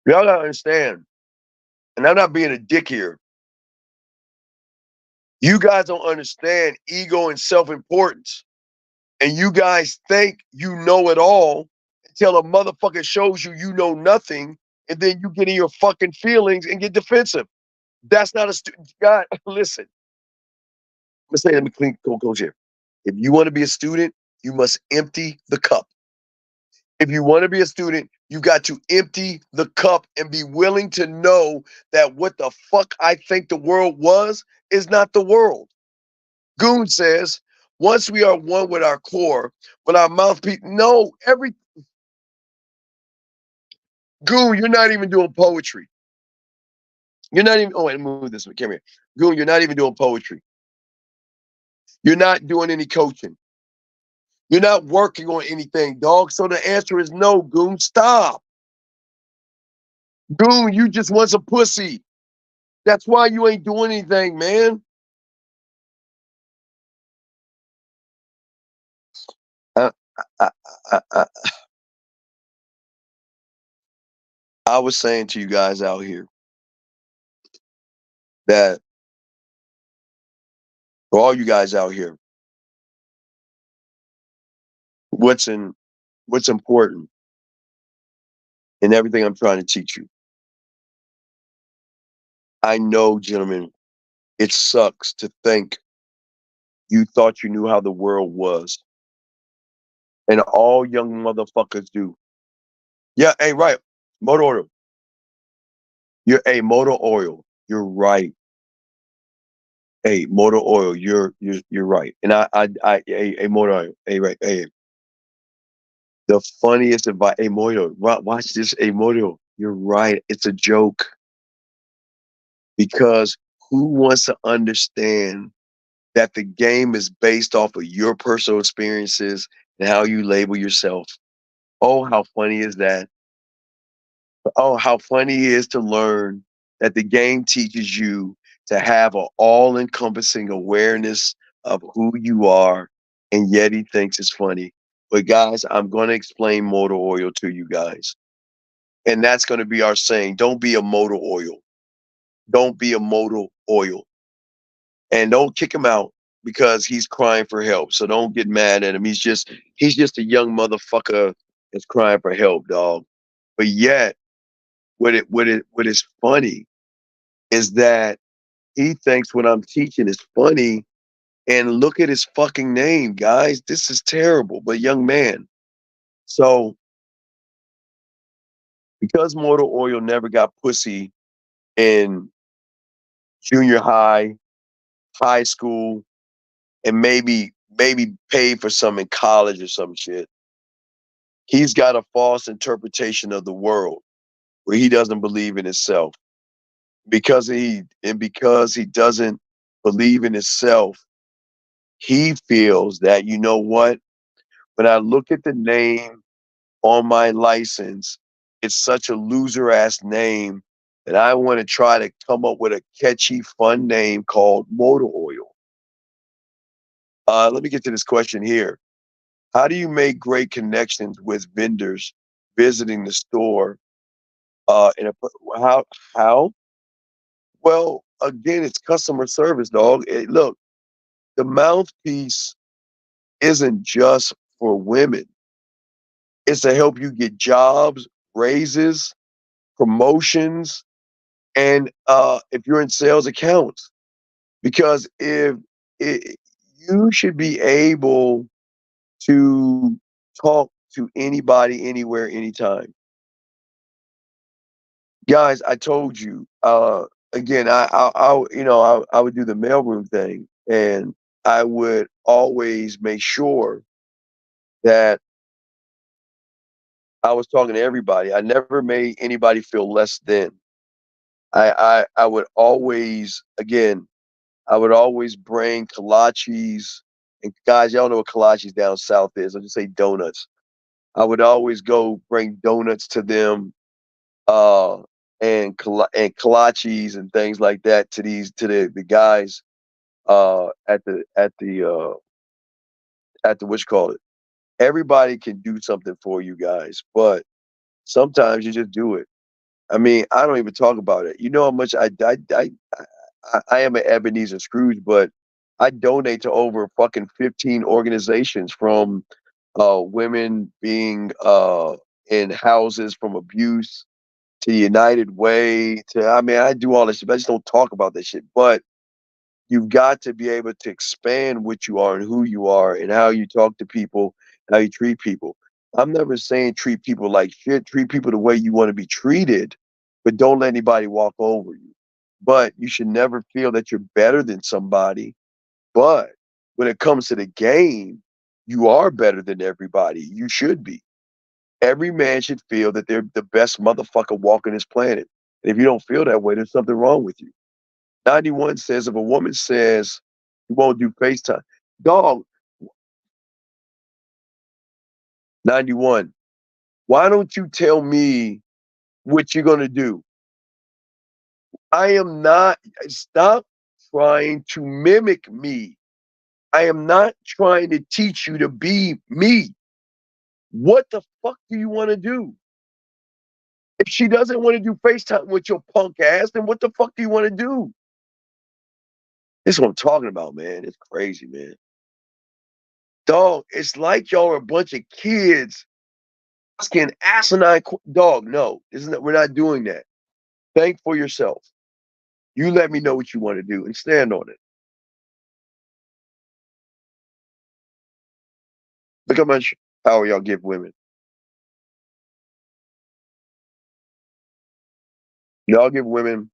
Y'all gotta understand, and I'm not being a dick here. You guys don't understand ego and self-importance. And you guys think you know it all until a motherfucker shows you you know nothing, and then you get in your fucking feelings and get defensive. That's not a student. God, listen. Let me clean close here. If you want to be a student, you must empty the cup. If you want to be a student, you got to empty the cup and be willing to know that what the fuck I think the world was is not the world. Goon says, once we are one with our core, with our mouthpiece, no, Goon, you're not even doing poetry. You're not even, oh, wait, move this, come here. Goon, you're not even doing poetry. You're not doing any coaching. You're not working on anything, dog. So the answer is no, Goon, stop. Goon, you just want some pussy. That's why you ain't doing anything, man. I, I, I, I was saying to you guys out here that, for all you guys out here, what's important in everything I'm trying to teach you. I know, gentlemen, it sucks to think you thought you knew how the world was. And all young motherfuckers do. Yeah, hey, right. Motor order. You're a motor oil. You're right. Hey, motor oil. You're right. And a motor oil. Hey, right. Hey, the funniest advice. A motor. Watch this. A motor. You're right. It's a joke because who wants to understand that the game is based off of your personal experiences and how you label yourself? Oh, how funny is that? Oh, how funny it is to learn that the game teaches you to have an all encompassing awareness of who you are, and yet he thinks it's funny. But, guys, I'm going to explain motor oil to you guys. And that's going to be our saying. Don't be a motor oil. Don't be a motor oil. And don't kick him out because he's crying for help. So don't get mad at him. He's just a young motherfucker that's crying for help, dog. But yet, what is funny is that he thinks what I'm teaching is funny. And look at his fucking name, guys. This is terrible. But young man. So because motor oil never got pussy in junior high, high school, and maybe paid for some in college or some shit, he's got a false interpretation of the world where he doesn't believe in himself. Because he doesn't believe in himself, he feels that, you know what? When I look at the name on my license, it's such a loser ass name that I want to try to come up with a catchy, fun name called motor oil. Let me get to this question here. How do you make great connections with vendors visiting the store? In a how how? Well, again, it's customer service, dog. Look, the mouthpiece isn't just for women. It's to help you get jobs, raises, promotions, and if you're in sales accounts, because if it, you should be able to talk to anybody, anywhere, anytime. Guys, I told you. Again, I would do the mailroom thing, and I would always make sure that I was talking to everybody. I never made anybody feel less than. I would always, again, I would always bring kolaches. And guys, y'all know what kolaches down south is. I'll just say donuts. I would always go bring donuts to them, uh, and kolaches and things like that to the guys at the what you call it. Everybody can do something for you guys, but sometimes you just do it. I mean, I don't even talk about it. You know how much I am an Ebenezer Scrooge, but I donate to over fucking 15 organizations, from women being in houses from abuse to United Way to, I mean, I do all this shit, but I just don't talk about that shit. But you've got to be able to expand what you are and who you are and how you talk to people, how you treat people. I'm never saying treat people like shit. Treat people the way you want to be treated, but don't let anybody walk over you. But you should never feel that you're better than somebody. But when it comes to the game, you are better than everybody. You should be. Every man should feel that they're the best motherfucker walking this planet. And if you don't feel that way, there's something wrong with you. 91 says if a woman says you won't do FaceTime, dog, 91, why don't you tell me what you're going to do? I am not, stop trying to mimic me. I am not trying to teach you to be me. What the fuck do you want to do? If she doesn't want to do FaceTime with your punk ass, then what the fuck do you want to do? This is what I'm talking about, man. It's crazy, man. Dog, it's like y'all are a bunch of kids asking asinine dog. No, isn't that we're not doing that. Think for yourself. You let me know what you want to do and stand on it. Look how much power y'all give women. Y'all give women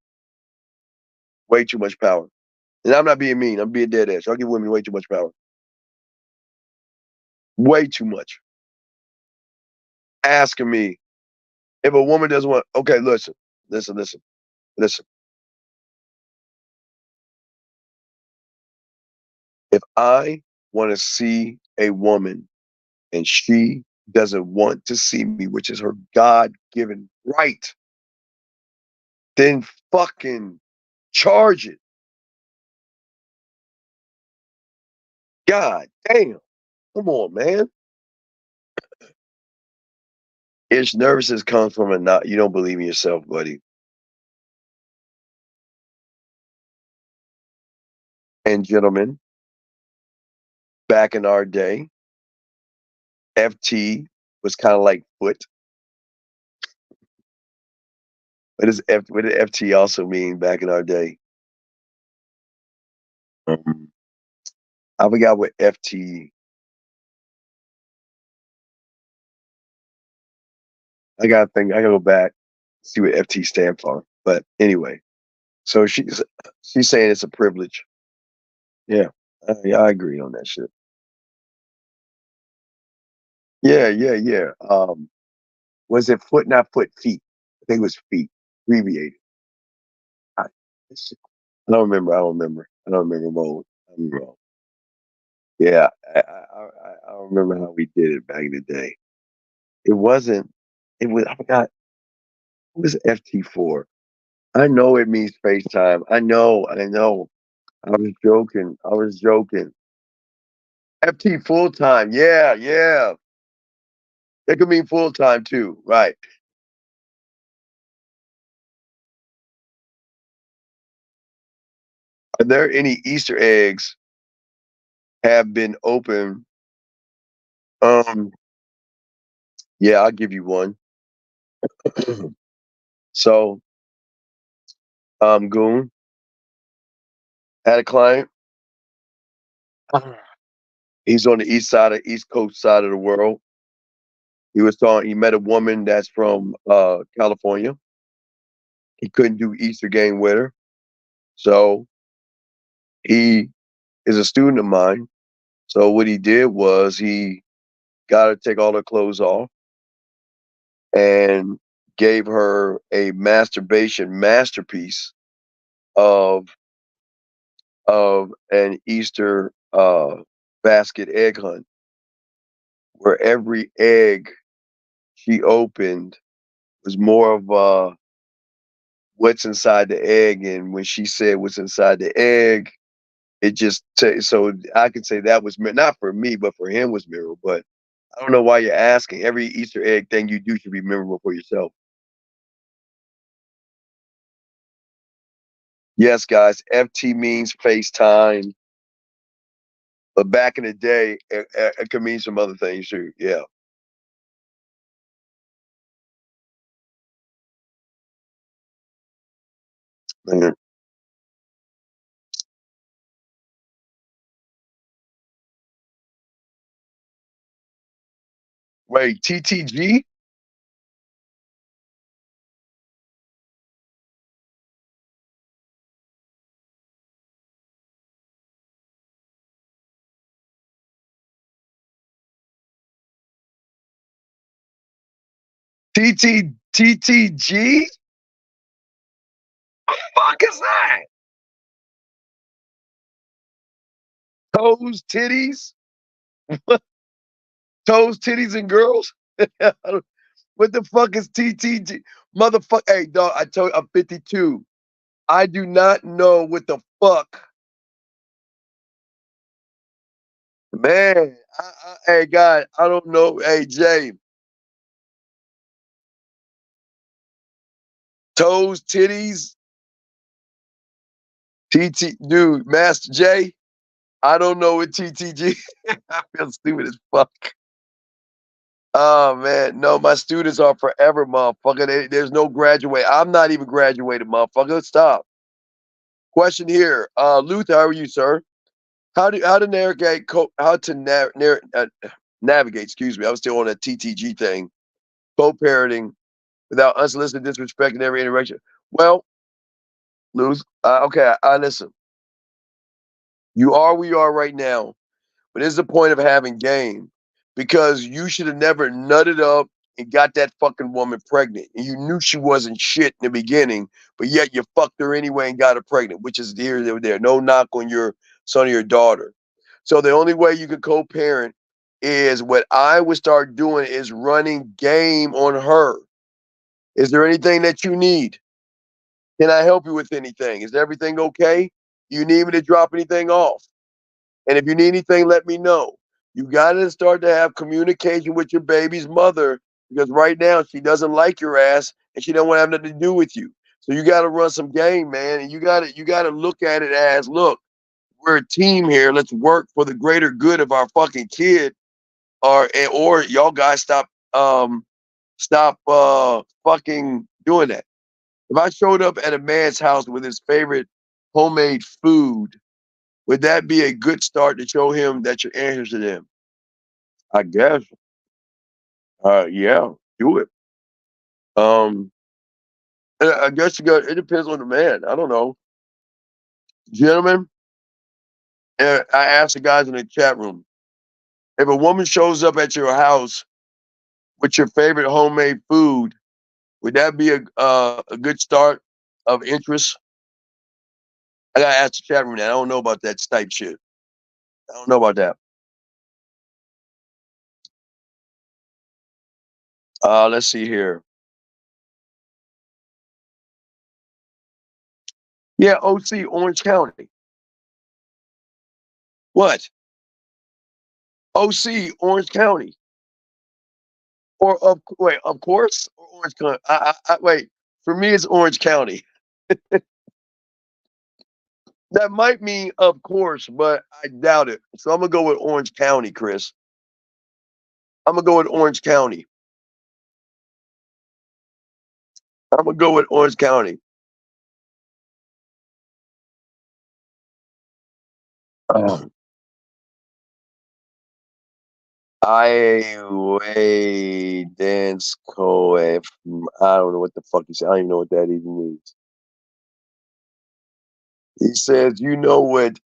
way too much power. And I'm not being mean. I'm being dead ass. Y'all give women way too much power. Way too much. Asking me if a woman doesn't want. Okay, listen. If I want to see a woman and she doesn't want to see me, which is her God-given right, then fucking charge it. God damn. Come on, man. It's nervousness comes from you don't believe in yourself, buddy. And gentlemen, back in our day, FT was kind of like foot. What did FT also mean back in our day? I forgot what FT. I gotta think. I gotta go back, see what FT stand for. But anyway, so she's saying it's a privilege. Yeah, yeah, I agree on that shit. Yeah. Was it foot? Not foot. Feet. I think it was feet. Abbreviated. I, I don't remember. I don't remember mode. I'm wrong. Yeah, I remember how we did it back in the day. It wasn't. It was. I forgot. What was FT for? I know it means FaceTime. I know. I was joking. FT full time. Yeah. It could mean full time too. Right. Are there any Easter eggs have been open? Um. Yeah, I'll give you one. So, Goon had a client. He's on the East Coast side of the world. He met a woman that's from California. He couldn't do Easter game with her. So he is a student of mine. So what he did was he got her to take all her clothes off and gave her a masturbation masterpiece of an Easter basket egg hunt, where every egg she opened was more of what's inside the egg, and when she said what's inside the egg, it just so I can say that was not for me, but for him was memorable. But I don't know why you're asking. Every Easter egg thing you do should be memorable for yourself. Yes, guys, FT means FaceTime, but back in the day, it could mean some other things too. Yeah. Man. Wait, TTG? TTG? What the fuck is that? Toes, titties? Toes, titties, and girls? What the fuck is TTG? Motherfucker. Hey, dog, I told you I'm 52. I do not know what the fuck. Man, hey, God, I don't know. Hey, Jay. Toes, titties, dude, Master J. I don't know what TTG. I feel stupid as fuck. Oh man, no, my students are forever, motherfucker. There's no graduate. I'm not even graduated, motherfucker. Stop. Question here, Luther, how are you, sir? How to navigate navigate? Excuse me, I was still on that TTG thing. Co-parenting without unsolicited disrespect in every interaction. Well, lose. Okay, listen. You are where you are right now, but it's the point of having game because you should have never nutted up and got that fucking woman pregnant. And you knew she wasn't shit in the beginning, but yet you fucked her anyway and got her pregnant, which is here, there. No knock on your son or your daughter. So the only way you could co-parent is what I would start doing is running game on her. Is there anything that you need? Can I help you with anything? Is everything okay? Do you need me to drop anything off? And if you need anything, let me know. You got to start to have communication with your baby's mother because right now she doesn't like your ass and she don't want to have nothing to do with you. So you got to run some game, man. And you got to look at it as, look, we're a team here. Let's work for the greater good of our fucking kid. Or y'all guys stop fucking doing that. If I showed up at a man's house with his favorite homemade food, would that be a good start to show him that you're interested in him? I guess. Yeah, do it. Um, I guess you got. It depends on the man. I don't know, gentlemen. I asked the guys in the chat room if a woman shows up at your house with your favorite homemade food, would that be a good start of interest? I gotta ask the chat room that. I don't know about that type shit. I don't know about that. Let's see here. Yeah, OC, Orange County. What? OC, Orange County. Or of course, or Orange County. Wait. For me, it's Orange County. That might mean of course, but I doubt it. So I'm gonna go with Orange County, Chris. I'm gonna go with Orange County. I'm gonna go with Orange County. Um, I way dance co. I don't know what the fuck he said. I don't even know what that even means. He says, you know what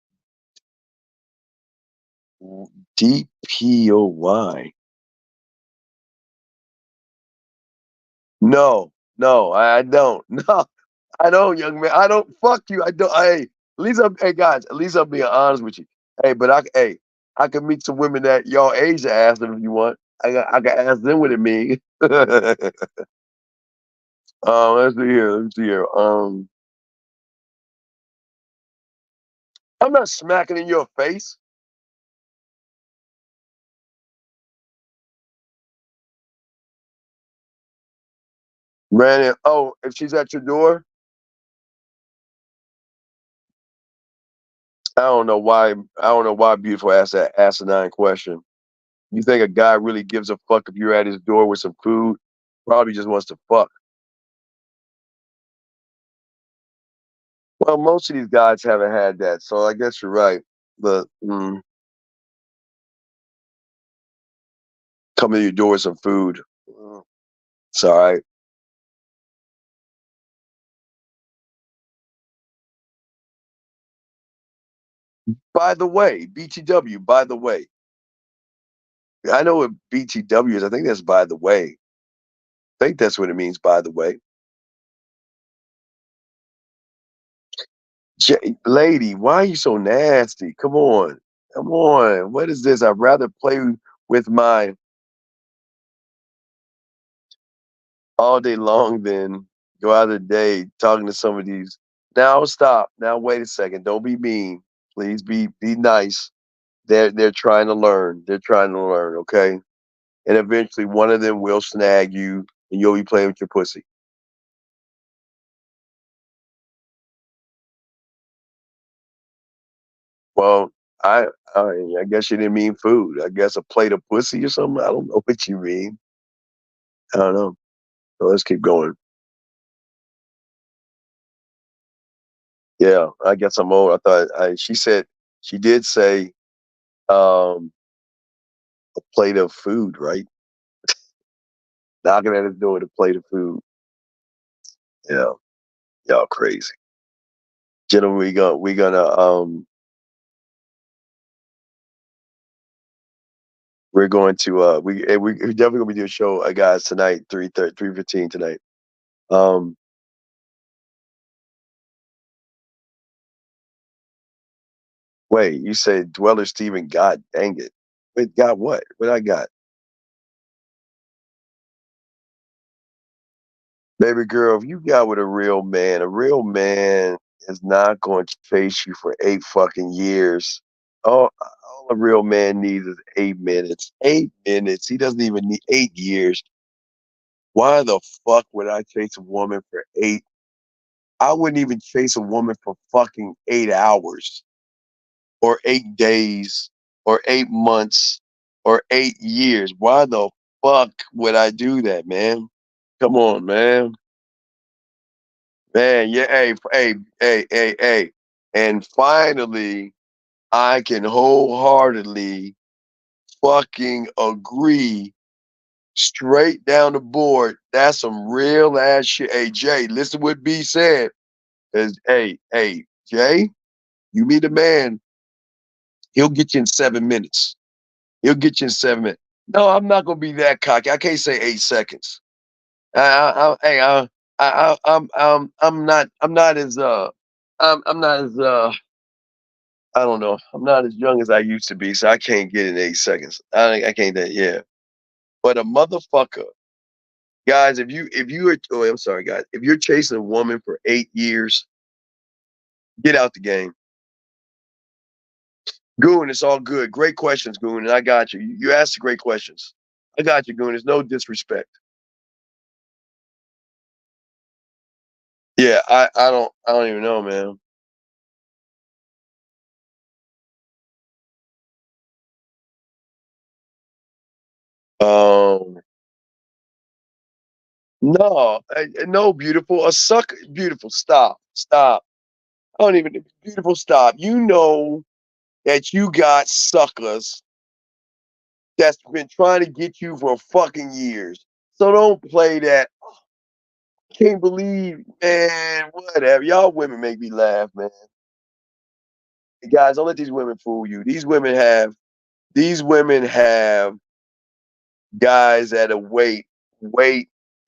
DPOY? No, no, I don't. No, I don't, young man. I don't. Fuck you. I don't. Hey, at least hey guys. At least I'm being honest with you. Hey, but I can meet some women that y'all age to ask them if you want. I can ask them what it means. Let's see here. Let me see here. I'm not smacking in your face. Ran in. Oh, if she's at your door, I don't know why. I don't know why beautiful asked that asinine question. You think a guy really gives a fuck if you're at his door with some food? Probably just wants to fuck. Well, most of these guys haven't had that, so I guess you're right. But coming to your door with some food, it's all right. By the way, BTW. By the way, I know what BTW is. I think that's by the way. I think that's what it means. By the way, lady, why are you so nasty? Come on, come on. What is this? I'd rather play with my all day long than go out of the day talking to some of these. Now stop. Now wait a second. Don't be mean. Please be nice. They're trying to learn. They're trying to learn. Okay, and eventually one of them will snag you, and you'll be playing with your pussy. Well, I I guess you didn't mean food. I guess a plate of pussy or something. I don't know what you mean. I don't know. So let's keep going. Yeah, I guess I'm old. I thought she said she did say um a plate of food, right? Knocking at his door with a plate of food. Yeah. Y'all crazy. Gentlemen, we're going to we're definitely gonna be doing a show, guys, tonight, 3:15 tonight. Wait, you said Dweller Steven, God dang it. Wait, got what? What I got? Baby girl, if you got with a real man is not going to chase you for 8 fucking years. All a real man needs is 8 minutes. 8 minutes. He doesn't even need 8 years. Why the fuck would I chase a woman for eight? I wouldn't even chase a woman for fucking 8 hours or 8 days or 8 months or 8 years. Why the fuck would I do that, man? Come on, man. Man, yeah, hey. And finally, I can wholeheartedly fucking agree straight down the board. That's some real ass shit. Hey, Jay, listen to what B said. Hey, Jay, you meet a man, he'll get you in 7 minutes. He'll get you in 7 minutes. No, I'm not gonna be that cocky. I can't say 8 seconds. I'm not as I'm not as I don't know. I'm not as young as I used to be, so I can't get in 8 seconds. I can't that yeah. But a motherfucker, guys, if you are oh I'm sorry, guys, if you're chasing a woman for 8 years, get out the game. Goon, it's all good. Great questions, Goon, and I got you. You asked the great questions. I got you, Goon. There's no disrespect. Yeah, I don't even know, man. Um no, no, beautiful. A sucker, beautiful. Stop. I don't even beautiful. Stop. You know that you got suckers that's been trying to get you for fucking years. So don't play that. Can't believe, man. Whatever. Y'all women make me laugh, man. Guys, don't let these women fool you. These women have guys that wait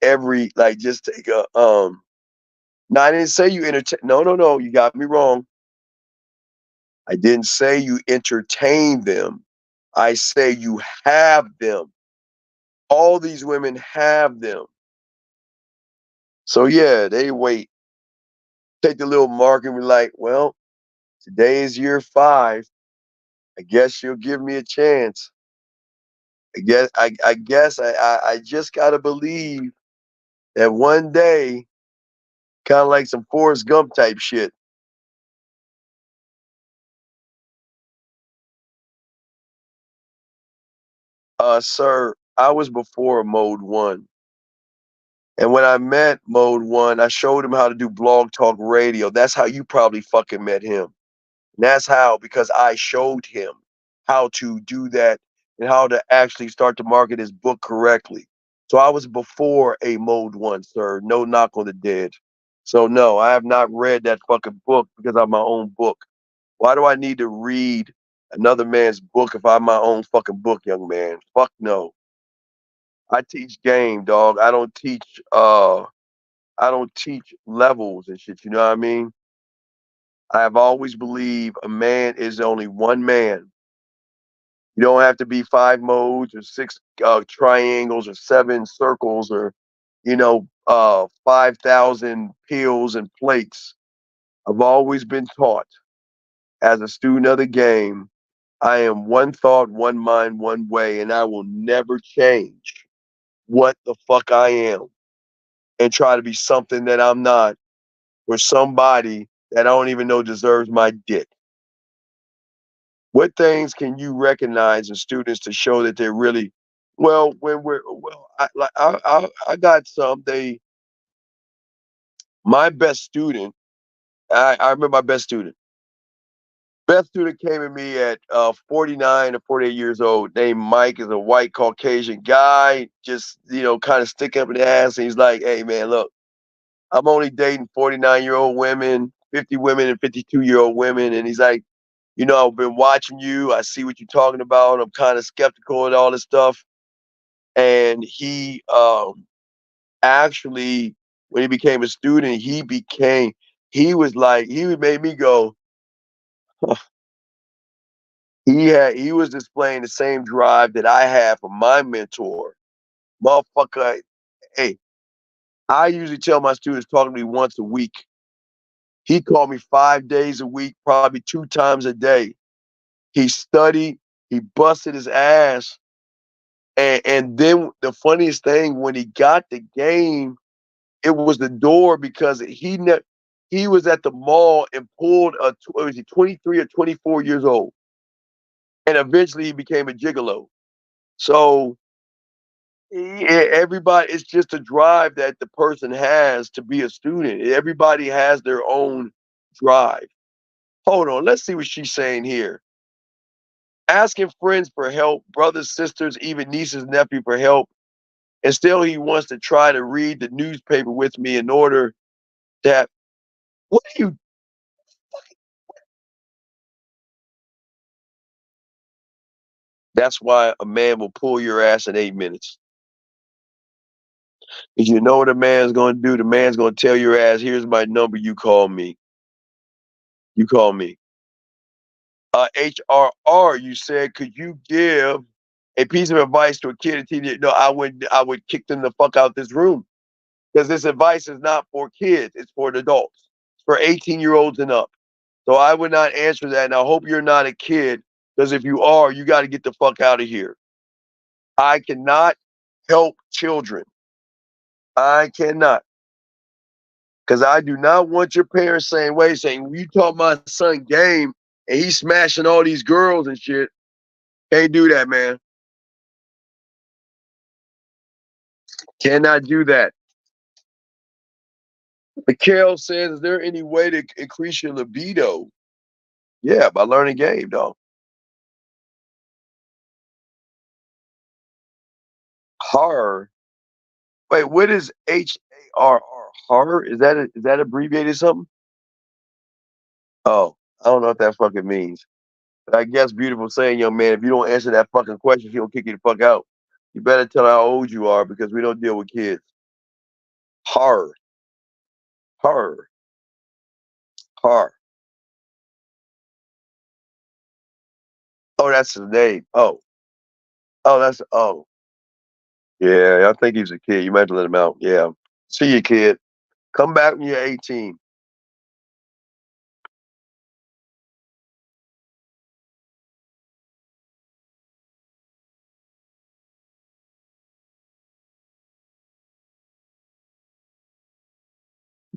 every like just take a No, I didn't say you entertain. No. You got me wrong. I didn't say you entertain them. I say you have them. All these women have them. So yeah, they wait. Take the little mark and be like, well, today is year 5. I guess you'll give me a chance. I just gotta believe that one day, kind of like some Forrest Gump type shit. Sir, I was before Mode 1. And when I met Mode 1, I showed him how to do blog talk radio. That's how you probably fucking met him. And that's how, because I showed him how to do that and how to actually start to market his book correctly. So I was before a Mode 1, sir. No knock on the dead. So no, I have not read that fucking book because I'm my own book. Why do I need to read another man's book if I'm my own fucking book, young man? Fuck no. I teach game, dog. I don't teach levels and shit, you know what I mean? I have always believed a man is only one man. You don't have to be 5 modes or 6 triangles or 7 circles or 5,000 pills and plates. I've always been taught as a student of the game, I am one thought, one mind, one way, and I will never change what the fuck I am and try to be something that I'm not or somebody that I don't even know deserves my dick. What things can you recognize in students to show that they're really well? When we're well, I got some. My best student. I remember my best student. Best student came at me at 49 or 48 years old. Named Mike, is a white Caucasian guy. Just kind of stick up in the ass. And he's like, "Hey man, look, I'm only dating 49-year-old women, 50 women, and 52-year-old women. And he's like, I've been watching you. I see what you're talking about. I'm kind of skeptical and all this stuff. And he actually, when he became a student, he made me go, he was displaying the same drive that I had for my mentor. Motherfucker, hey, I usually tell my students talk to me once a week. He called me 5 days a week, probably 2 times a day. He studied, he busted his ass. And then the funniest thing, when he got the game, it was the door because he was at the mall and pulled was he 23 or 24 years old. And eventually he became a gigolo. So everybody, it's just a drive that the person has to be a student. Everybody has their own drive. Hold on, let's see what she's saying here. Asking friends for help, brothers, sisters, even nieces, nephew for help. And still he wants to try to read the newspaper with me in order that, what are you? That's why a man will pull your ass in 8 minutes. Because you know what a man's going to do? The man's going to tell your ass, here's my number, you call me. You call me. HRR, you said, could you give a piece of advice to a kid and teenager? No, I would kick them the fuck out this room. Because this advice is not for kids, it's for the adults. It's for 18-year-olds and up. So I would not answer that. And I hope you're not a kid, because if you are, you got to get the fuck out of here. I cannot help children. I cannot. Because I do not want your parents saying, you taught my son game and he's smashing all these girls and shit. Can't do that, man. Cannot do that. Mikhail says, is there any way to increase your libido? Yeah, by learning game, dog. Horror. Wait, what is HARR? Horror? Is that abbreviated something? Oh, I don't know what that fucking means. But I guess beautiful saying, young man, if you don't answer that fucking question, he'll kick you the fuck out. You better tell how old you are because we don't deal with kids. Horror. Horror. Horror. Oh, that's his name. Oh. Oh. Yeah, I think he's a kid. You might have to let him out. Yeah. See you, kid. Come back when you're 18.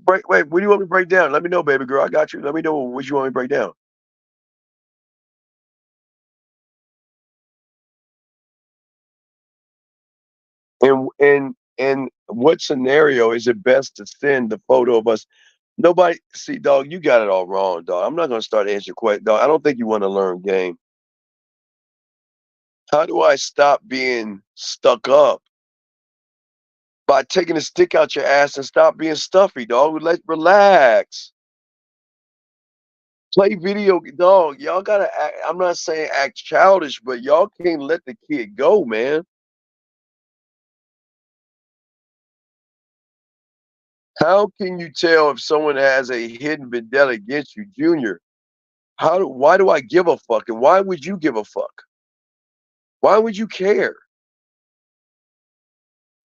Wait, what do you want me to break down? Let me know, baby girl. I got you. Let me know what you want me to break down. And what scenario is it best to send the photo of us? Nobody see, dog, you got it all wrong, dog. I'm not gonna start answering questions, dog. I don't think you want to learn game. How do I stop being stuck up? By taking a stick out your ass and stop being stuffy, dog. Let's relax. Play video, dog. Y'all gotta act, I'm not saying act childish, but y'all can't let the kid go, man. How can you tell if someone has a hidden vendetta against you, Junior? Why do I give a fuck? And why would you give a fuck? Why would you care?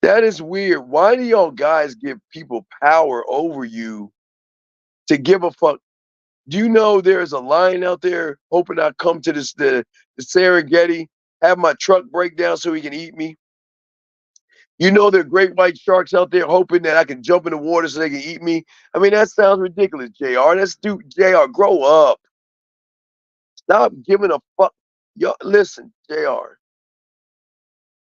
That is weird. Why do y'all guys give people power over you to give a fuck? Do you know there's a lion out there hoping I come to the Serengeti, have my truck break down so he can eat me? You know there are great white sharks out there hoping that I can jump in the water so they can eat me? I mean, that sounds ridiculous, JR. JR, grow up. Stop giving a fuck. Yo, listen, JR.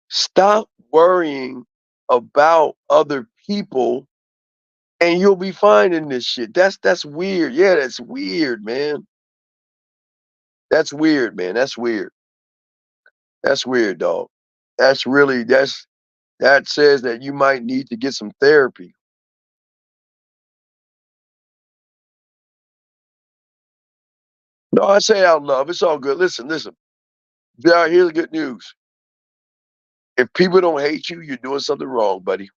Stop worrying about other people and you'll be fine in this shit. That's weird. Yeah, that's weird, man. That's weird, man. That's weird. That's weird, dog. That says that you might need to get some therapy. No, I say out love. It's all good. Listen. JR, here's the good news. If people don't hate you, you're doing something wrong, buddy.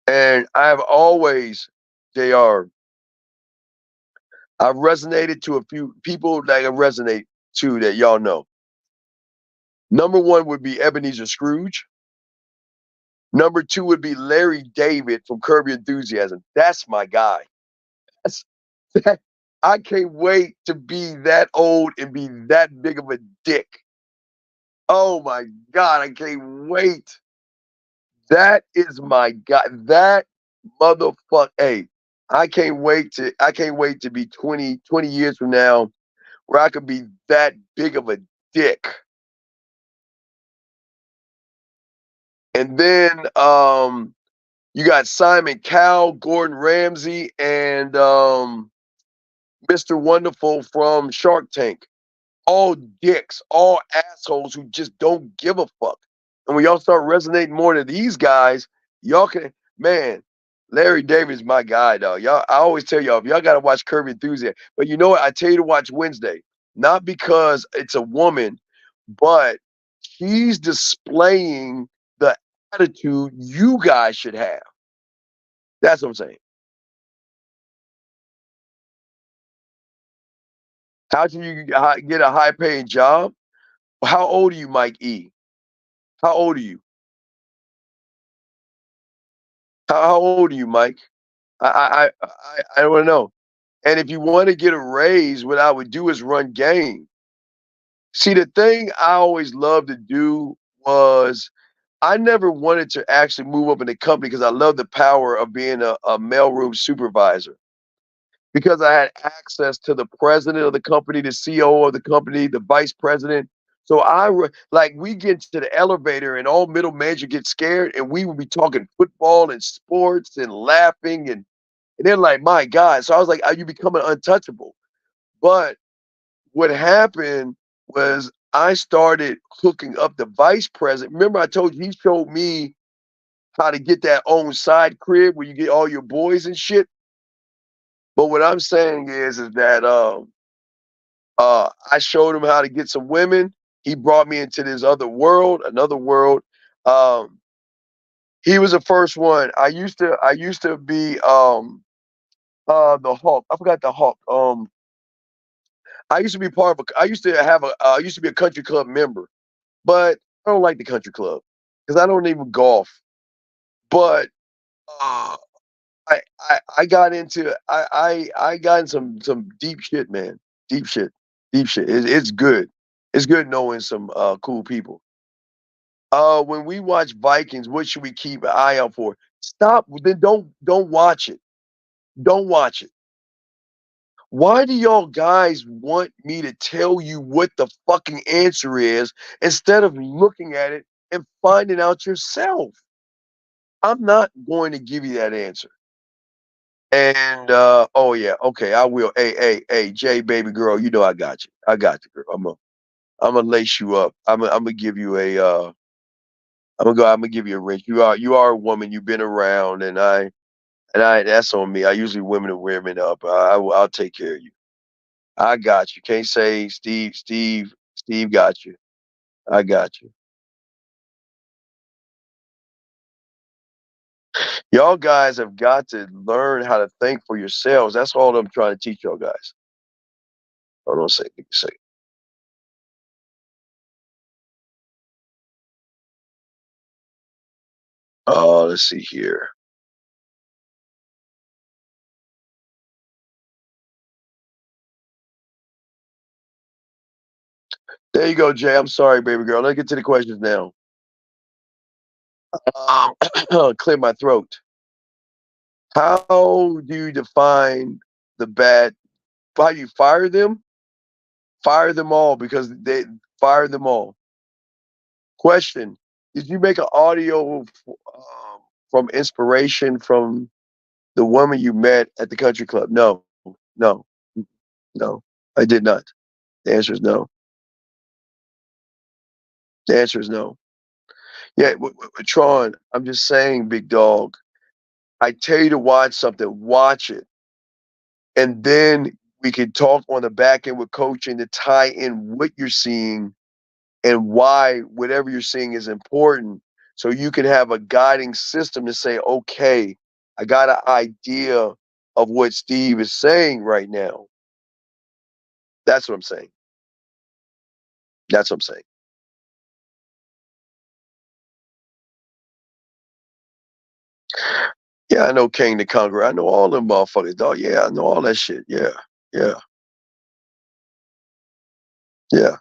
And I've always, JR, I've resonated to a few people that I resonate to that y'all know. Number one would be Ebenezer Scrooge. Number two would be Larry David from Curb Your Enthusiasm. That's my guy. I can't wait to be that old and be that big of a dick. Oh my God, I can't wait. That is my guy. That motherfucker. Hey, I can't wait to be 20 years from now where I could be that big of a dick. And then you got Simon Cowell, Gordon Ramsay, and Mr. Wonderful from Shark Tank. All dicks, all assholes who just don't give a fuck. And when y'all start resonating more to these guys, y'all can, man, Larry David is my guy, dog. Y'all, I always tell y'all, if y'all got to watch Curb Your Enthusiasm. But you know what? I tell you to watch Wednesday. Not because it's a woman, but she's displaying the attitude you guys should have. That's what I'm saying. How can you get a high paying job? How old are you, Mike E? How old are you? How old are you, Mike? I want to know. And if you want to get a raise, what I would do is run game. See, the thing I always loved to do was I never wanted to actually move up in the company because I love the power of being a mailroom supervisor. Because I had access to the president of the company, the CEO of the company, the vice president. So like we get to the elevator and all middle management get scared and we would be talking football and sports and laughing and they're like, my God. So I was like, are you becoming untouchable? But what happened was I started hooking up the vice president. Remember I told you he showed me how to get that own side crib where you get all your boys and shit. But what I'm saying is that I showed him how to get some women. He brought me into this another world. He was the first one. I used to be the Hulk. I forgot the Hulk. I used to be I used to be a country club member, but I don't like the country club because I don't even golf. But I got into I got in some deep shit, man. Deep shit. Deep shit. It's good. It's good knowing some cool people. When we watch Vikings, what should we keep an eye out for? Stop. Then don't watch it. Don't watch it. Why do y'all guys want me to tell you what the fucking answer is instead of looking at it and finding out yourself? I'm not going to give you that answer. And oh yeah, okay, I will. Hey, Jay, baby girl, you know I got you. I got you, girl. I'm gonna lace you up. I'm gonna give you a I'm gonna give you a wrench. You are a woman. You've been around, and I that's on me. I usually women up. I'll take care of you. I got you. Can't say Steve got you. I got you. Y'all guys have got to learn how to think for yourselves. That's all I'm trying to teach y'all guys. Hold on a second. Let's see here. There you go, Jay. I'm sorry, baby girl. Let's get to the questions now. Clear my throat. How do you define the bad? How do you fire them? Fire them all because they fire them all. Question: did you make an audio from inspiration from the woman you met at the country club? No, no, no. I did not. The answer is no. The answer is no. Yeah, Tron. I'm just saying, big dog. I tell you to watch something. Watch it. And then we can talk on the back end with coaching to tie in what you're seeing and why whatever you're seeing is important. So you can have a guiding system to say, okay, I got an idea of what Steve is saying right now. That's what I'm saying. That's what I'm saying. Yeah, I know King the Conqueror. I know all them motherfuckers, dog. Yeah, I know all that shit. Yeah, yeah, yeah.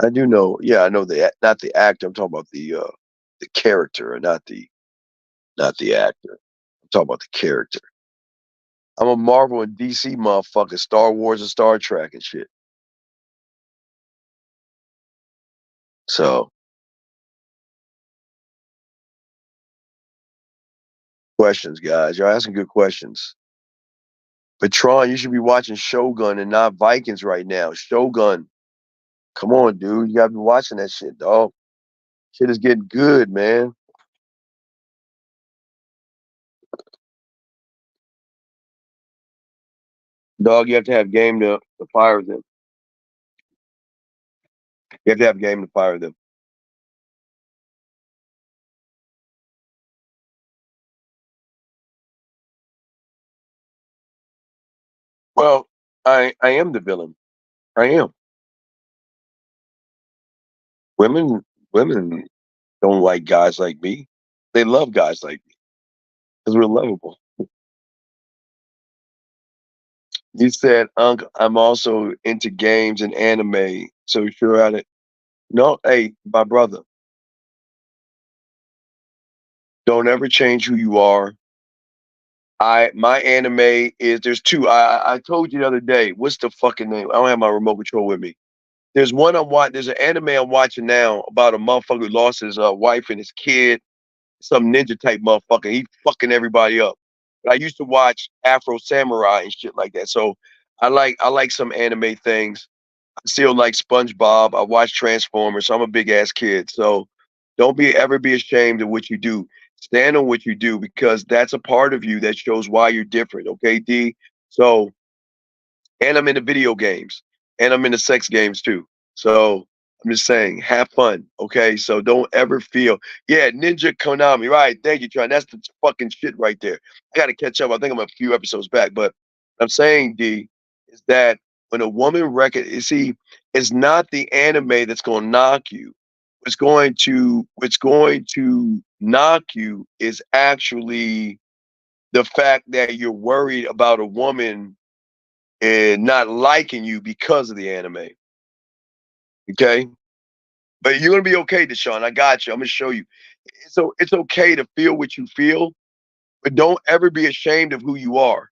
I do know. Yeah, I know not the actor. I'm talking about the character, and not the actor. I'm talking about the character. I'm a Marvel and DC motherfucker, Star Wars and Star Trek and shit. So, questions, guys. You're asking good questions. But Tron, you should be watching Shogun and not Vikings right now. Shogun. Come on, dude. You gotta be watching that shit, dog. Shit is getting good, man. Dog, you have to have game to fire them. You have to have game to fire them. Well, I am the villain. I am. Women don't like guys like me. They love guys like me because we're lovable. You said, Unc, I'm also into games and anime. So sure at it. No, hey, my brother, don't ever change who you are. My anime is there's two. I told you the other day. What's the fucking name? I don't have my remote control with me. There's one I'm watching. There's an anime I'm watching now about a motherfucker who lost his wife and his kid. Some ninja type motherfucker. He fucking everybody up. But I used to watch Afro Samurai and shit like that. So I like some anime things. I still like SpongeBob. I watch Transformers. So I'm a big ass kid. So don't ever be ashamed of what you do. Stand on what you do because that's a part of you that shows why you're different. Okay, D. So and I'm into video games, and I'm into sex games too. So I'm just saying, have fun, okay? So don't ever feel, yeah, Ninja Konami, right? Thank you, Tron. That's the fucking shit right there. I got to catch up. I think I'm a few episodes back, but I'm saying, D, is that when a woman see, it's not the anime that's going to knock you. What's going to knock you is actually the fact that you're worried about a woman and not liking you because of the anime. Okay? But you're gonna be okay, Deshaun. I got you. I'm gonna show you. So it's okay to feel what you feel, but don't ever be ashamed of who you are.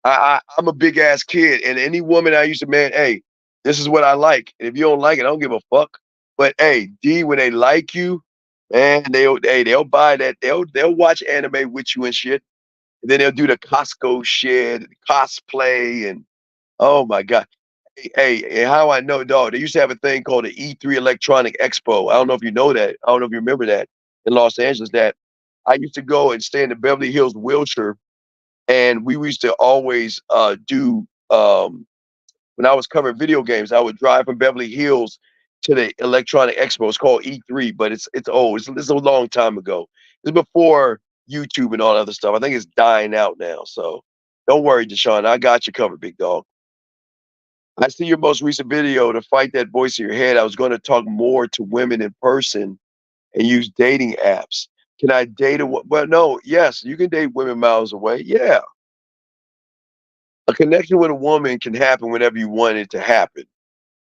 I'm a big ass kid, and any woman I used to man, hey, this is what I like. And if you don't like it, I don't give a fuck. But hey, D, when they like you, man, they'll buy that. They'll watch anime with you and shit. And then they'll do the Costco shit, cosplay, and oh my god. Hey, how I know, dog? They used to have a thing called the E3 Electronic Expo. I don't know if you know that. I don't know if you remember that in Los Angeles. That I used to go and stay in the Beverly Hills, Wilshire, and we used to always do. When I was covering video games, I would drive from Beverly Hills to the Electronic Expo. It's called E3, but it's old. It's a long time ago. It's before YouTube and all that other stuff. I think it's dying out now. So don't worry, Deshaun. I got you covered, big dog. I see your most recent video to fight that voice in your head. I was going to talk more to women in person and use dating apps. Can I date well, no, yes, you can date women miles away. Yeah. A connection with a woman can happen whenever you want it to happen.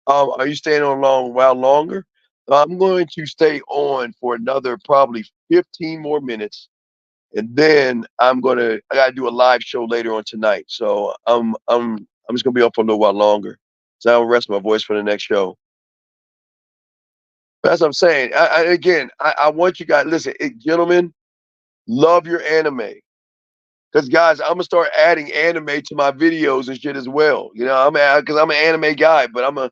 Are you staying on a long while longer? I'm going to stay on for another probably 15 more minutes. And then I gotta do a live show later on tonight. So I'm just gonna be up for a little while longer. So I'll rest my voice for the next show. That's what I'm saying. I want you guys, listen, gentlemen, love your anime. Because guys, I'm gonna start adding anime to my videos and shit as well. You know, because I'm an anime guy, but I'm gonna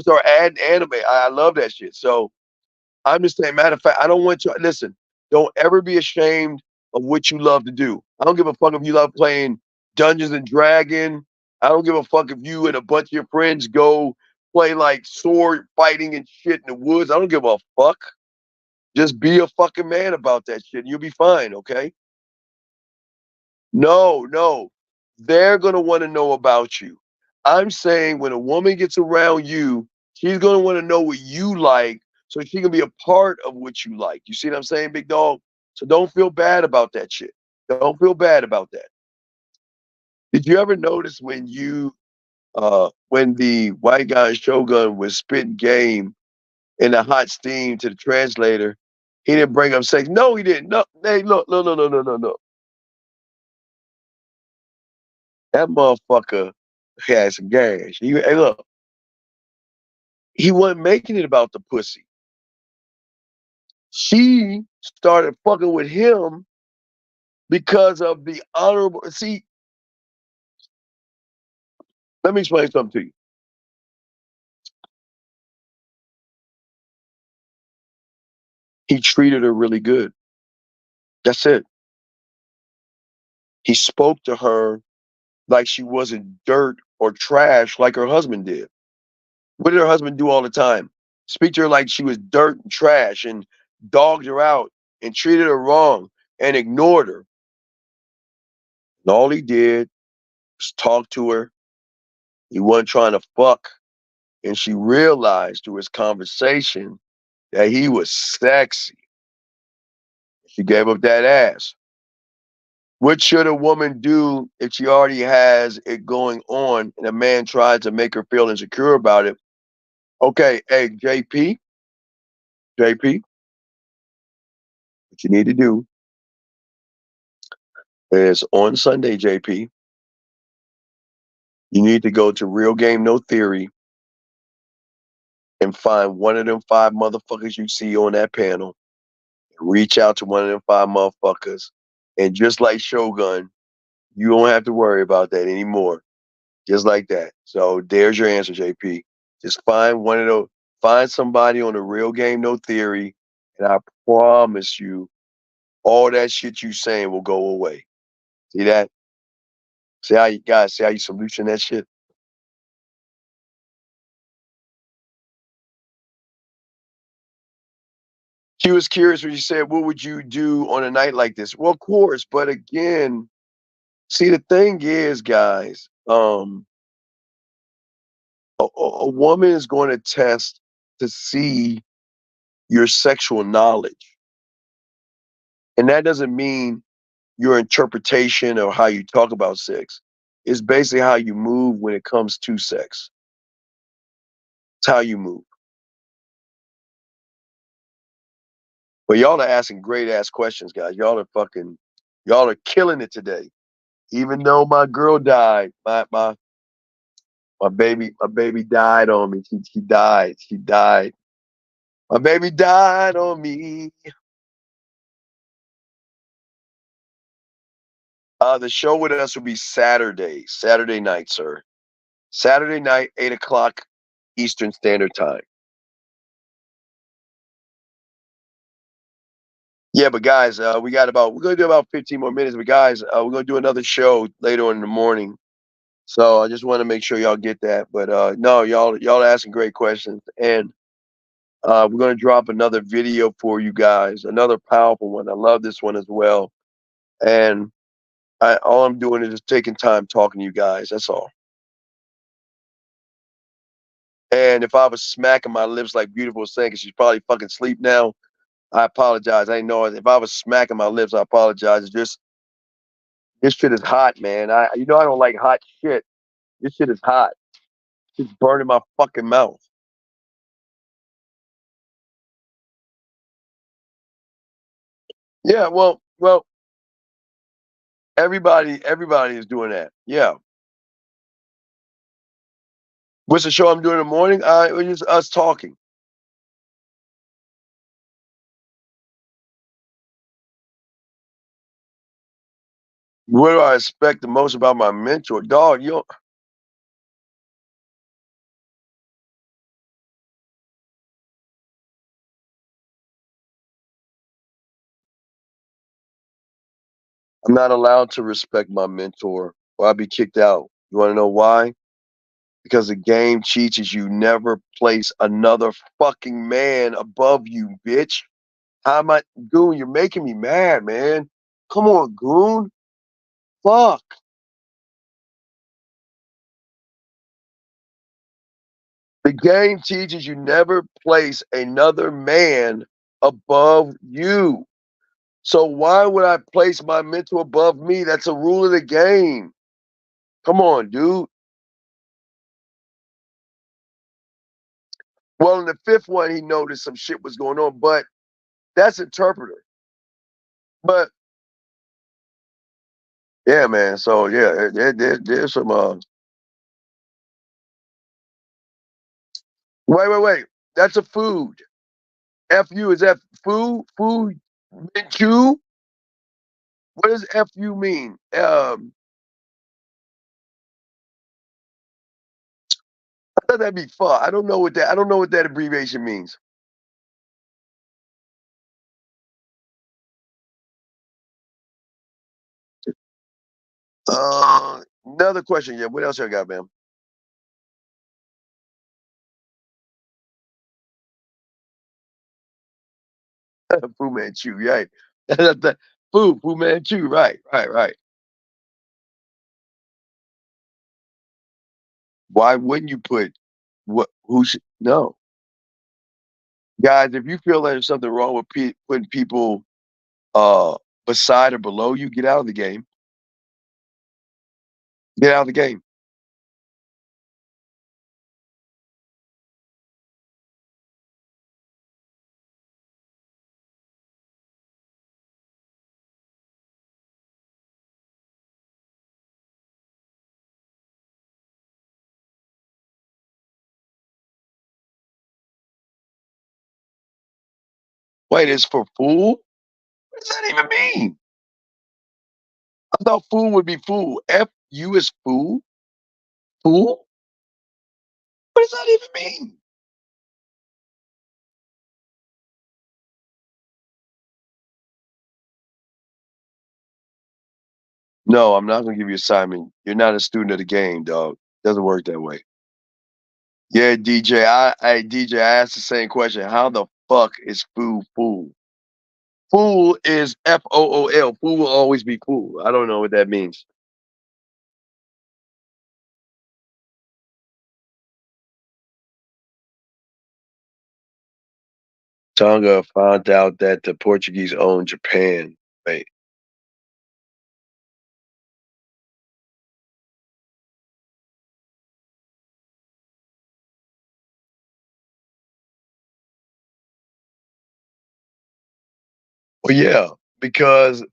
start adding anime. I love that shit. So I'm just saying, matter of fact, I don't want you listen. Don't ever be ashamed of what you love to do. I don't give a fuck if you love playing Dungeons and Dragons. I don't give a fuck if you and a bunch of your friends go play like sword fighting and shit in the woods. I don't give a fuck. Just be a fucking man about that shit. You'll be fine, okay? No. They're going to want to know about you. I'm saying when a woman gets around you, she's going to want to know what you like so she can be a part of what you like. You see what I'm saying, big dog? So don't feel bad about that shit. Don't feel bad about that. Did you ever notice when the white guy Shogun was spitting game in the hot steam to the translator, he didn't bring up sex? No, he didn't. No, hey, look, no. That motherfucker had some gas. Hey, look, he wasn't making it about the pussy. She started fucking with him because of the honorable. See, let me explain something to you. He treated her really good. That's it. He spoke to her like she wasn't dirt or trash like her husband did. What did her husband do all the time? Speak to her like she was dirt and trash and dogged her out and treated her wrong and ignored her. And all he did was talk to her. He wasn't trying to fuck. And she realized through his conversation that he was sexy. She gave up that ass. What should a woman do if she already has it going on and a man tries to make her feel insecure about it? Okay, hey, JP, what you need to do is on Sunday, JP, you need to go to Real Game No Theory and find one of them 5 motherfuckers you see on that panel. Reach out to one of them 5 motherfuckers. And just like Shogun, you don't have to worry about that anymore. Just like that. So there's your answer, JP. Just find somebody on the Real Game No Theory, and I promise you, all that shit you saying will go away. See that? See how you solution that shit? She was curious when you said, what would you do on a night like this? Well, of course, but again, see, the thing is, guys, a woman is going to test to see your sexual knowledge. And that doesn't mean your interpretation of how you talk about sex. It's basically how you move when it comes to sex. It's how you move. But y'all are asking great ass questions, guys. Y'all are killing it today. Even though my girl died, my baby died on me. She died. She died. My baby died on me. The show with us will be Saturday night, sir. Saturday night, 8 o'clock Eastern Standard Time. Yeah, but guys, we're gonna do about 15 more minutes. But guys, we're gonna do another show later on in the morning. So I just want to make sure y'all get that. But no, y'all asking great questions, and we're gonna drop another video for you guys, another powerful one. I love this one as well. And all I'm doing is just taking time talking to you guys. That's all. And if I was smacking my lips like Beautiful was saying, 'cause she's probably fucking asleep now, I apologize. I know if I was smacking my lips, I apologize. It's just this shit is hot, man. I don't like hot shit. This shit is hot. It's burning my fucking mouth. Yeah, well, everybody is doing that. Yeah. What's the show I'm doing in the morning? It's just us talking. What do I expect the most about my mentor? Dog, you don't, I'm not allowed to respect my mentor or I'll be kicked out. You want to know why? Because the game teaches you never place another fucking man above you, bitch. How am I, Goon? You're making me mad, man. Come on, Goon. Fuck. The game teaches you never place another man above you. So why would I place my mentor above me? That's a rule of the game. Come on, dude. Well, in the fifth one, he noticed some shit was going on, but that's interpreter. But yeah, man. So yeah, there's some. Wait. That's a food. FU, is that food? Food Q? What does FU mean? I thought that'd be fun. I don't know what that abbreviation means. Another question. Yeah, what else I got, man? Fu Manchu, right? Fu Manchu, right. Why wouldn't you put what? Who should no? Guys, if you feel there's something wrong with putting people beside or below you, get out of the game. Get out of the game. Wait, it's for fool? What does that even mean? I thought fool would be fool. F-U is fool? Fool? What does that even mean? No, I'm not gonna give you assignment. You're not a student of the game, dog. Doesn't work that way. Yeah, DJ. DJ, I asked the same question. How the fuck is fool fool? Fool is FOOL. Fool will always be fool. I don't know what that means. Tonga found out that the Portuguese owned Japan. Wait. Well, yeah, because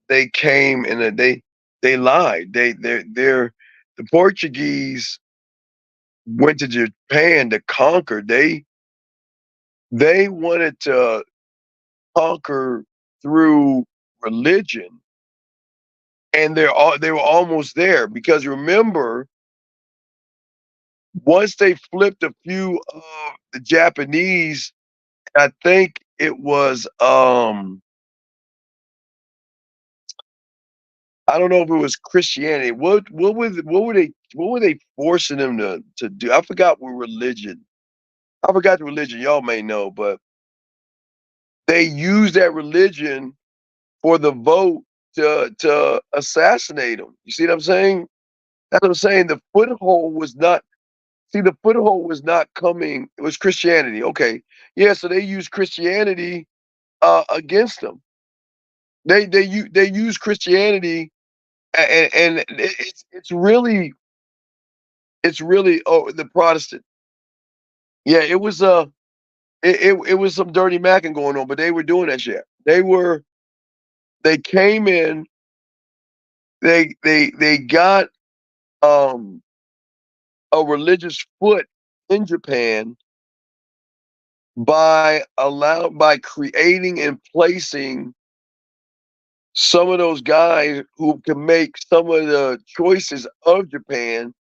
they came and they lied. They're the Portuguese went to Japan to conquer. They wanted to conquer through religion, and they were almost there because remember, once they flipped a few of the Japanese, I think it was I don't know if it was Christianity. What were they forcing them to do? I forgot what religion. I forgot the religion. Y'all may know, but they used that religion for the vote to assassinate him. You see what I'm saying? That's what I'm saying. The foothold was not. See, the foothold was not coming. It was Christianity. Okay, yeah. So they used Christianity against them. They use Christianity, and it's really the Protestant. Yeah, it was it was some dirty macking going on, but they were doing that shit. They came in, they got um a religious foot in Japan by creating and placing some of those guys who can make some of the choices of Japan.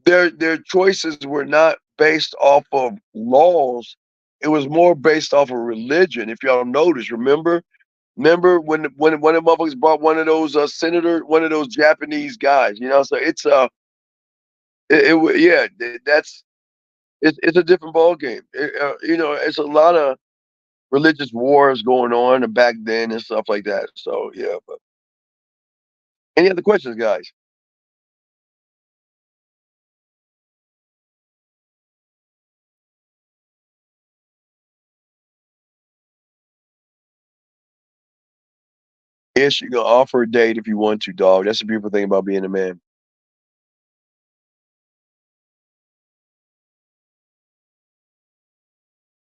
Their choices were not based off of laws. It was more based off of religion. If y'all notice, remember Remember when one of the motherfuckers brought one of those one of those Japanese guys, you know? So it's yeah, it's a different ball game. You know, it's a lot of religious wars going on back then and stuff like that. So yeah, but any other questions, guys? Yes, you can offer a date if you want to, dog. That's the beautiful thing about being a man.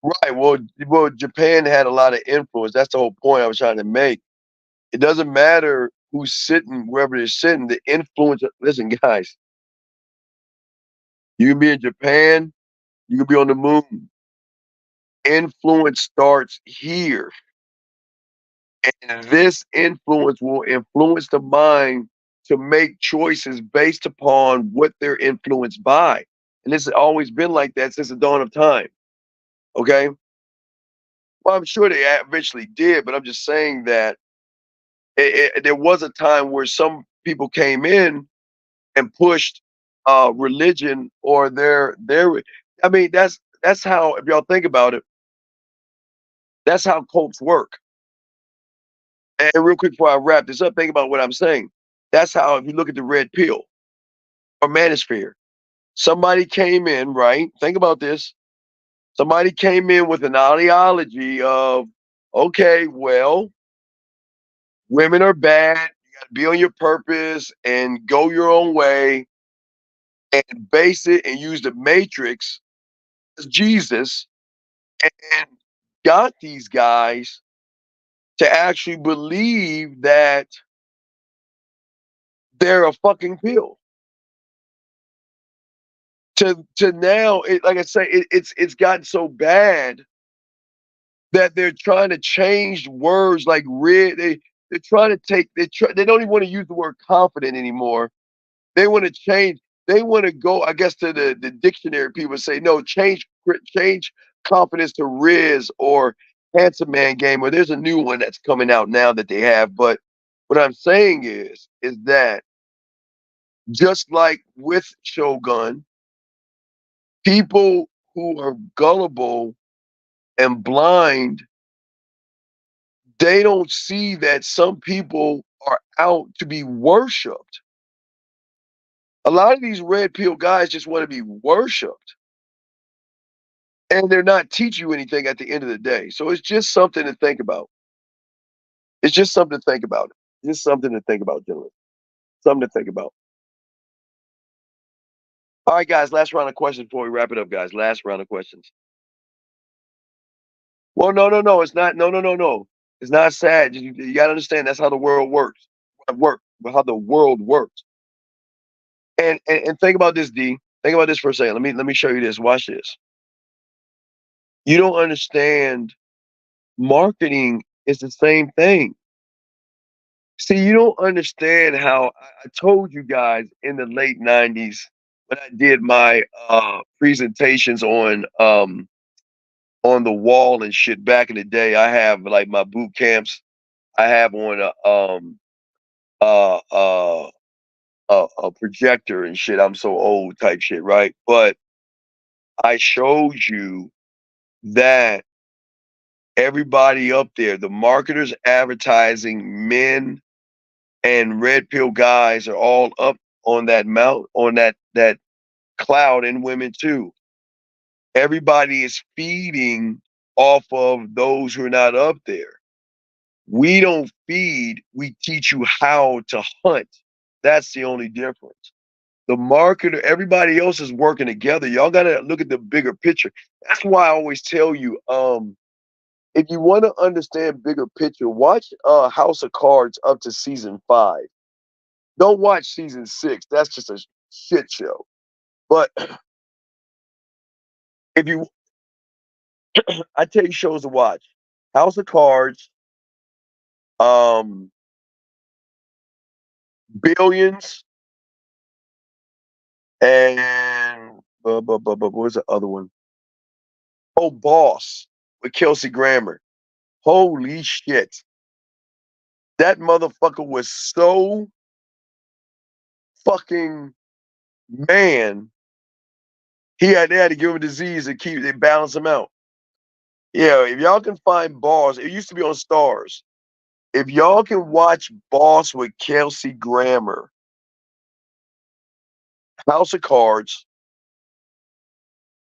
Right. Well, Japan had a lot of influence. That's the whole point I was trying to make. It doesn't matter who's sitting wherever they're sitting. The influence. Listen, guys, you can be in Japan. You can be on the moon. Influence starts here, and this influence will influence the mind to make choices based upon what they're influenced by. And this has always been like that since the dawn of time. Okay. Well, I'm sure they eventually did, but I'm just saying that there was a time where some people came in and pushed religion or their. I mean, that's how, if y'all think about it, that's how cults work. And real quick before I wrap this up, think about what I'm saying. That's how, if you look at the red pill or manosphere, somebody came in, right? Think about this. Somebody came in with an ideology of, okay, well, women are bad. You got to be on your purpose and go your own way and base it and use the matrix as Jesus and got these guys to actually believe that they're a fucking pill. To now, like I say, it's gotten so bad that they're trying to change words like red. They're trying to take they don't even want to use the word confident anymore. They want to change. They want to go, I guess, to the dictionary. People say no, change confidence to Riz or Handsome Man Game. Or there's a new one that's coming out now that they have. But what I'm saying is that just like with Shogun, people who are gullible and blind, they don't see that some people are out to be worshipped. A lot of these red pill guys just want to be worshipped. And they're not teaching you anything at the end of the day. So it's just something to think about. It's just something to think about. Just something to think about, gentlemen. Something to think about. All right, guys, last round of questions before we wrap it up, guys. Last round of questions. Well, no. It's not. No. It's not sad. You got to understand that's how the world works. How the world works. And think about this, D. Think about this for a second. Let me show you this. Watch this. You don't understand. Marketing is the same thing. See, you don't understand how I told you guys in the late '90s when I did my presentations on the wall and shit back in the day. I have like my boot camps. I have on uh uh a projector and shit. I'm so old type shit, right? But I showed you that everybody up there, the marketers advertising men and red pill guys are all up on that mount on that cloud, and women too. Everybody is feeding off of those who are not up there. We don't feed, we teach you how to hunt. That's the only difference. The marketer, everybody else is working together. Y'all gotta look at the bigger picture. That's why I always tell you, if you want to understand bigger picture, watch House of Cards up to season 5. Don't watch season 6. That's just a shit show. But if you, I tell you shows to watch: House of Cards, um, Billions, and what was the other one? Oh, Boss with Kelsey Grammer. Holy shit! That motherfucker was so fucking man. They had to give him a disease to they balance him out. Yeah, if y'all can find Boss, it used to be on Stars. If y'all can watch Boss with Kelsey Grammer, House of Cards,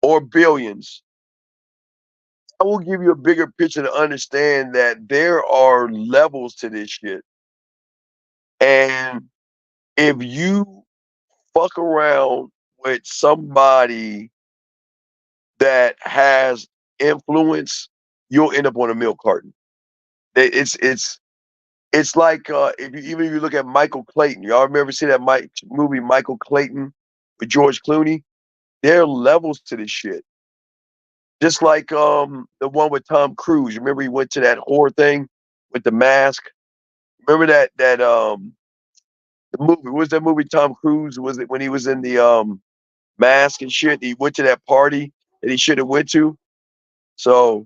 or Billions, I will give you a bigger picture to understand that there are levels to this shit. And if you fuck around with somebody that has influence, you'll end up on a milk carton. It's like if you look at Michael Clayton. Y'all remember see that movie Michael Clayton with George Clooney? There are levels to this shit. Just like the one with Tom Cruise. Remember he went to that horror thing with the mask? Remember that the movie? What was that movie Tom Cruise? Was it when he was in the mask and shit? He went to that party that he should have went to. So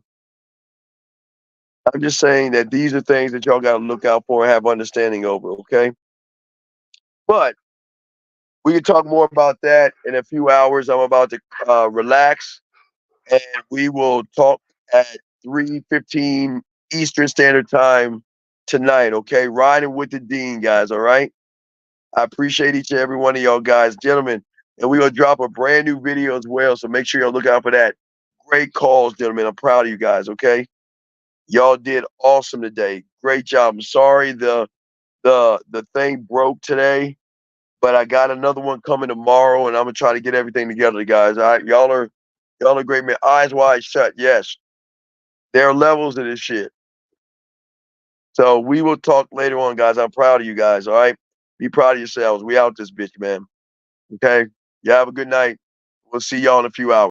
I'm just saying that these are things that y'all gotta look out for and have understanding over, okay? But we can talk more about that in a few hours. I'm about to relax, and we will talk at 3:15 Eastern Standard Time tonight, okay? Riding with the Dean, guys, all right? I appreciate each and every one of y'all guys, gentlemen. And we're going to drop a brand new video as well, so make sure y'all look out for that. Great calls, gentlemen. I'm proud of you guys, okay? Y'all did awesome today. Great job. I'm sorry the thing broke today, but I got another one coming tomorrow, and I'm gonna try to get everything together, guys. All right, y'all are great, man. Eyes wide shut. Yes, there are levels to this shit. So we will talk later on, guys. I'm proud of you guys. All right, be proud of yourselves. We out this bitch, man. Okay, you have a good night. We'll see y'all in a few hours.